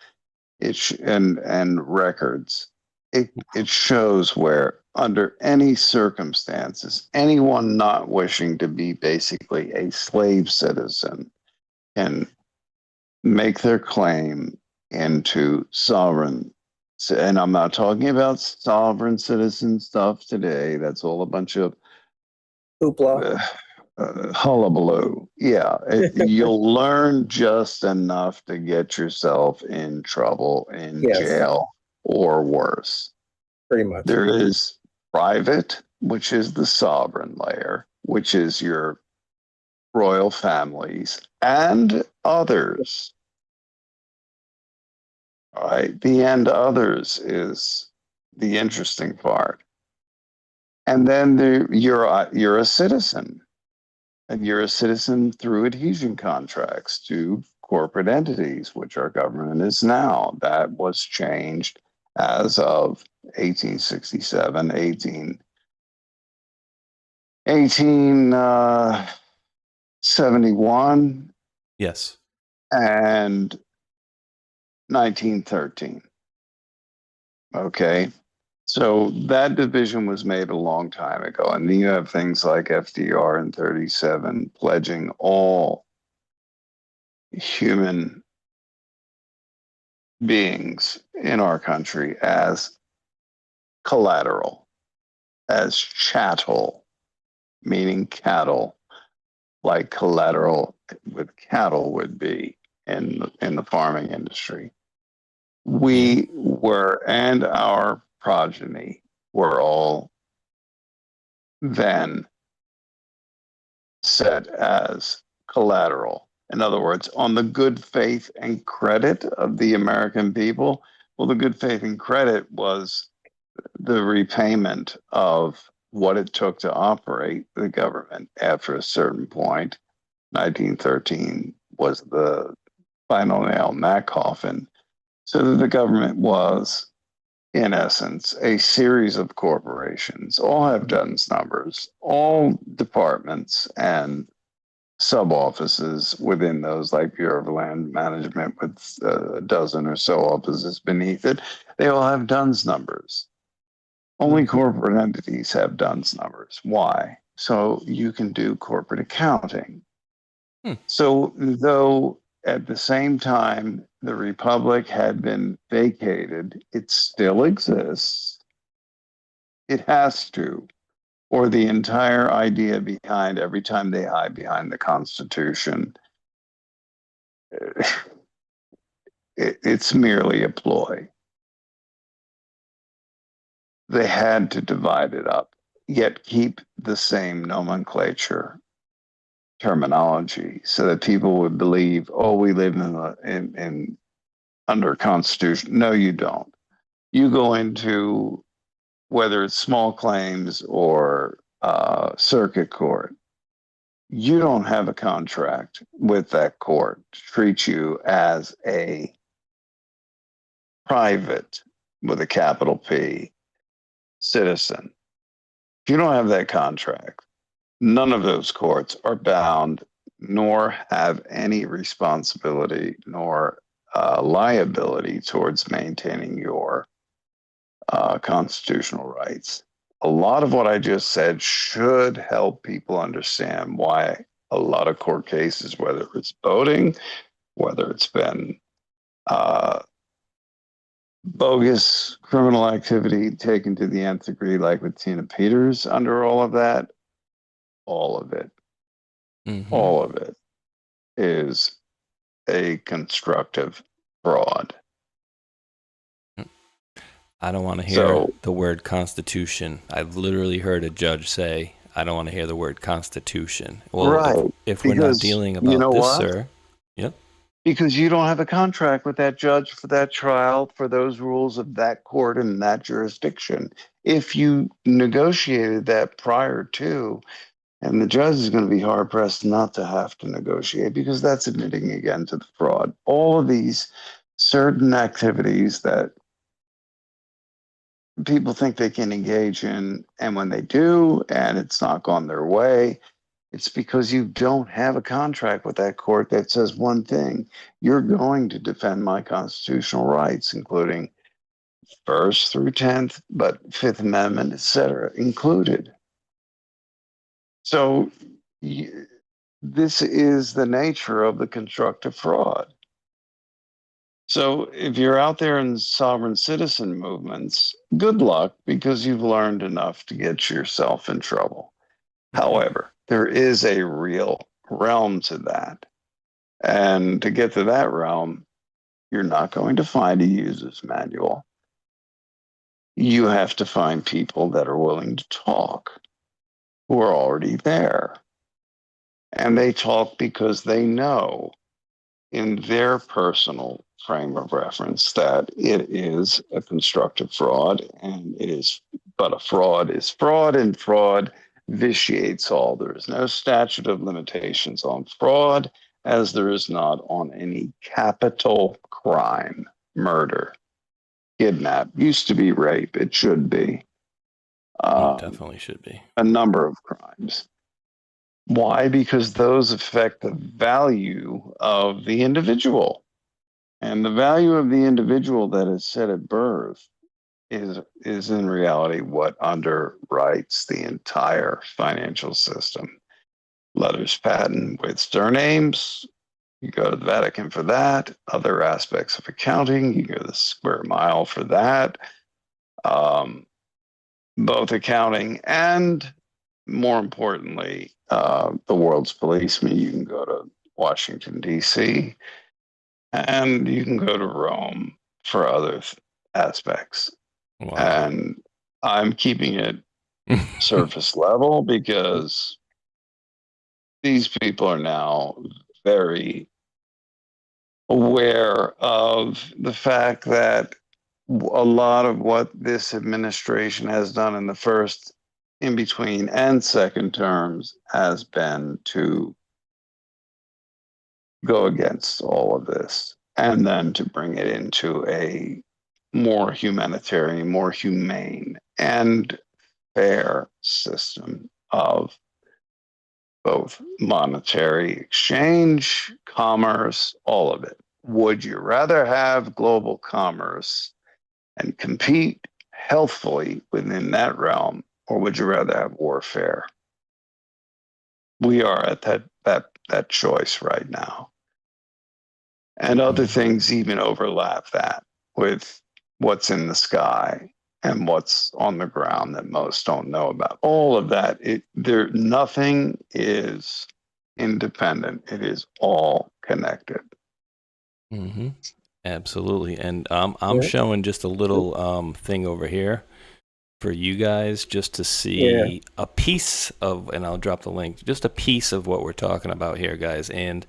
and records, it shows where under any circumstances, anyone not wishing to be basically a slave citizen can make their claim into sovereign. And I'm not talking about sovereign citizen stuff today. That's all a bunch of hoopla, hullabaloo. Yeah, you'll learn just enough to get yourself in trouble, in jail, or worse. Pretty much. There is private, which is the sovereign layer, which is your royal families and others. All right, the and others is the interesting part. And then you're a citizen, and you're a citizen through adhesion contracts to corporate entities, which our government is now. That was changed as of 1871. Yes. And 1913. Okay. So that division was made a long time ago. And then you have things like FDR in 37 pledging all human beings in our country as collateral, as chattel, meaning cattle, like collateral with cattle would be in the farming industry. We were, and our progeny were all then set as collateral. In other words, on the good faith and credit of the American people. Well, the good faith and credit was the repayment of what it took to operate the government after a certain point. 1913 was the final nail in that coffin. So that the government was, in essence, a series of corporations, all have DUNS numbers, all departments and sub-offices within those, like Bureau of Land Management with a dozen or so offices beneath it. They all have DUNS numbers. Only corporate entities have DUNS numbers. Why? So you can do corporate accounting. So though at the same time the Republic had been vacated, it still exists. It has to. Or the entire idea behind every time they hide behind the Constitution, it's merely a ploy. They had to divide it up, yet keep the same nomenclature, terminology, so that people would believe, oh, we live in under Constitution. No, you don't. You go into whether it's small claims or circuit court, you don't have a contract with that court to treat you as a private, with a capital P, citizen. If you don't have that contract, none of those courts are bound nor have any responsibility nor liability towards maintaining your constitutional rights. A lot of what I just said should help people understand why a lot of court cases, whether it's voting, whether it's been bogus criminal activity taken to the nth degree, like with Tina Peters, under all of that, all of it is a constructive fraud. I don't want to hear the word Constitution. I've literally heard a judge say, I don't want to hear the word Constitution. Well, right. if we're not dealing about this, sir. Yep. Because you don't have a contract with that judge for that trial, for those rules of that court and that jurisdiction. If you negotiated that prior to, and the judge is going to be hard pressed not to have to negotiate, because that's admitting again to the fraud. All of these certain activities that people think they can engage in, and when they do, and it's not gone their way, it's because you don't have a contract with that court that says one thing: you're going to defend my constitutional rights, including 1st through 10th, but 5th Amendment, etc., included. So this is the nature of the constructive fraud. So if you're out there in sovereign citizen movements, good luck, because you've learned enough to get yourself in trouble. However, there is a real realm to that. And to get to that realm, you're not going to find a user's manual. You have to find people that are willing to talk, who are already there. And they talk because they know in their personal frame of reference that it is a constructive fraud, and it is, but a fraud is fraud, and fraud vitiates all. There is no statute of limitations on fraud, as there is not on any capital crime. Murder, kidnap, used to be rape, it should be. Definitely should be. A number of crimes. Why? Because those affect the value of the individual. And the value of the individual that is set at birth is in reality what underwrites the entire financial system. Letters patent with surnames, you go to the Vatican for that. Other aspects of accounting, you go to the square mile for that. Both accounting and, more importantly, the world's policeman. You can go to Washington, D.C., and you can go to Rome for other aspects. Wow. And I'm keeping it surface level because these people are now very aware of the fact that a lot of what this administration has done in the first, in between, and second terms has been to go against all of this, and then to bring it into a more humanitarian, more humane, and fair system of both monetary exchange, commerce, all of it. Would you rather have global commerce and compete healthfully within that realm, or would you rather have warfare? We are at that choice right now. And other things even overlap that with what's in the sky. and what's on the ground that most don't know about. All of that, nothing is independent. It is all connected. Mm-hmm. Absolutely. And I'm showing just a little thing over here for you guys just to see a piece of, and I'll drop the link, just a piece of what we're talking about here, guys. And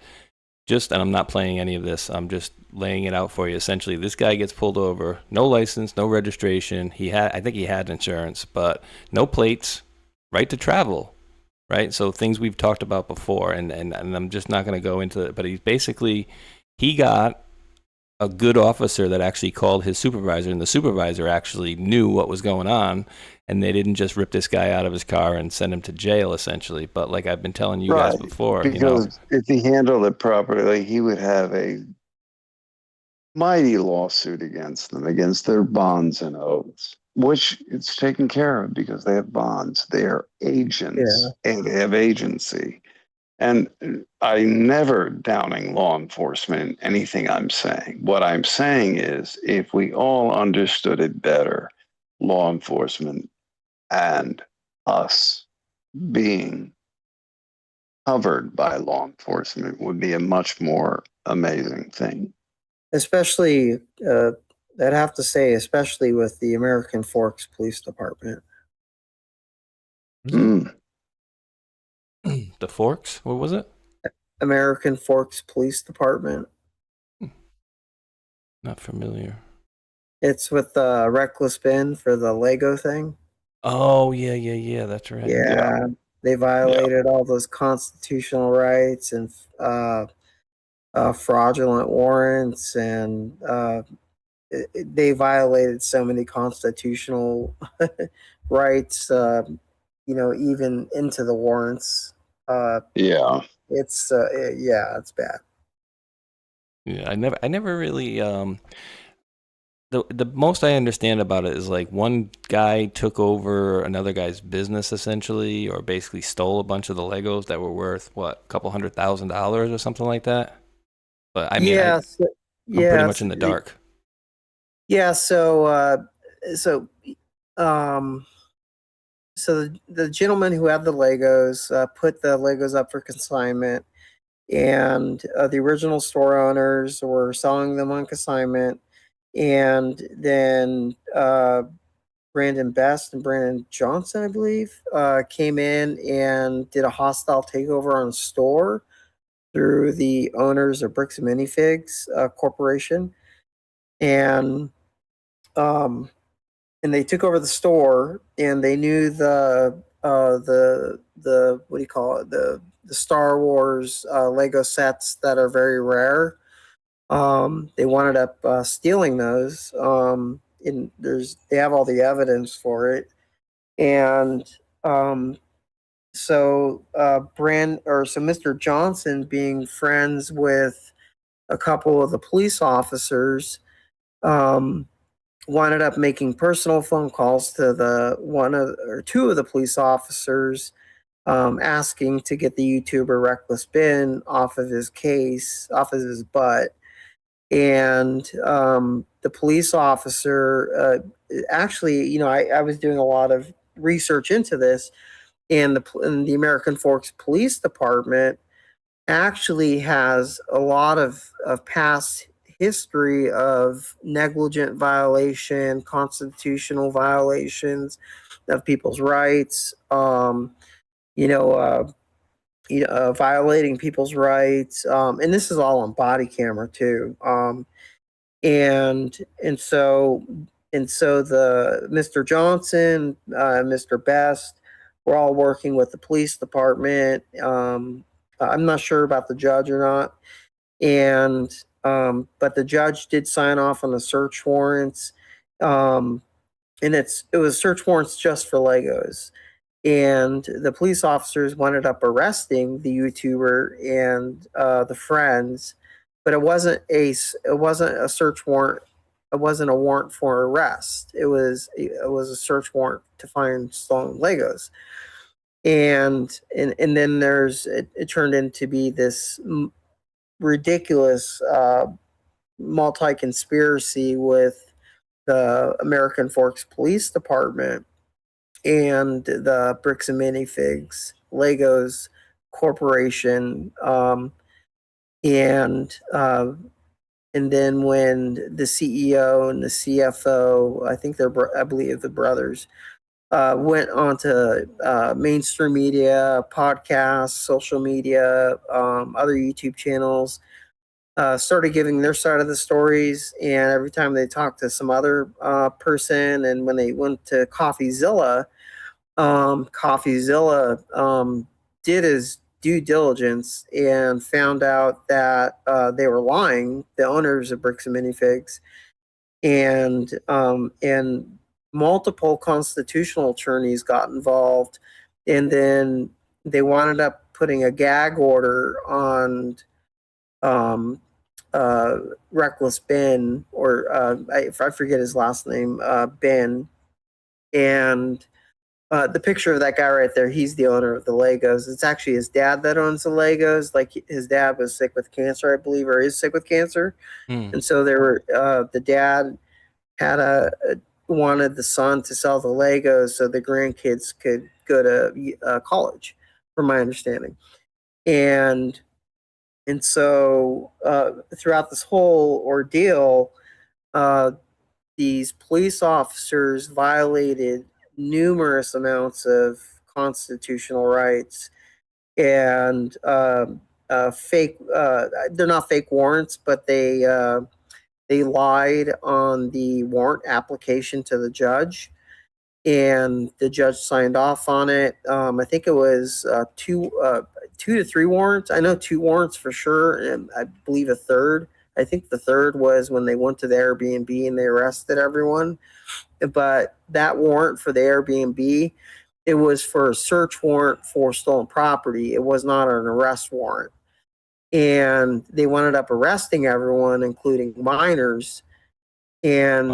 I'm not playing any of this. I'm just laying it out for you. Essentially, this guy gets pulled over, no license, no registration. I think he had insurance, but no plates, right to travel, right? So things we've talked about before, and I'm just not going to go into it, but he got a good officer that actually called his supervisor, and the supervisor actually knew what was going on, and they didn't just rip this guy out of his car and send him to jail, essentially. But like I've been telling you guys before, because if he handled it properly, he would have a mighty lawsuit against them, against their bonds and oaths, which it's taken care of because they have bonds. They are agents and they have agency. And I'm never downing law enforcement in anything I'm saying. What I'm saying is if we all understood it better, law enforcement and us being covered by law enforcement would be a much more amazing thing. Especially, I'd have to say, especially with the American Forks Police Department. Mm. The Forks? What was it? American Forks Police Department. Not familiar. It's with Reckless Ben for the Lego thing. Oh, yeah, that's right. Yeah. They violated all those constitutional rights and fraudulent warrants, and they violated so many constitutional rights, even into the warrants. It's bad. Yeah, I never really the most I understand about it is like one guy took over another guy's business essentially, or basically stole a bunch of the Legos that were worth a couple $100,000 or something like that. But I mean, I'm pretty much in the dark. Yeah, so the gentleman who had the Legos put the Legos up for consignment, and the original store owners were selling them on consignment, and then Brandon Best and Brandon Johnson, I believe, came in and did a hostile takeover on the store through the owners of Bricks and Minifigs Corporation, and they took over the store, and they knew the what do you call it, the Star Wars Lego sets that are very rare. They wound up stealing those. They have all the evidence for it, and so Mr. Johnson, being friends with a couple of the police officers, wound up making personal phone calls to two of the police officers, asking to get the YouTuber Reckless Ben off of his case, off of his butt. And the police officer, actually, I was doing a lot of research into this, and the American Forks Police Department actually has a lot of past history of negligent violation, constitutional violations of people's rights, violating people's rights, and this is all on body camera too. And so the Mr. Johnson, Mr. Best, we're all working with the police department. I'm not sure about the judge or not, but the judge did sign off on the search warrants, and it was search warrants just for Legos. And the police officers wound up arresting the YouTuber and the friends, but it wasn't a search warrant. It wasn't a warrant for arrest. It was a search warrant to find stolen Legos. And then it turned into be this ridiculous multi-conspiracy with the American Forks Police Department and the Bricks and Minifigs Legos Corporation, and then when the CEO and the CFO, I believe the brothers, went onto mainstream media, podcasts, social media, other YouTube channels, started giving their side of the stories. And every time they talked to some other person, and when they went to CoffeeZilla, did his due diligence and found out that they were lying, the owners of Bricks and Minifigs, and multiple constitutional attorneys got involved, and then they wound up putting a gag order on Reckless Ben, or I forget his last name, Ben, and the picture of that guy right there, he's the owner of the Legos. It's actually his dad that owns the Legos. Like, his dad was sick with cancer, I believe, or is sick with cancer. And so the dad had wanted the son to sell the Legos so the grandkids could go to college, from my understanding. And so throughout this whole ordeal, these police officers violated numerous amounts of constitutional rights, and fake. They're not fake warrants, but they lied on the warrant application to the judge, and the judge signed off on it. I think it was 2 to 3 warrants. I know 2 warrants for sure, and I believe a third. I think the third was when they went to the Airbnb and they arrested everyone. But that warrant for the Airbnb, it was for a search warrant for stolen property. It was not an arrest warrant. And they wound up arresting everyone, including minors, and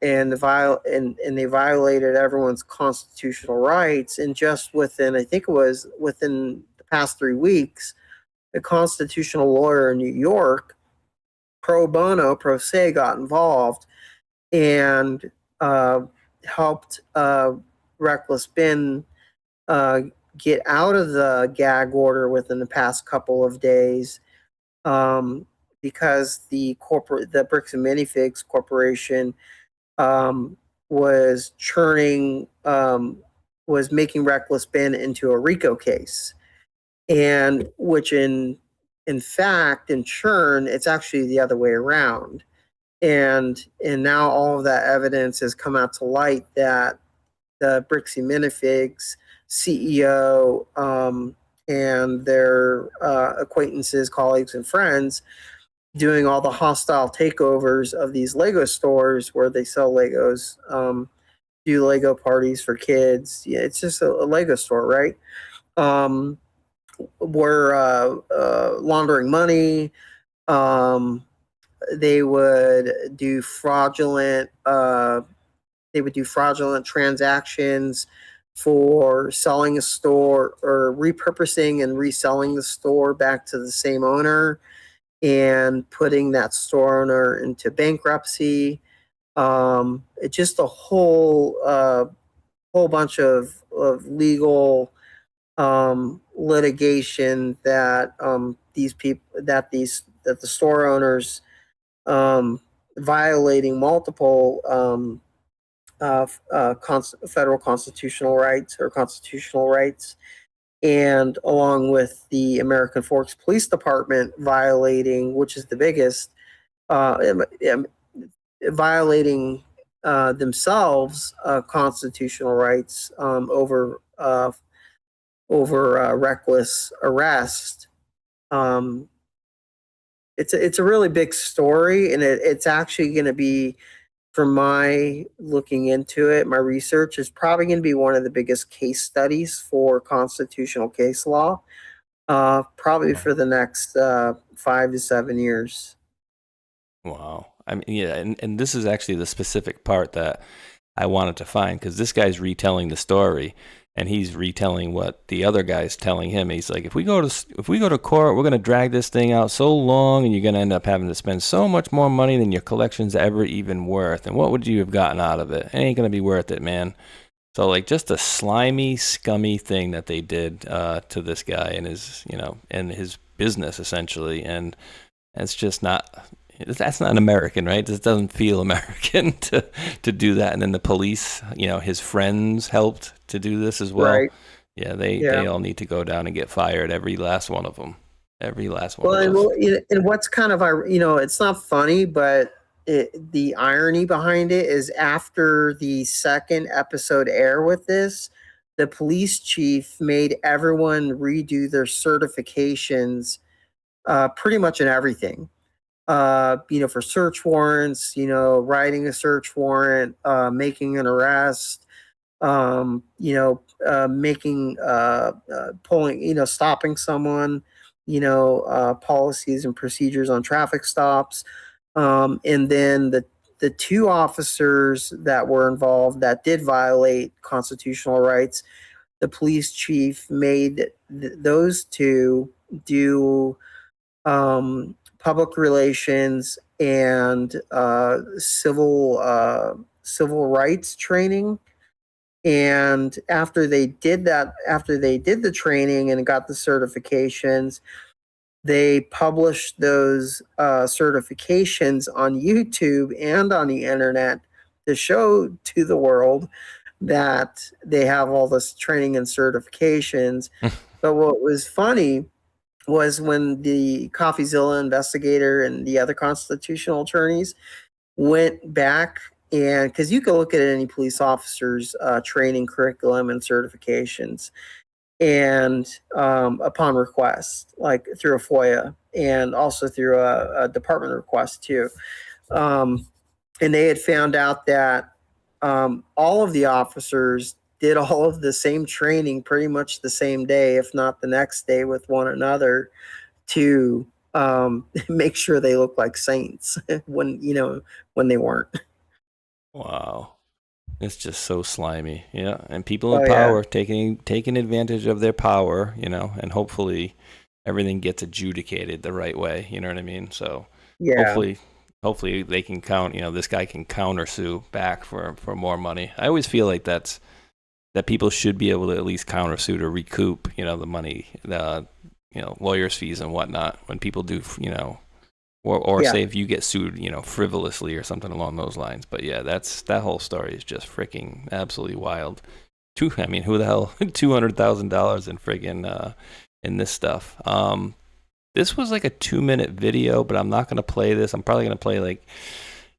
they violated everyone's constitutional rights. And just within, I think it was within the past 3 weeks, a constitutional lawyer in New York, pro bono, pro se, got involved and helped Reckless Ben get out of the gag order within the past couple of days, because the Bricks and Minifigs Corporation was making Reckless Ben into a RICO case, and which in fact, in churn, it's actually the other way around. And now all of that evidence has come out to light that the Bricks and Minifigs CEO and their acquaintances, colleagues, and friends doing all the hostile takeovers of these Lego stores where they sell Legos, do Lego parties for kids. Yeah, it's just a Lego store, right? Were laundering money. They would do fraudulent transactions for selling a store, or repurposing and reselling the store back to the same owner, and putting that store owner into bankruptcy. It's just a whole bunch of legal litigation that the store owners, violating multiple federal constitutional rights, and along with the American Forks Police Department violating, which is the biggest, violating themselves constitutional rights over reckless arrest. It's a really big story, and it's actually going to be, from my looking into it, my research is probably going to be one of the biggest case studies for constitutional case law, probably for the next 5 to 7 years. Wow. I mean, yeah, and this is actually the specific part that I wanted to find, because this guy's retelling the story, and he's retelling what the other guy's telling him. He's like, if we go to court, we're going to drag this thing out so long, and you're going to end up having to spend so much more money than your collection's ever even worth. And what would you have gotten out of it? It ain't going to be worth it, man. So like just a slimy, scummy thing that they did to this guy and his business essentially, and it's just not. That's not American, right? This doesn't feel American to do that. And then the police, his friends helped to do this as well. Right. Yeah, they all need to go down and get fired. Every last one of them. Every last one. Well, and what's kind of it's not funny, but the irony behind it is after the second episode air with this, the police chief made everyone redo their certifications, pretty much in everything. For search warrants, writing a search warrant, making an arrest, making, pulling, stopping someone, policies and procedures on traffic stops. And then the two officers that were involved that did violate constitutional rights, the police chief made those two do, public relations and civil rights training. And after they did the training and got the certifications, they published those certifications on YouTube and on the internet to show to the world that they have all this training and certifications. But what was funny was when the CoffeeZilla investigator and the other constitutional attorneys went back, and because you can look at any police officer's training curriculum and certifications, and upon request, like through a FOIA and also through a department request too, and they had found out that all of the officers did all of the same training pretty much the same day, if not the next day, with one another to make sure they look like saints when they weren't. Wow. It's just so slimy. Yeah. And people in power taking advantage of their power, and hopefully everything gets adjudicated the right way. You know what I mean? So hopefully they can this guy can countersue back for more money. I always feel like that people should be able to at least countersue to recoup, the money, lawyers' fees and whatnot when people do, or say if you get sued, frivolously or something along those lines. But yeah, that whole story is just freaking absolutely wild. Who the hell, $200,000 in friggin' in this stuff. This was like a 2-minute video, but I'm not going to play this. I'm probably going to play like,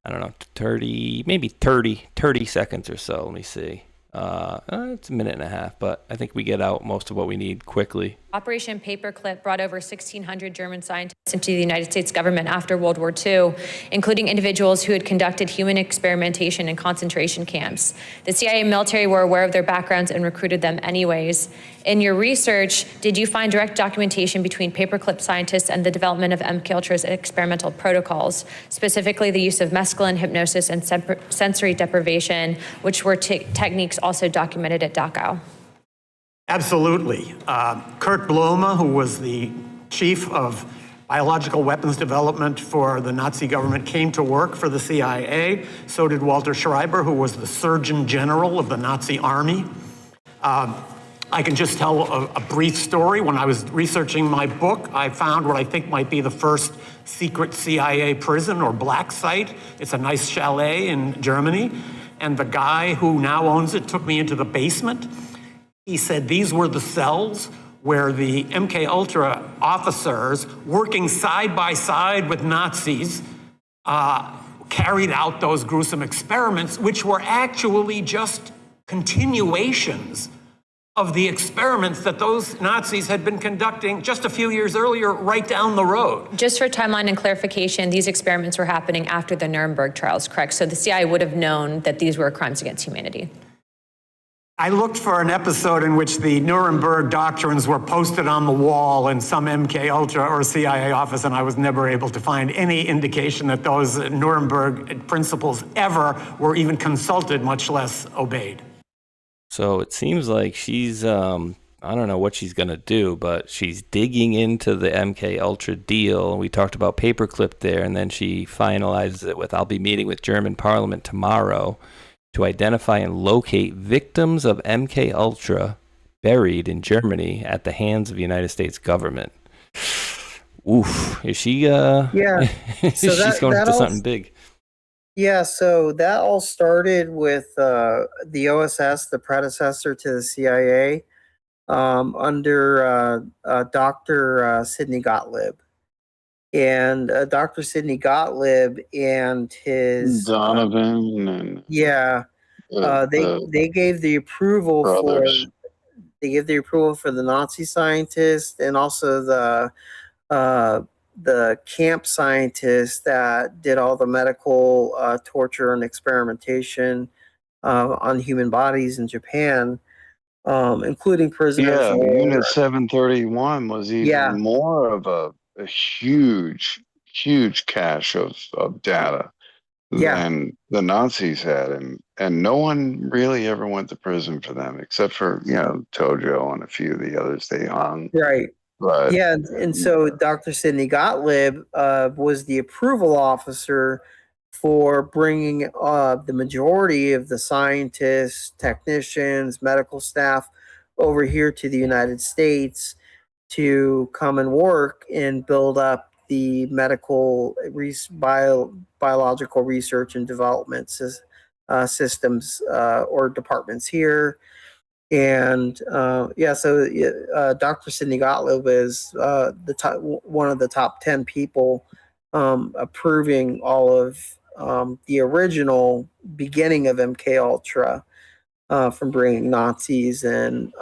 I don't know, 30 seconds or so. Let me see. It's a minute and a half, but I think we get out most of what we need quickly. Operation Paperclip brought over 1,600 German scientists into the United States government after World War II, including individuals who had conducted human experimentation in concentration camps. The CIA and military were aware of their backgrounds and recruited them anyways. In your research, did you find direct documentation between Paperclip scientists and the development of MKUltra's experimental protocols, specifically the use of mescaline, hypnosis, and sensory deprivation, which were techniques also documented at Dachau? Absolutely. Kurt Blume, who was the chief of biological weapons development for the Nazi government, came to work for the CIA. So did Walter Schreiber, who was the Surgeon General of the Nazi Army. I can just tell a brief story. When I was researching my book, I found what I think might be the first secret CIA prison or black site. It's a nice chalet in Germany. And the guy who now owns it took me into the basement. He said these were the cells where the MKUltra officers, working side by side with Nazis, carried out those gruesome experiments, which were actually just continuations of the experiments that those Nazis had been conducting just a few years earlier right down the road. Just for timeline and clarification, these experiments were happening after the Nuremberg trials, correct? So the CIA would have known that these were crimes against humanity. I looked for an episode in which the Nuremberg doctrines were posted on the wall in some MKUltra or CIA office, and I was never able to find any indication that those Nuremberg principles ever were even consulted, much less obeyed. So it seems like she's, I don't know what she's going to do, but she's digging into the MK Ultra deal. We talked about Paperclip there, and then she finalizes it with, I'll be meeting with German Parliament tomorrow to identify and locate victims of MK Ultra buried in Germany at the hands of the United States government. Oof. Is she, Yeah. So she's going into something big. Yeah, so that all started with the OSS, the predecessor to the CIA, under Dr. Sidney Gottlieb. And Dr. Sidney Gottlieb and his Donovan and they gave the approval brothers. for the Nazi scientists and also the camp scientists that did all the medical torture and experimentation on human bodies in Japan, including prisoners. Yeah, Unit 731 was even more of a huge cache of data than the Nazis had, and no one really ever went to prison for them except for Tojo and a few of the others they hung. Right. But yeah, and so Dr. Sidney Gottlieb was the approval officer for bringing the majority of the scientists, technicians, medical staff over here to the United States to come and work and build up the medical biological research and development systems or departments here. And so Dr. Sidney Gottlieb is one of the top 10 people approving all of the original beginning of MK Ultra from bringing Nazis and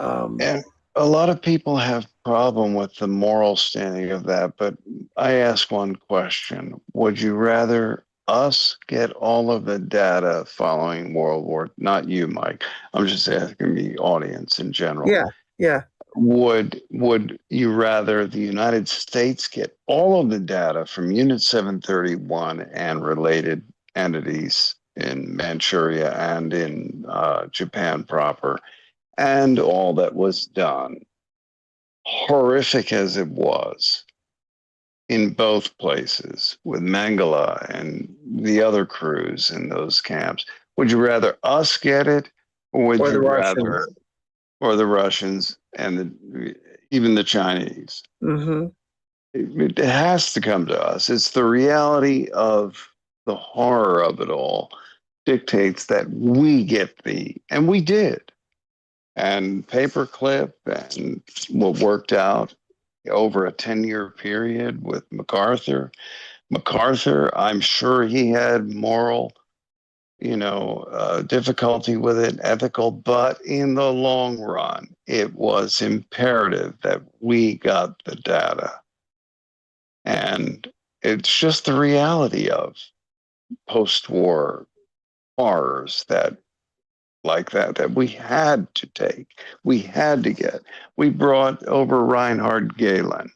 a lot of people have problem with the moral standing of that, but I ask one question: would you rather us get all of the data following World War? Not you, Mike. I'm just asking the audience in general. Yeah. Would you rather the United States get all of the data from Unit 731 and related entities in Manchuria and in Japan proper, and all that was done, horrific as it was, in both places with Mangala and the other crews in those camps? Would you rather us get it, or would you rather, or the Russians and even the Chinese? Mm-hmm. It has to come to us. It's the reality of the horror of it all dictates that we get and we did. And Paperclip and what worked out over a 10-year period with MacArthur. I'm sure he had moral, difficulty with it, ethical, but in the long run, it was imperative that we got the data. And it's just the reality of post-war horrors that we had to take, we had to get. We brought over Reinhard Gehlen,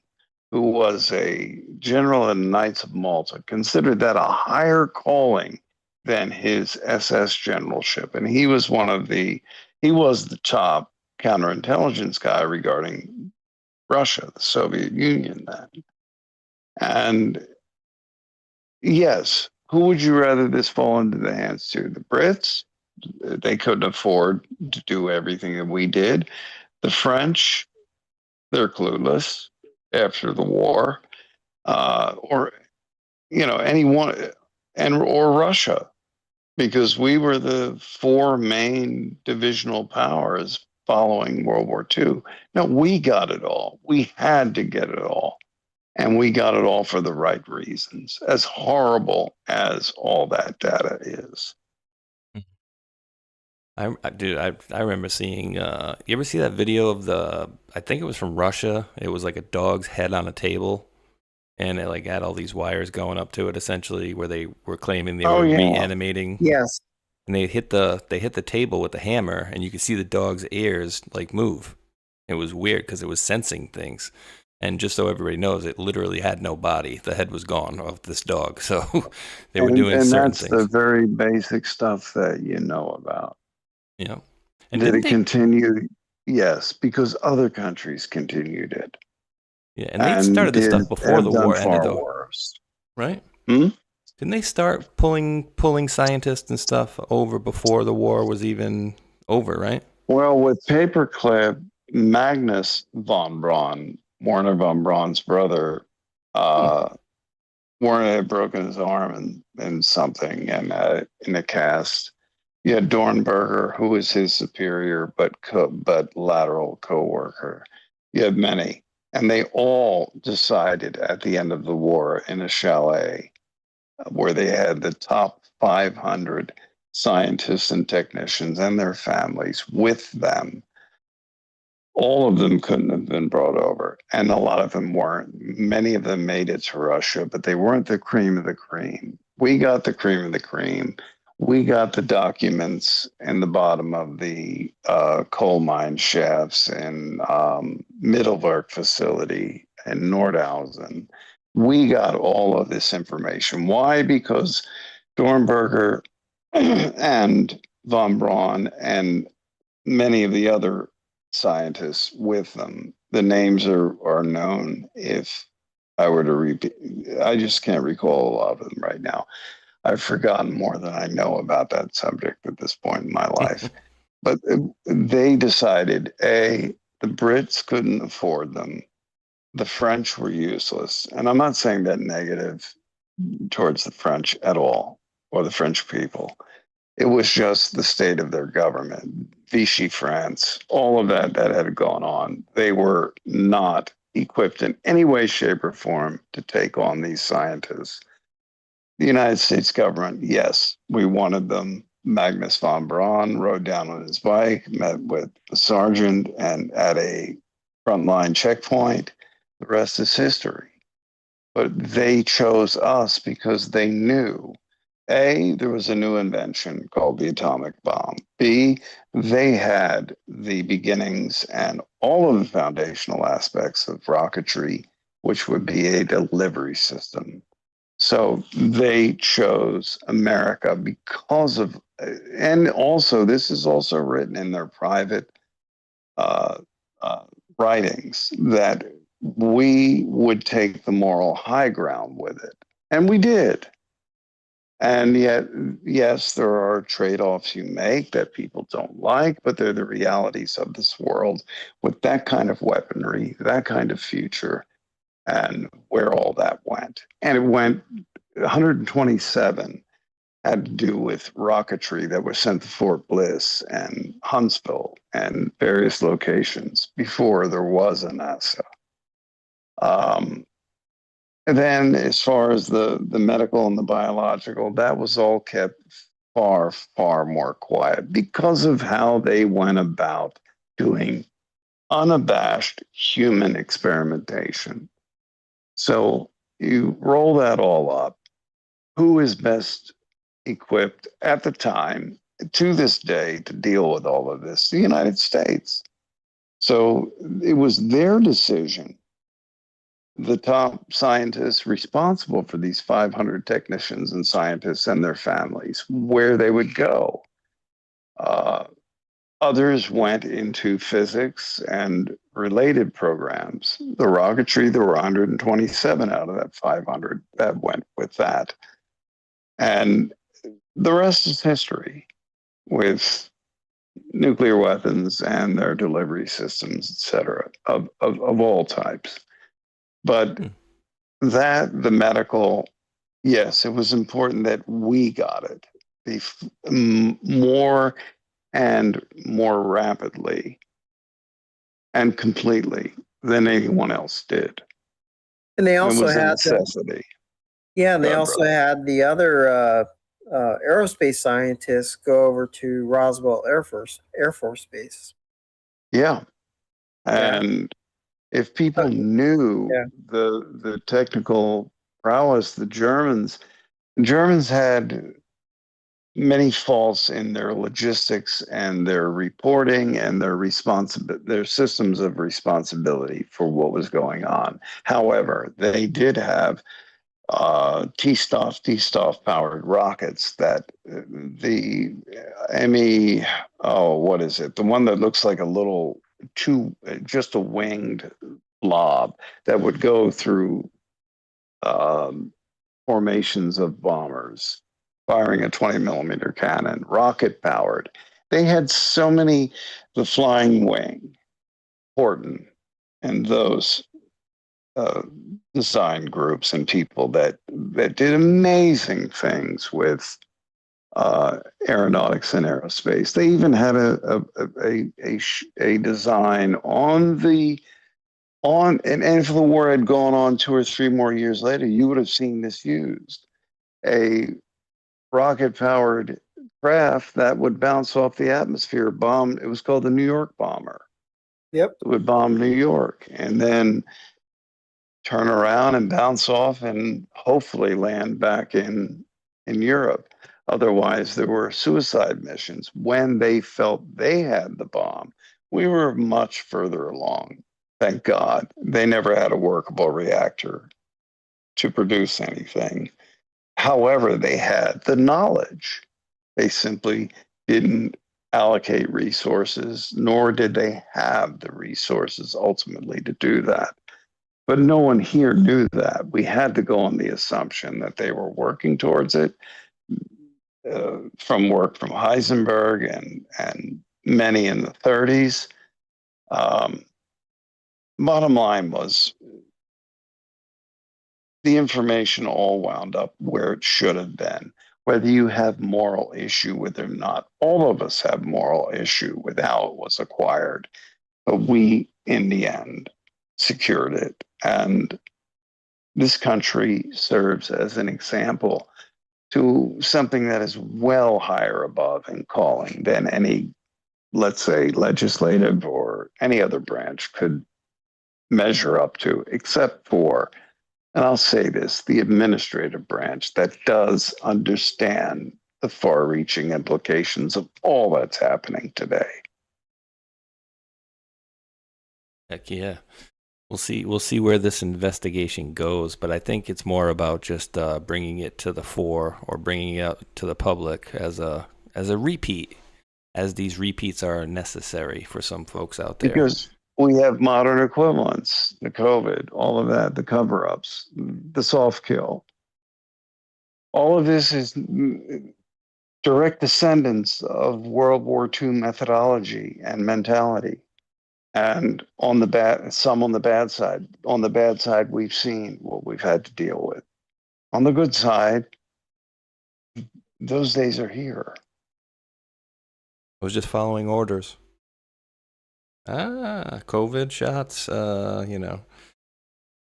who was a general in the Knights of Malta, considered that a higher calling than his SS generalship. And he was he was the top counterintelligence guy regarding Russia, the Soviet Union then. And yes, who would you rather this fall into the hands to? The Brits? They couldn't afford to do everything that we did. The French, they're clueless after the war, or anyone, or Russia, because we were the four main divisional powers following World War II. No, we got it all. We had to get it all, and we got it all for the right reasons. As horrible as all that data is. I remember seeing, you ever see that video of I think it was from Russia. It was like a dog's head on a table, and it like had all these wires going up to it, essentially, where they were claiming they were reanimating. Yes. And they hit the table with the hammer, and you could see the dog's ears like move. It was weird because it was sensing things. And just so everybody knows, it literally had no body. The head was gone of this dog. So they were doing certain things. And that's the very basic stuff that you know about. Yeah. And did it continue? Yes, because other countries continued it. Yeah, and they started this stuff before the war ended, though. Worse. Right? Hmm? Didn't they start pulling scientists and stuff over before the war was even over, right? Well, with paperclip, Magnus von Braun, Werner von Braun's brother, Werner had broken his arm in something and in a cast. You had Dornberger, who was his superior but lateral co-worker. You had many, and they all decided at the end of the war in a chalet where they had the top 500 scientists and technicians and their families with them. All of them couldn't have been brought over, and a lot of them weren't. Many of them made it to Russia, but they weren't the cream of the cream. We got the cream of the cream. We got the documents in the bottom of the coal mine shafts in Mittelwerk facility in Nordhausen. We got all of this information. Why? Because Dornberger and von Braun and many of the other scientists with them, the names are known. If I were to repeat, I just can't recall a lot of them right now. I've forgotten more than I know about that subject at this point in my life. But they decided, A, the Brits couldn't afford them. The French were useless. And I'm not saying that negative towards the French at all, or the French people. It was just the state of their government, Vichy France, all of that had gone on. They were not equipped in any way, shape, or form to take on these scientists. The United States government, yes, we wanted them. Magnus von Braun rode down on his bike, met with the sergeant and at a frontline checkpoint. The rest is history. But they chose us because they knew, A, there was a new invention called the atomic bomb. B, they had the beginnings and all of the foundational aspects of rocketry, which would be a delivery system. So they chose America because of, and also this is also written in their private writings, that we would take the moral high ground with it. And we did. And yet, yes, there are trade-offs you make that people don't like, but they're the realities of this world with that kind of weaponry, that kind of future, and where all that went. And it went 127 had to do with rocketry that was sent to Fort Bliss and Huntsville and various locations before there was a NASA. And then as far as the medical and the biological, that was all kept far, far more quiet because of how they went about doing unabashed human experimentation. So you roll that all up. Who is best equipped at the time, to this day, to deal with all of this? The United States. So it was their decision. The top scientists responsible for these 500 technicians and scientists and their families, where they would go. Others went into physics and related programs. The rocketry, there were 127 out of that 500 that went with that. And the rest is history with nuclear weapons and their delivery systems, et cetera, of all types. But that, the medical, yes, it was important that we got it more and more rapidly and completely than anyone else did. And they also had necessity. They also had the other aerospace scientists go over to Roswell Air Force Base. Yeah, and if people knew the technical prowess, the Germans had many faults in their logistics and their reporting and their systems of responsibility for what was going on. However, they did have T-Stoff powered rockets that the ME, what is it? The one that looks like a little just a winged blob that would go through formations of bombers, firing a 20 millimeter cannon, rocket powered. They had so many, the Flying Wing, Horton, and those design groups and people that did amazing things with aeronautics and aerospace. They even had a design and if the war had gone on 2 or 3 more years later, you would have seen this used. A rocket-powered craft that would bounce off the atmosphere, bomb. It was called the New York bomber. Yep. It would bomb New York and then turn around and bounce off and hopefully land back in Europe. Otherwise, there were suicide missions. When they felt they had the bomb, we were much further along. Thank God. They never had a workable reactor to produce anything. However, they had the knowledge. They simply didn't allocate resources, nor did they have the resources ultimately to do that. But no one here knew that. We had to go on the assumption that they were working towards it from work from Heisenberg and many in the 30s. Bottom line was the information all wound up where it should have been. Whether you have moral issue with it or not, all of us have moral issue with how it was acquired. But we, in the end, secured it. And this country serves as an example to something that is well higher above in calling than any, let's say, legislative or any other branch could measure up to, except for, and I'll say this, the administrative branch that does understand the far-reaching implications of all that's happening today. Heck yeah. We'll see where this investigation goes, but I think it's more about just bringing it to the fore or bringing it out to the public as a repeat, as these repeats are necessary for some folks out there. Because we have modern equivalents, the COVID, all of that, the cover-ups, the soft kill. All of this is direct descendants of World War II methodology and mentality. And some on the bad side. On the bad side, we've seen what we've had to deal with. On the good side, those days are here. I was just following orders. COVID shots,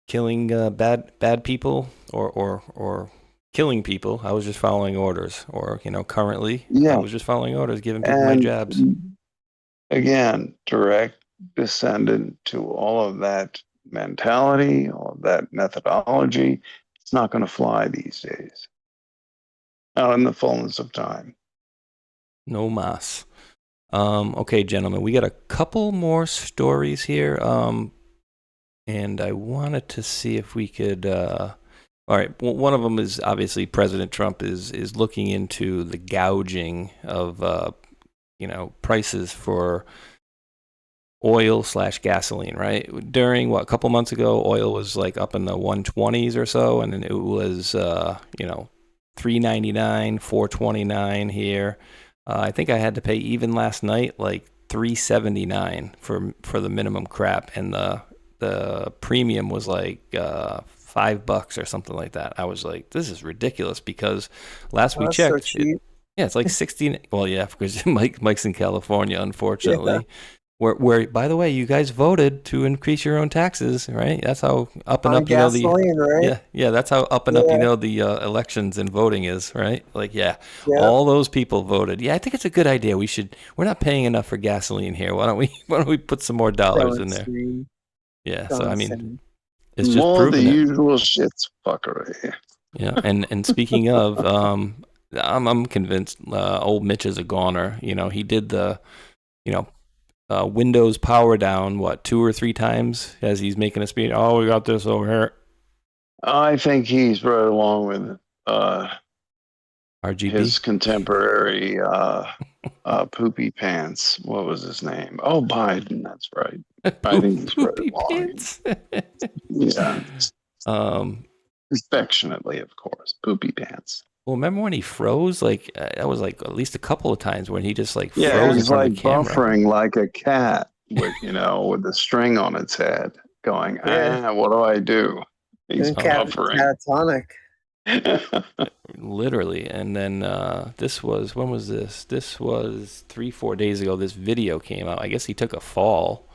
killing bad people or killing people. I was just following orders. Or, currently, I was just following orders, giving people my jabs. Again, direct descendant to all of that mentality, all of that methodology. It's not going to fly these days. Not in the fullness of time. No mas. Okay, gentlemen, we got a couple more stories here. And I wanted to see if we could. All right, one of them is obviously President Trump is looking into the gouging of prices for oil/gasoline, right? During a couple months ago, oil was like up in the 120s or so, and then it was $3.99, $4.29 here. I think I had to pay even last night like $3.79 for the minimum crap, and the premium was like $5 or something like that. I was like, this is ridiculous, because last we checked, so cheap. It's like 16. Well, yeah, because Mike's in California, unfortunately. Yeah. Where, by the way, you guys voted to increase your own taxes, right? That's how up and up gasoline, right? Yeah, that's how up and up the elections and voting is, right? Like, all those people voted. Yeah, I think it's a good idea. We're not paying enough for gasoline here. Why don't we put some more dollars in there? Yeah, so I mean, it's just more proving the it. usual shit's fuckery. Yeah, and speaking of, I'm convinced old Mitch is a goner. He did the, Windows power down 2 or 3 times as he's making a speech. Oh, we got this over here. I think he's right along with RGB? his contemporary poopy pants. What was his name? Oh, Biden. That's right. I think he's right Poopy along. pants. Yeah. Affectionately, of course. Poopy pants. Well, remember when he froze? Like that was like at least a couple of times when he just like froze Yeah, in he's front like of the camera. buffering like a cat with with a string on its head, going, what do I do? He's buffering. Catatonic. Literally. And then this was, when was this? This was 3-4 days ago. This video came out. I guess he took a fall.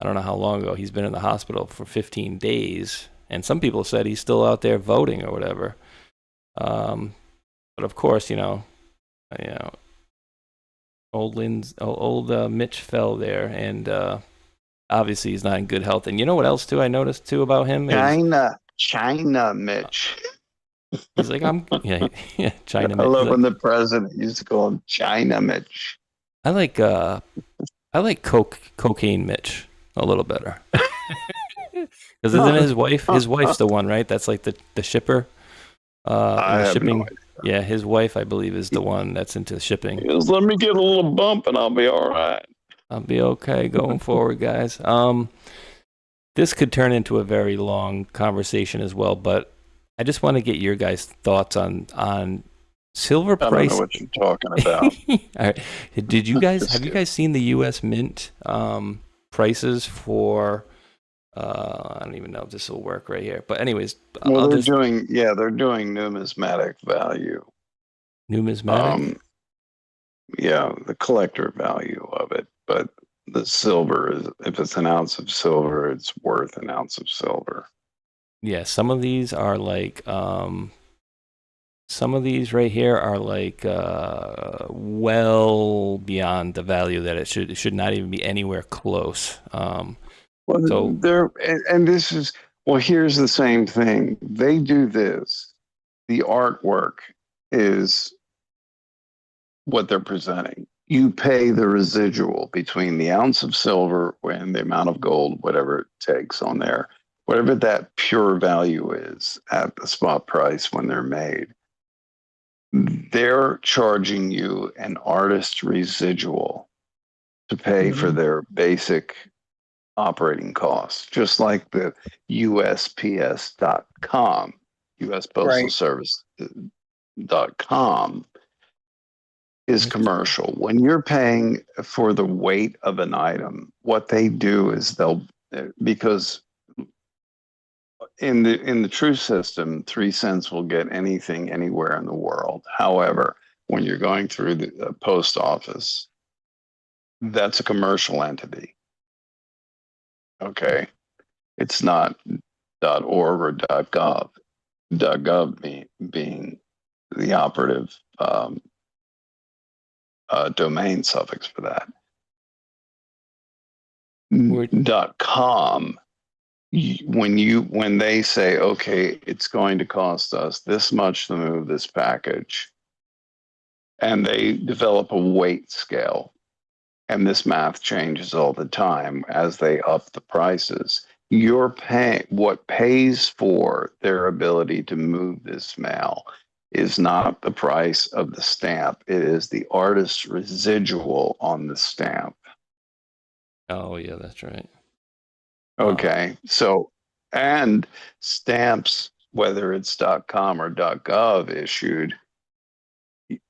I don't know how long ago. He's been in the hospital for 15 days. And some people said he's still out there voting or whatever. But of course, old Mitch fell there, and obviously he's not in good health. And you know what else too? I noticed too about him. China, Mitch. He's like, China. I love when the president used to call him China Mitch. I like cocaine Mitch a little better. Because isn't his wife? His wife's the one, right? That's like the shipper. I have shipping. no idea. Yeah, his wife, I believe, is the one that's into shipping. Just let me get a little bump and I'll be all right. I'll be okay going forward, guys. This could turn into a very long conversation as well, but I just want to get your guys' thoughts on silver price. I don't know what you're talking about. All right. Have you guys seen the U.S. Mint prices for? I don't even know if this will work right here, but anyways, well, they're doing numismatic value. Numismatic. Yeah, the collector value of it, but the silver is, if it's an ounce of silver, it's worth an ounce of silver. Yeah, some of these are like, some of these right here are like well beyond the value that it should not even be anywhere close. Well, so this is, well, here's the same thing. They do this. The artwork is what they're presenting. You pay the residual between the ounce of silver and the amount of gold, whatever it takes on there, whatever that pure value is at the spot price when they're made. They're charging you an artist residual to pay for their basic operating costs, just like the USPS.com, US Postal Service.com is commercial. When you're paying for the weight of an item, what they do is because in the true system, 3 cents will get anything anywhere in the world. However, when you're going through the post office, that's a commercial entity. Okay, it's not .org or .gov. .gov being the operative domain suffix for that. .com. When they say, okay, it's going to cost us this much to move this package, and they develop a weight scale. And this math changes all the time as they up the prices. You're paying, what pays for their ability to move this mail is not the price of the stamp. It is the artist's residual on the stamp. Oh, yeah, that's right. Okay. So, and stamps, whether it's .com or .gov issued,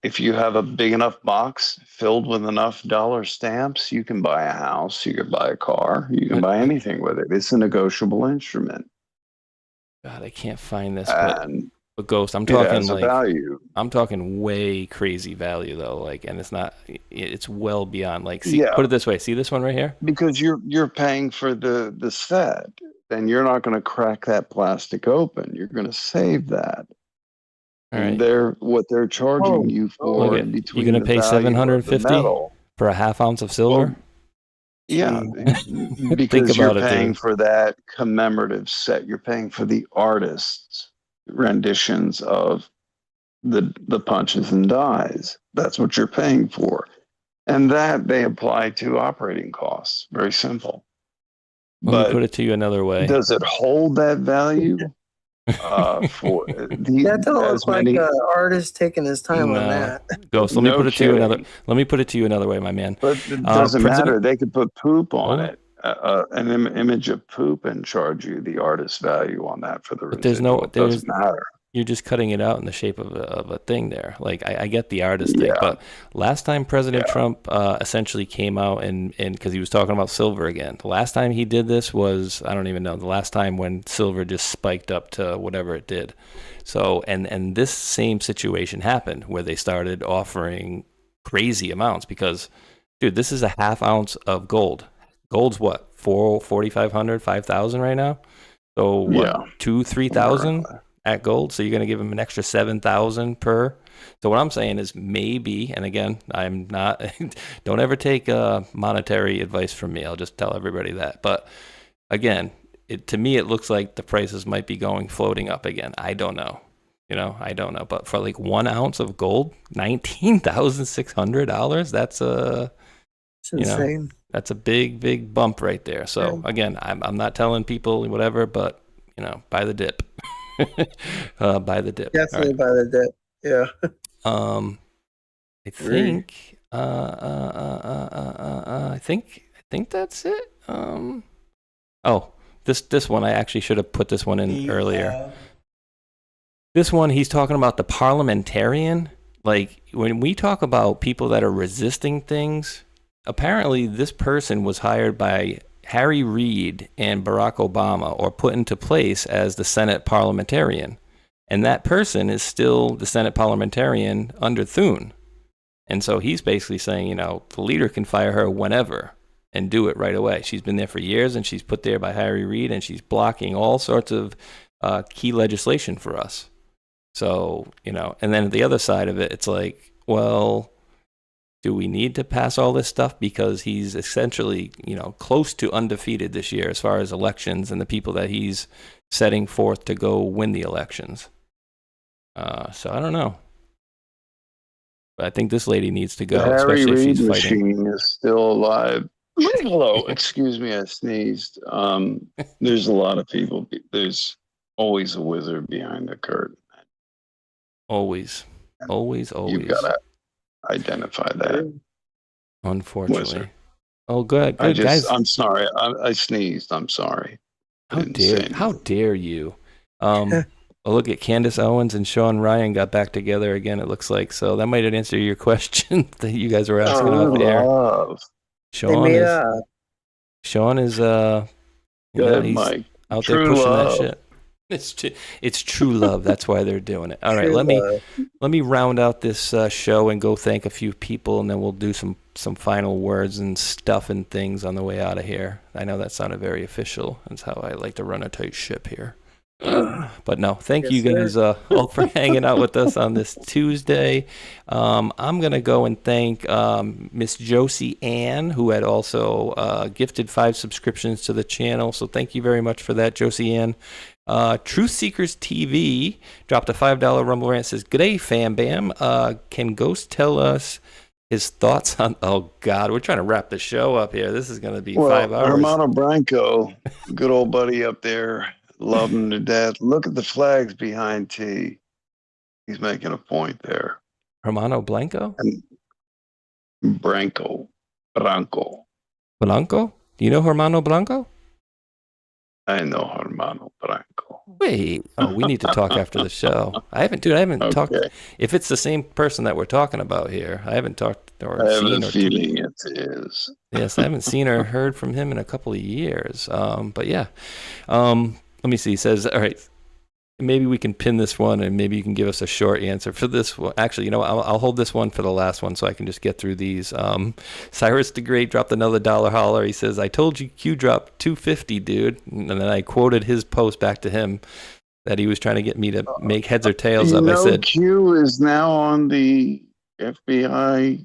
if you have a big enough box filled with enough dollar stamps, you can buy a house, you can buy a car, you can buy anything with it. It's a negotiable instrument. God, I can't find this. But Ghost, I'm talking like value. I'm talking way crazy value though. Like, and it's well beyond like. See, put it this way. See this one right here? Because you're paying for the set, then you're not going to crack that plastic open. You're going to save that. All right. And what they're charging you for you're going to pay $750 for a half ounce of silver? Well, yeah, because you're paying for that commemorative set. You're paying for the artist's renditions of the punches and dies. That's what you're paying for. And that they apply to operating costs. Very simple. Let me put it to you another way. Does it hold that value? For the, That don't as look like many. an artist taking his time on that. Ghost, let me put it to you another. Let me put it to you another way, my man. But it doesn't matter. They could put poop on it, an image of poop, and charge you the artist value on that for the But residual. It doesn't matter. You're just cutting it out in the shape of a thing there. Like I get the artist thing, but last time President Trump essentially came out and because he was talking about silver again. The last time he did this was, I don't even know, the last time when silver just spiked up to whatever it did. So and this same situation happened where they started offering crazy amounts because, dude, this is a half ounce of gold. Gold's what, 4,500, 5,000 right now. So what, 2,000-3,000 at gold? So you're going to give him an extra 7,000 per. So what I'm saying is maybe, and again, I'm not. Don't ever take monetary advice from me. I'll just tell everybody that. But again, to me, it looks like the prices might be floating up again. I don't know. I don't know. But for like 1 ounce of gold, $19,600. That's It's insane. That's a big bump right there. So again, I'm not telling people whatever, but buy the dip. Buy the dip. Definitely buy the dip. Yeah. I think that's it. This one I actually should have put this one in earlier. This one, he's talking about the parliamentarian. Like when we talk about people that are resisting things, apparently this person was hired by Harry Reid and Barack Obama, or put into place as the Senate parliamentarian. And that person is still the Senate parliamentarian under Thune. And so he's basically saying, the leader can fire her whenever and do it right away. She's been there for years and she's put there by Harry Reid and she's blocking all sorts of key legislation for us. So, and then the other side of it, it's like, well, do we need to pass all this stuff? Because he's essentially, close to undefeated this year as far as elections and the people that he's setting forth to go win the elections. So I don't know. But I think this lady needs to go, especially if she's fighting. Harry Reid machine is still alive. Hello, excuse me, I sneezed. There's a lot of people. There's always a wizard behind the curtain. Always. You've got to identify that. Unfortunately. Wizard. Oh, good, guys. I'm sorry. I sneezed. I'm sorry. How dare you? Look at Candace Owens and Sean Ryan got back together again, it looks like. So that might answer your question that you guys were asking off air. Sean is he's Mike. out True there pushing love. that shit. It's true love. That's why they're doing it. All right, let me round out this show and go thank a few people, and then we'll do some final words and stuff and things on the way out of here. I know that sounded very official. That's how I like to run a tight ship here. But no, thank you guys all for hanging out with us on this Tuesday. I'm going to go and thank Miss Josie Ann, who had also gifted 5 subscriptions to the channel. So thank you very much for that, Josie Ann. Truth Seekers TV dropped a $5 Rumble rant. Says, "Good day, fam bam. Can Ghost tell us his thoughts on..." Oh God, we're trying to wrap the show up here. This is going to be 5 hours. Armando Branco, good old buddy up there, love him to death. Look at the flags behind T. He's making a point there. Hermano Blanco? Branco. Blanco? Do you know Hermano Blanco? I know Armando Branco. Wait, we need to talk after the show. I haven't talked. If it's the same person that we're talking about here, I haven't talked or I have seen a feeling it is. Yes, I haven't seen or heard from him in a couple of years. But yeah, let me see. He says, all right, maybe we can pin this one and maybe you can give us a short answer for this one. Actually, I'll hold this one for the last one so I can just get through these. Cyrus the Great dropped another dollar holler. He says, "I told you Q dropped $250, dude." And then I quoted his post back to him that he was trying to get me to make heads or tails of. I said, Q is now on the FBI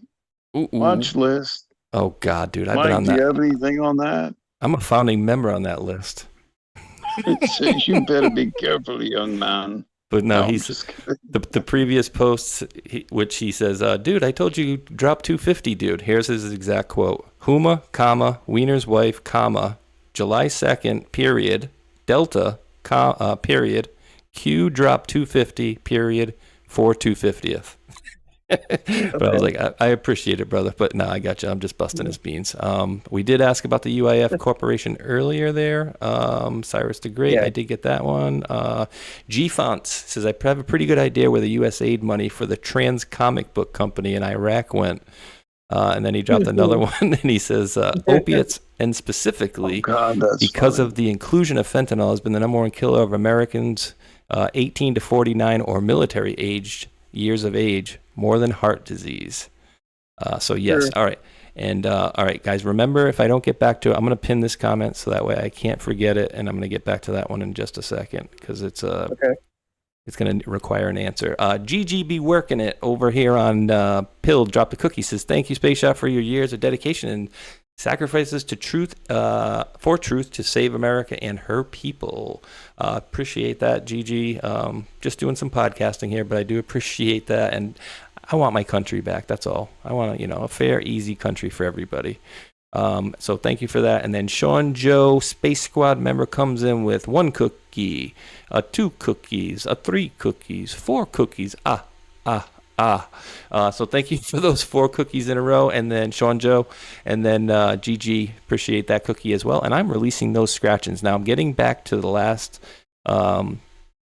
watch list. Oh God, dude, I've Mike, been on that. Do you have anything on that? I'm a founding member on that list. You better be careful, young man. But no, he's the previous posts, which he says, "Dude, I told you drop $250, dude." Here's his exact quote: "Huma, comma, Wiener's wife, comma, July 2nd, period, Delta, period, Q drop 250 period for 250th. But I was like, I appreciate it, brother. But no, I got you. I'm just busting his beans. We did ask about the UIF Corporation earlier there. Cyrus the Great, I did get that one. G Fonts says, I have a pretty good idea where the U.S. aid money for the trans comic book company in Iraq went. And then he dropped another one, and he says, opiates, and specifically because of the inclusion of fentanyl, has been the number one killer of Americans 18 to 49 or military aged years of age, more than heart disease. So yes, all right. And all right, guys, remember, if I don't get back to it, I'm going to pin this comment so that way I can't forget it, and I'm going to get back to that one in just a second because it's it's going to require an answer. GG be working it over here on Pill. Drop the cookie. Says, thank you, Spaceshot, for your years of dedication and sacrifices to truth, for truth to save America and her people. Appreciate that, GG. Just doing some podcasting here, but I do appreciate that. And I want my country back. That's all. I want a fair, easy country for everybody. So thank you for that. And then Sean Joe, Space Squad member, comes in with 1 cookie, 2 cookies, 3 cookies, 4 cookies. So thank you for those 4 cookies in a row. And then Sean Joe, and then GG, appreciate that cookie as well. And I'm releasing those scratchings. Now I'm getting back to the last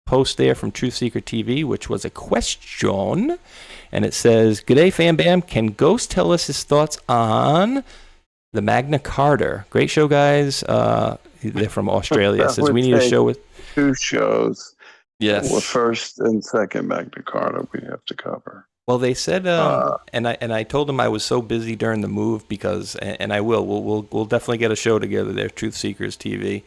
post there from Truth Seeker TV, which was a question. And it says, G'day, Fam Bam. Can Ghost tell us his thoughts on the Magna Carta? Great show, guys. They're from Australia. Says we need a show with 2 shows. Yes. Well, first and second Magna Carta we have to cover. Well, they said, and I told them I was so busy during the move because, and I will. We'll definitely get a show together there, Truth Seekers TV.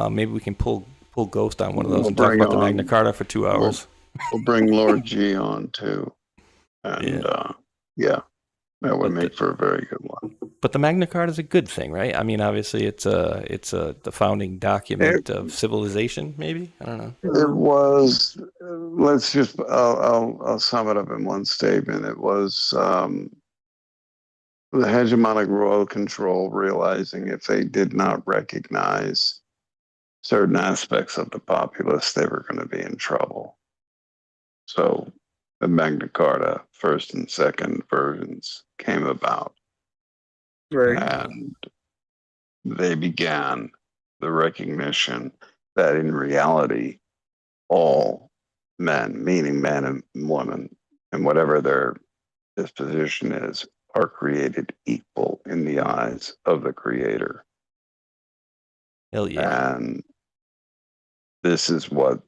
Maybe we can pull Ghost on one of those and talk about the Magna Carta for 2 hours. We'll bring Lord G on too, and that would make for a very good one. But the Magna Carta is a good thing, right? I mean, obviously, it's the founding document of civilization. Maybe, I don't know. It was. Let's just. I'll sum it up in one statement. It was the hegemonic royal control realizing if they did not recognize certain aspects of the populace, they were going to be in trouble. So the Magna Carta, first and second versions, came about. Right. And they began the recognition that in reality, all men, meaning man and woman, and whatever their disposition is, are created equal in the eyes of the Creator. Hell yeah. And this is what,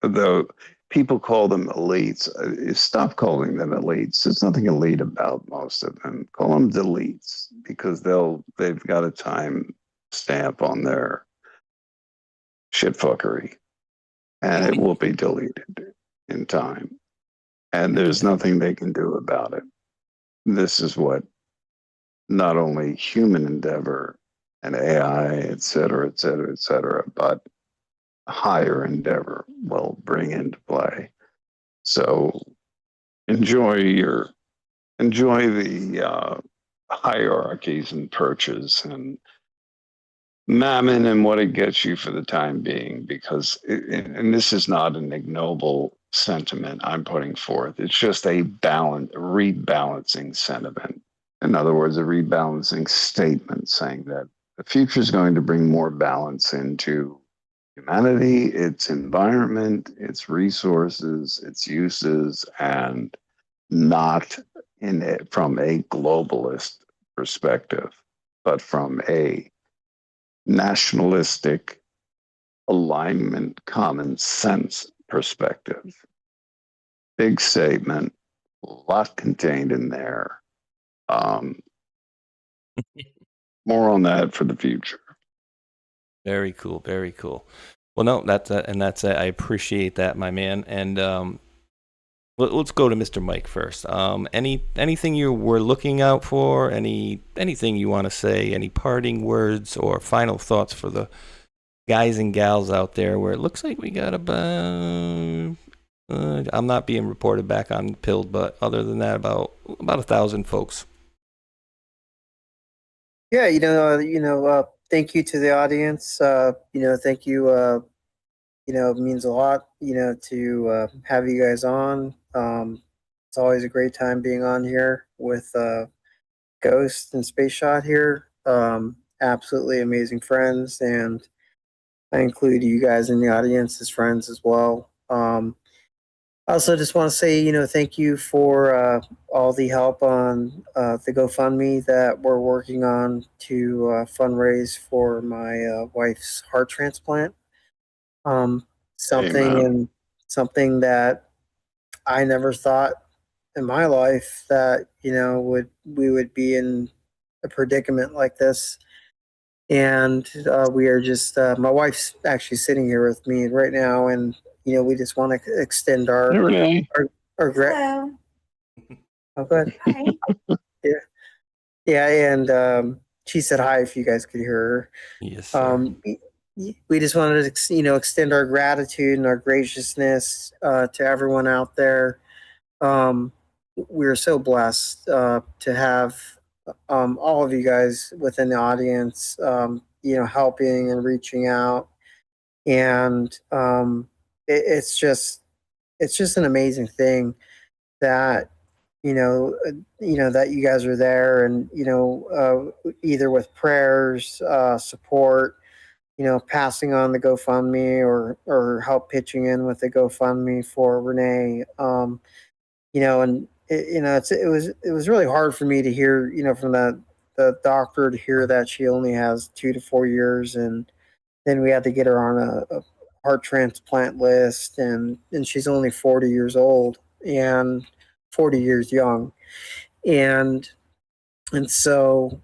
though people call them elites, stop calling them elites. There's nothing elite about most of them. Call them deletes, because they've got a time stamp on their shitfuckery, and it will be deleted in time. And there's nothing they can do about it. This is what not only human endeavor and AI, et cetera, but higher endeavor will bring into play. So enjoy the hierarchies and perches and mammon and what it gets you for the time being, because and this is not an ignoble sentiment I'm putting forth. It's just a rebalancing sentiment. In other words, a rebalancing statement saying that the future is going to bring more balance into humanity, its environment, its resources, its uses, and not from a globalist perspective, but from a nationalistic alignment, common sense perspective. Big statement, a lot contained in there. More on that for the future. Very cool, very cool. Well, no, that's I appreciate that, my man. And let's go to Mr. Mike first. Anything you were looking out for? Anything you want to say? Any parting words or final thoughts for the guys and gals out there? Where it looks like we got about I'm not being reported back on Pilled, but other than that, about 1,000 folks. Yeah, thank you to the audience. Thank you, it means a lot, to have you guys on. It's always a great time being on here with Ghost and Spaceshot here. Absolutely amazing friends, and I include you guys in the audience as friends as well. I also just want to say, thank you for all the help on the GoFundMe that we're working on to fundraise for my wife's heart transplant. Something that I never thought in my life that we would be in a predicament like this. And we are just my wife's actually sitting here with me right now, and we just want to extend our Renee. Hello. Oh, good. Hi. Yeah, and she said hi if you guys could hear her. Yes, sir. We just wanted to, extend our gratitude and our graciousness to everyone out there. We're so blessed to have all of you guys within the audience, helping and reaching out, and it's just an amazing thing that that you guys are there, and either with prayers, support, passing on the GoFundMe, or help pitching in with the GoFundMe for Renee. And it was really hard for me to hear, from the doctor to hear that she only has 2 to 4 years, and then we had to get her on a heart transplant list, and she's only 40 years old and 40 years young, and so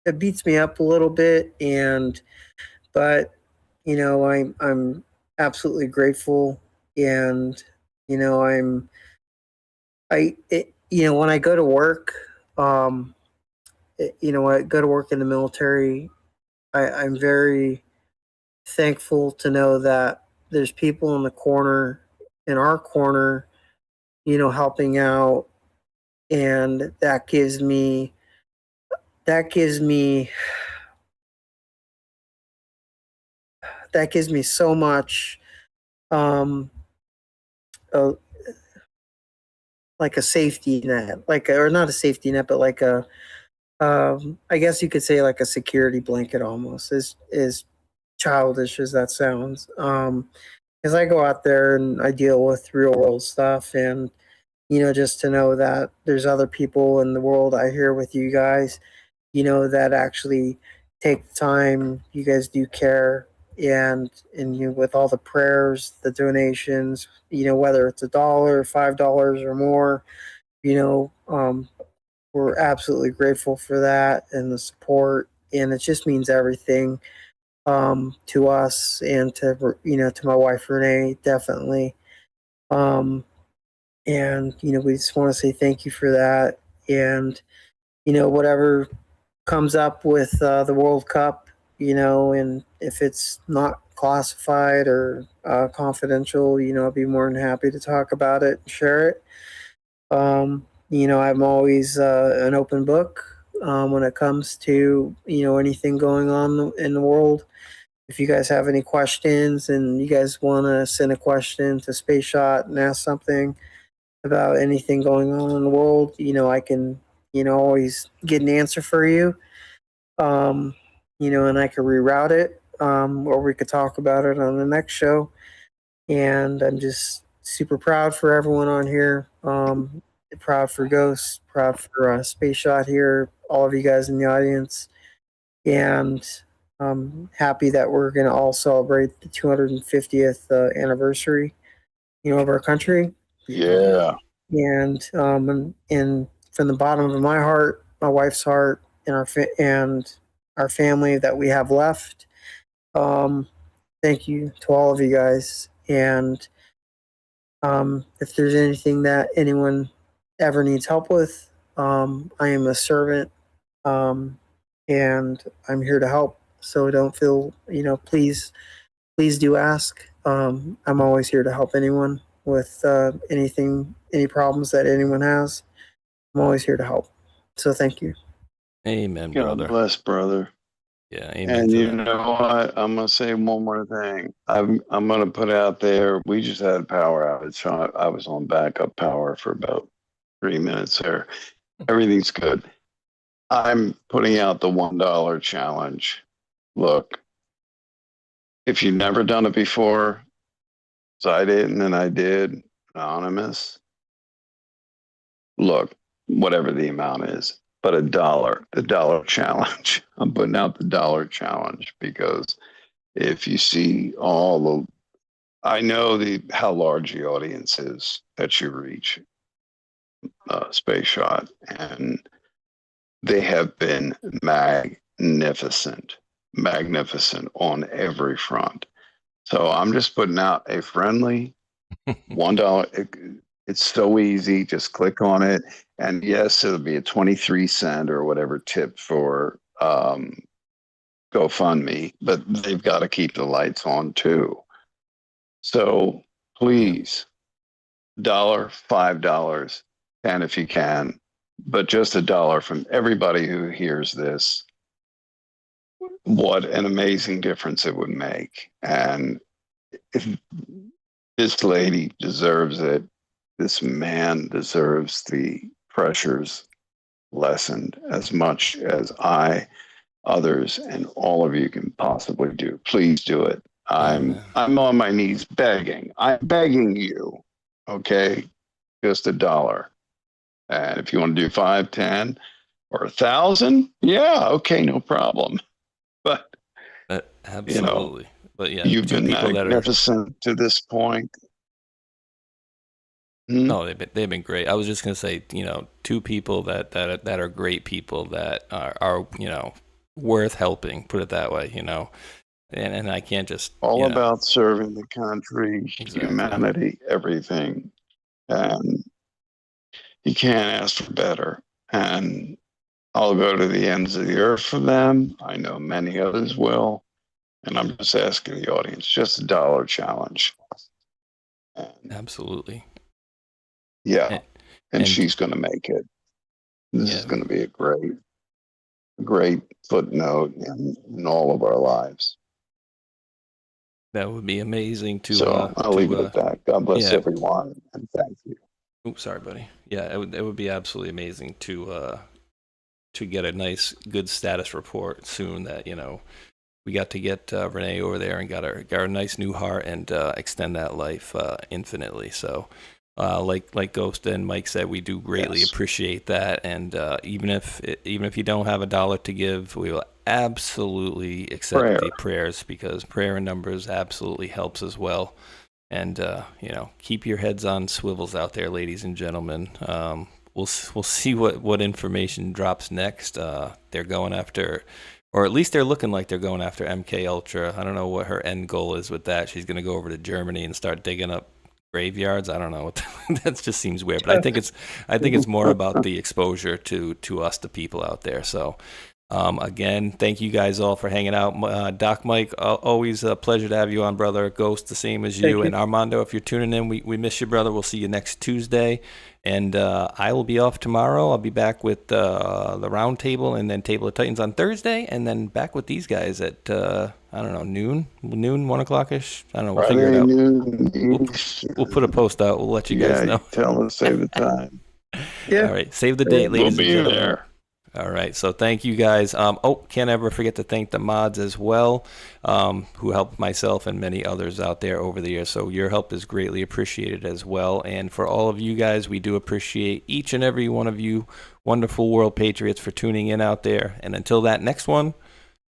it beats me up a little bit, but I'm absolutely grateful, and when I go to work, when I go to work in the military, I'm very thankful to know that there's people in our corner, helping out, and that gives me so much, like a safety net, or not a safety net, but like I guess you could say like a security blanket, almost, as childish as that sounds. Because I go out there and I deal with real world stuff, and just to know that there's other people in the world I hear with you guys, that actually take the time. You guys do care, and with all the prayers, the donations, whether it's $1, $5, or more, we're absolutely grateful for that and the support, and it just means everything to us, and to my wife Renee, definitely. And we just want to say thank you for that, and whatever comes up with the World Cup, and if it's not classified or confidential, I'll be more than happy to talk about it and share it. I'm always an open book when it comes to anything going on in the world. If you guys have any questions and you guys want to send a question to Spaceshot and ask something about anything going on in the world, I can always get an answer for you. And I could reroute it, or we could talk about it on the next show. And I'm just super proud for everyone on here. Proud for Ghost, proud for Spaceshot here, all of you guys in the audience. And I'm happy that we're going to all celebrate the 250th anniversary, of our country. Yeah. And from the bottom of my heart, my wife's heart, and our family that we have left, thank you to all of you guys. And if there's anything that anyone ever needs help with, I am a servant, and I'm here to help. So don't feel, please do ask. I'm always here to help anyone with anything, any problems that anyone has. I'm always here to help. So thank you. Amen, God brother. bless, brother. Yeah, amen and to you that. know what? I'm gonna say one more thing. I'm gonna put out there. We just had a power outage. So I was on backup power for about 3 minutes there. Everything's good. I'm putting out the $1 challenge. Look, if you've never done it before, so I didn't, and I did, anonymous. Look, whatever the amount is, but the dollar challenge. I'm putting out the dollar challenge because if you see all the, I know how large the audience is that you reach, Spaceshot, and they have been magnificent on every front. So I'm just putting out a friendly $1. It's so easy. Just click on it. And yes, it'll be a 23 cent or whatever tip for GoFundMe, but they've got to keep the lights on too. So please, $1, $5, and if you can, but just $1 from everybody who hears this. What an amazing difference it would make. And if this lady deserves it, this man deserves the pressures lessened as much as I, others, and all of you can possibly do. Please do it. I'm on my knees begging. I'm begging you. Okay, just $1. And if you want to do 5, 10, or 1,000, yeah, okay, no problem. But absolutely. But yeah, you've been magnificent to this point. No, they've been great. I was just gonna say, two people that are great people that are worth helping. Put it that way, and I can't just all about serving the country, humanity, everything, and you can't ask for better. And I'll go to the ends of the earth for them. I know many others will, and I'm just asking the audience, just $1 challenge. Absolutely. Yeah, and she's going to make it. This is going to be a great footnote in all of our lives. That would be amazing to. So I'll leave it at that. God bless everyone, and thank you. Oops, sorry, buddy. Yeah, it would be absolutely amazing to get a nice, good status report soon. That we got to get Renee over there and got her nice new heart and extend that life infinitely. So. Like Ghost and Mike said, we do greatly appreciate that, and even if you don't have $1 to give, we will absolutely accept the prayers, because prayer in numbers absolutely helps as well. And keep your heads on swivels out there, ladies and gentlemen. We'll see what information drops next. They're going after, or at least they're looking like they're going after MK Ultra. I don't know what her end goal is with that. She's going to go over to Germany and start digging up graveyards. I don't know what that just seems weird, but I think it's more about the exposure to us, the people out there. So again, thank you guys all for hanging out. Doc Mike, always a pleasure to have you on, brother. Ghost, the same as you. And Armando, if you're tuning in, we miss you, brother. We'll see you next Tuesday. And I will be off tomorrow. I'll be back with the Round Table and then Table of Titans on Thursday, and then back with these guys at I don't know, noon, 1 o'clock-ish. I don't know. We'll figure it out. We'll put a post out. We'll let you guys know. Tell us, save the time. All right, save the date, ladies and gentlemen. There. All right, so thank you guys. Can't ever forget to thank the mods as well, who helped myself and many others out there over the years. So your help is greatly appreciated as well. And for all of you guys, we do appreciate each and every one of you wonderful world patriots for tuning in out there. And until that next one,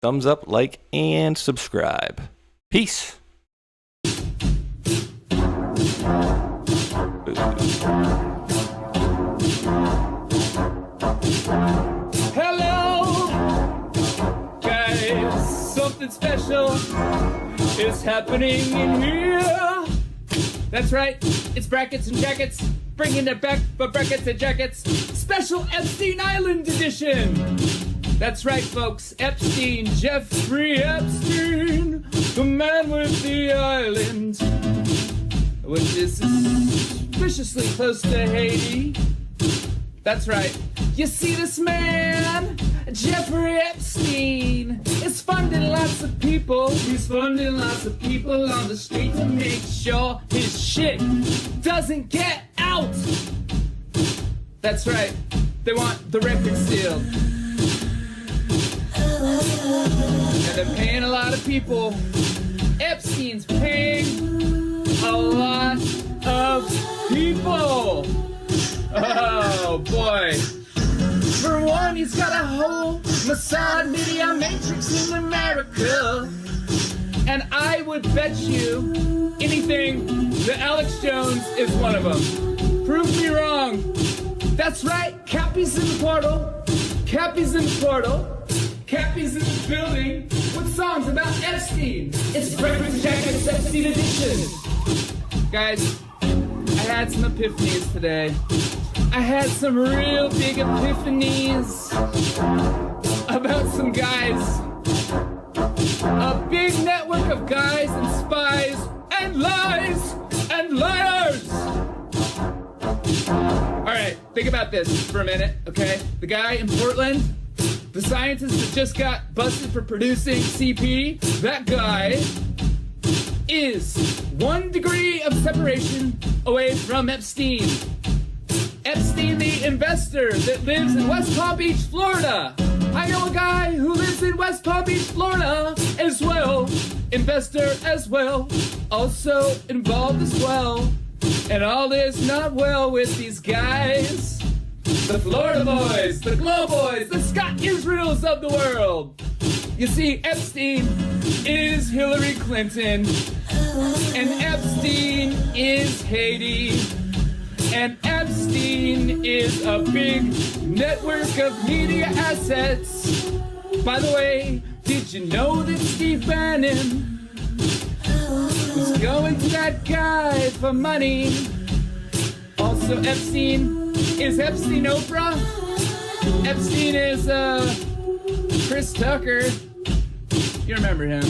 thumbs up, like, and subscribe. Peace. Something special is happening in here. That's right, it's brackets and jackets, bringing it back for brackets and jackets. Special Epstein Island edition. That's right, folks, Epstein, Jeffrey Epstein, the man with the island, which is suspiciously close to Haiti. That's right, you see this man Jeffrey Epstein is funding lots of people. He's funding lots of people on the street to make sure his shit doesn't get out. That's right. They want the record sealed. And they're paying a lot of people. Epstein's paying a lot of people. Oh, boy. For one, he's got a whole Mossad media matrix in America. And I would bet you anything that Alex Jones is one of them. Prove me wrong. That's right, Cappy's in the portal. Cappy's in the portal. Cappy's in the building with songs about Epstein. It's Breakfast Jacket's Epstein edition. Guys, I had some epiphanies today. I had some real big epiphanies about some guys. A big network of guys and spies and lies and liars. All right, think about this for a minute, okay? The guy in Portland, the scientist that just got busted for producing CP, that guy is 1 degree of separation away from Epstein. Epstein, the investor that lives in West Palm Beach, Florida. I know a guy who lives in West Palm Beach, Florida as well. Investor as well. Also involved as well. And all is not well with these guys. The Florida boys, the Glow boys, the Scott Israels of the world. You see, Epstein is Hillary Clinton. And Epstein is Haiti. And Epstein is a big network of media assets. By the way, did you know that Steve Bannon was going to that guy for money? Also, Epstein is Epstein Oprah. Epstein is Chris Tucker. You remember him.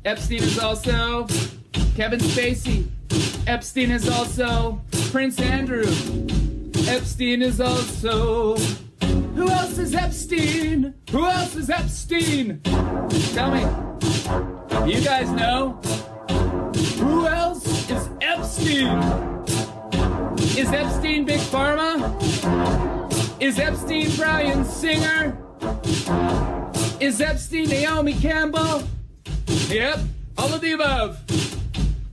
Epstein is also Kevin Spacey. Epstein is also Prince Andrew. Epstein is also... Who else is Epstein? Who else is Epstein? Tell me. You guys know? Who else is Epstein? Is Epstein Big Pharma? Is Epstein Bryan Singer? Is Epstein Naomi Campbell? Yep, all of the above.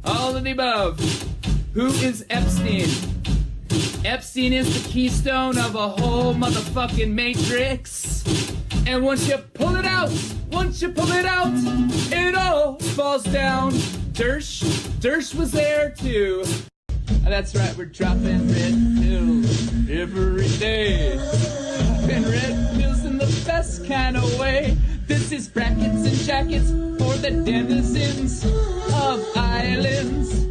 All of the above. Who is Epstein? Epstein is the keystone of a whole motherfucking matrix. And once you pull it out, it all falls down. Dersh was there too. That's right, we're dropping red pills every day. Dropping red pills in the best kind of way. This is brackets and jackets for the denizens of islands.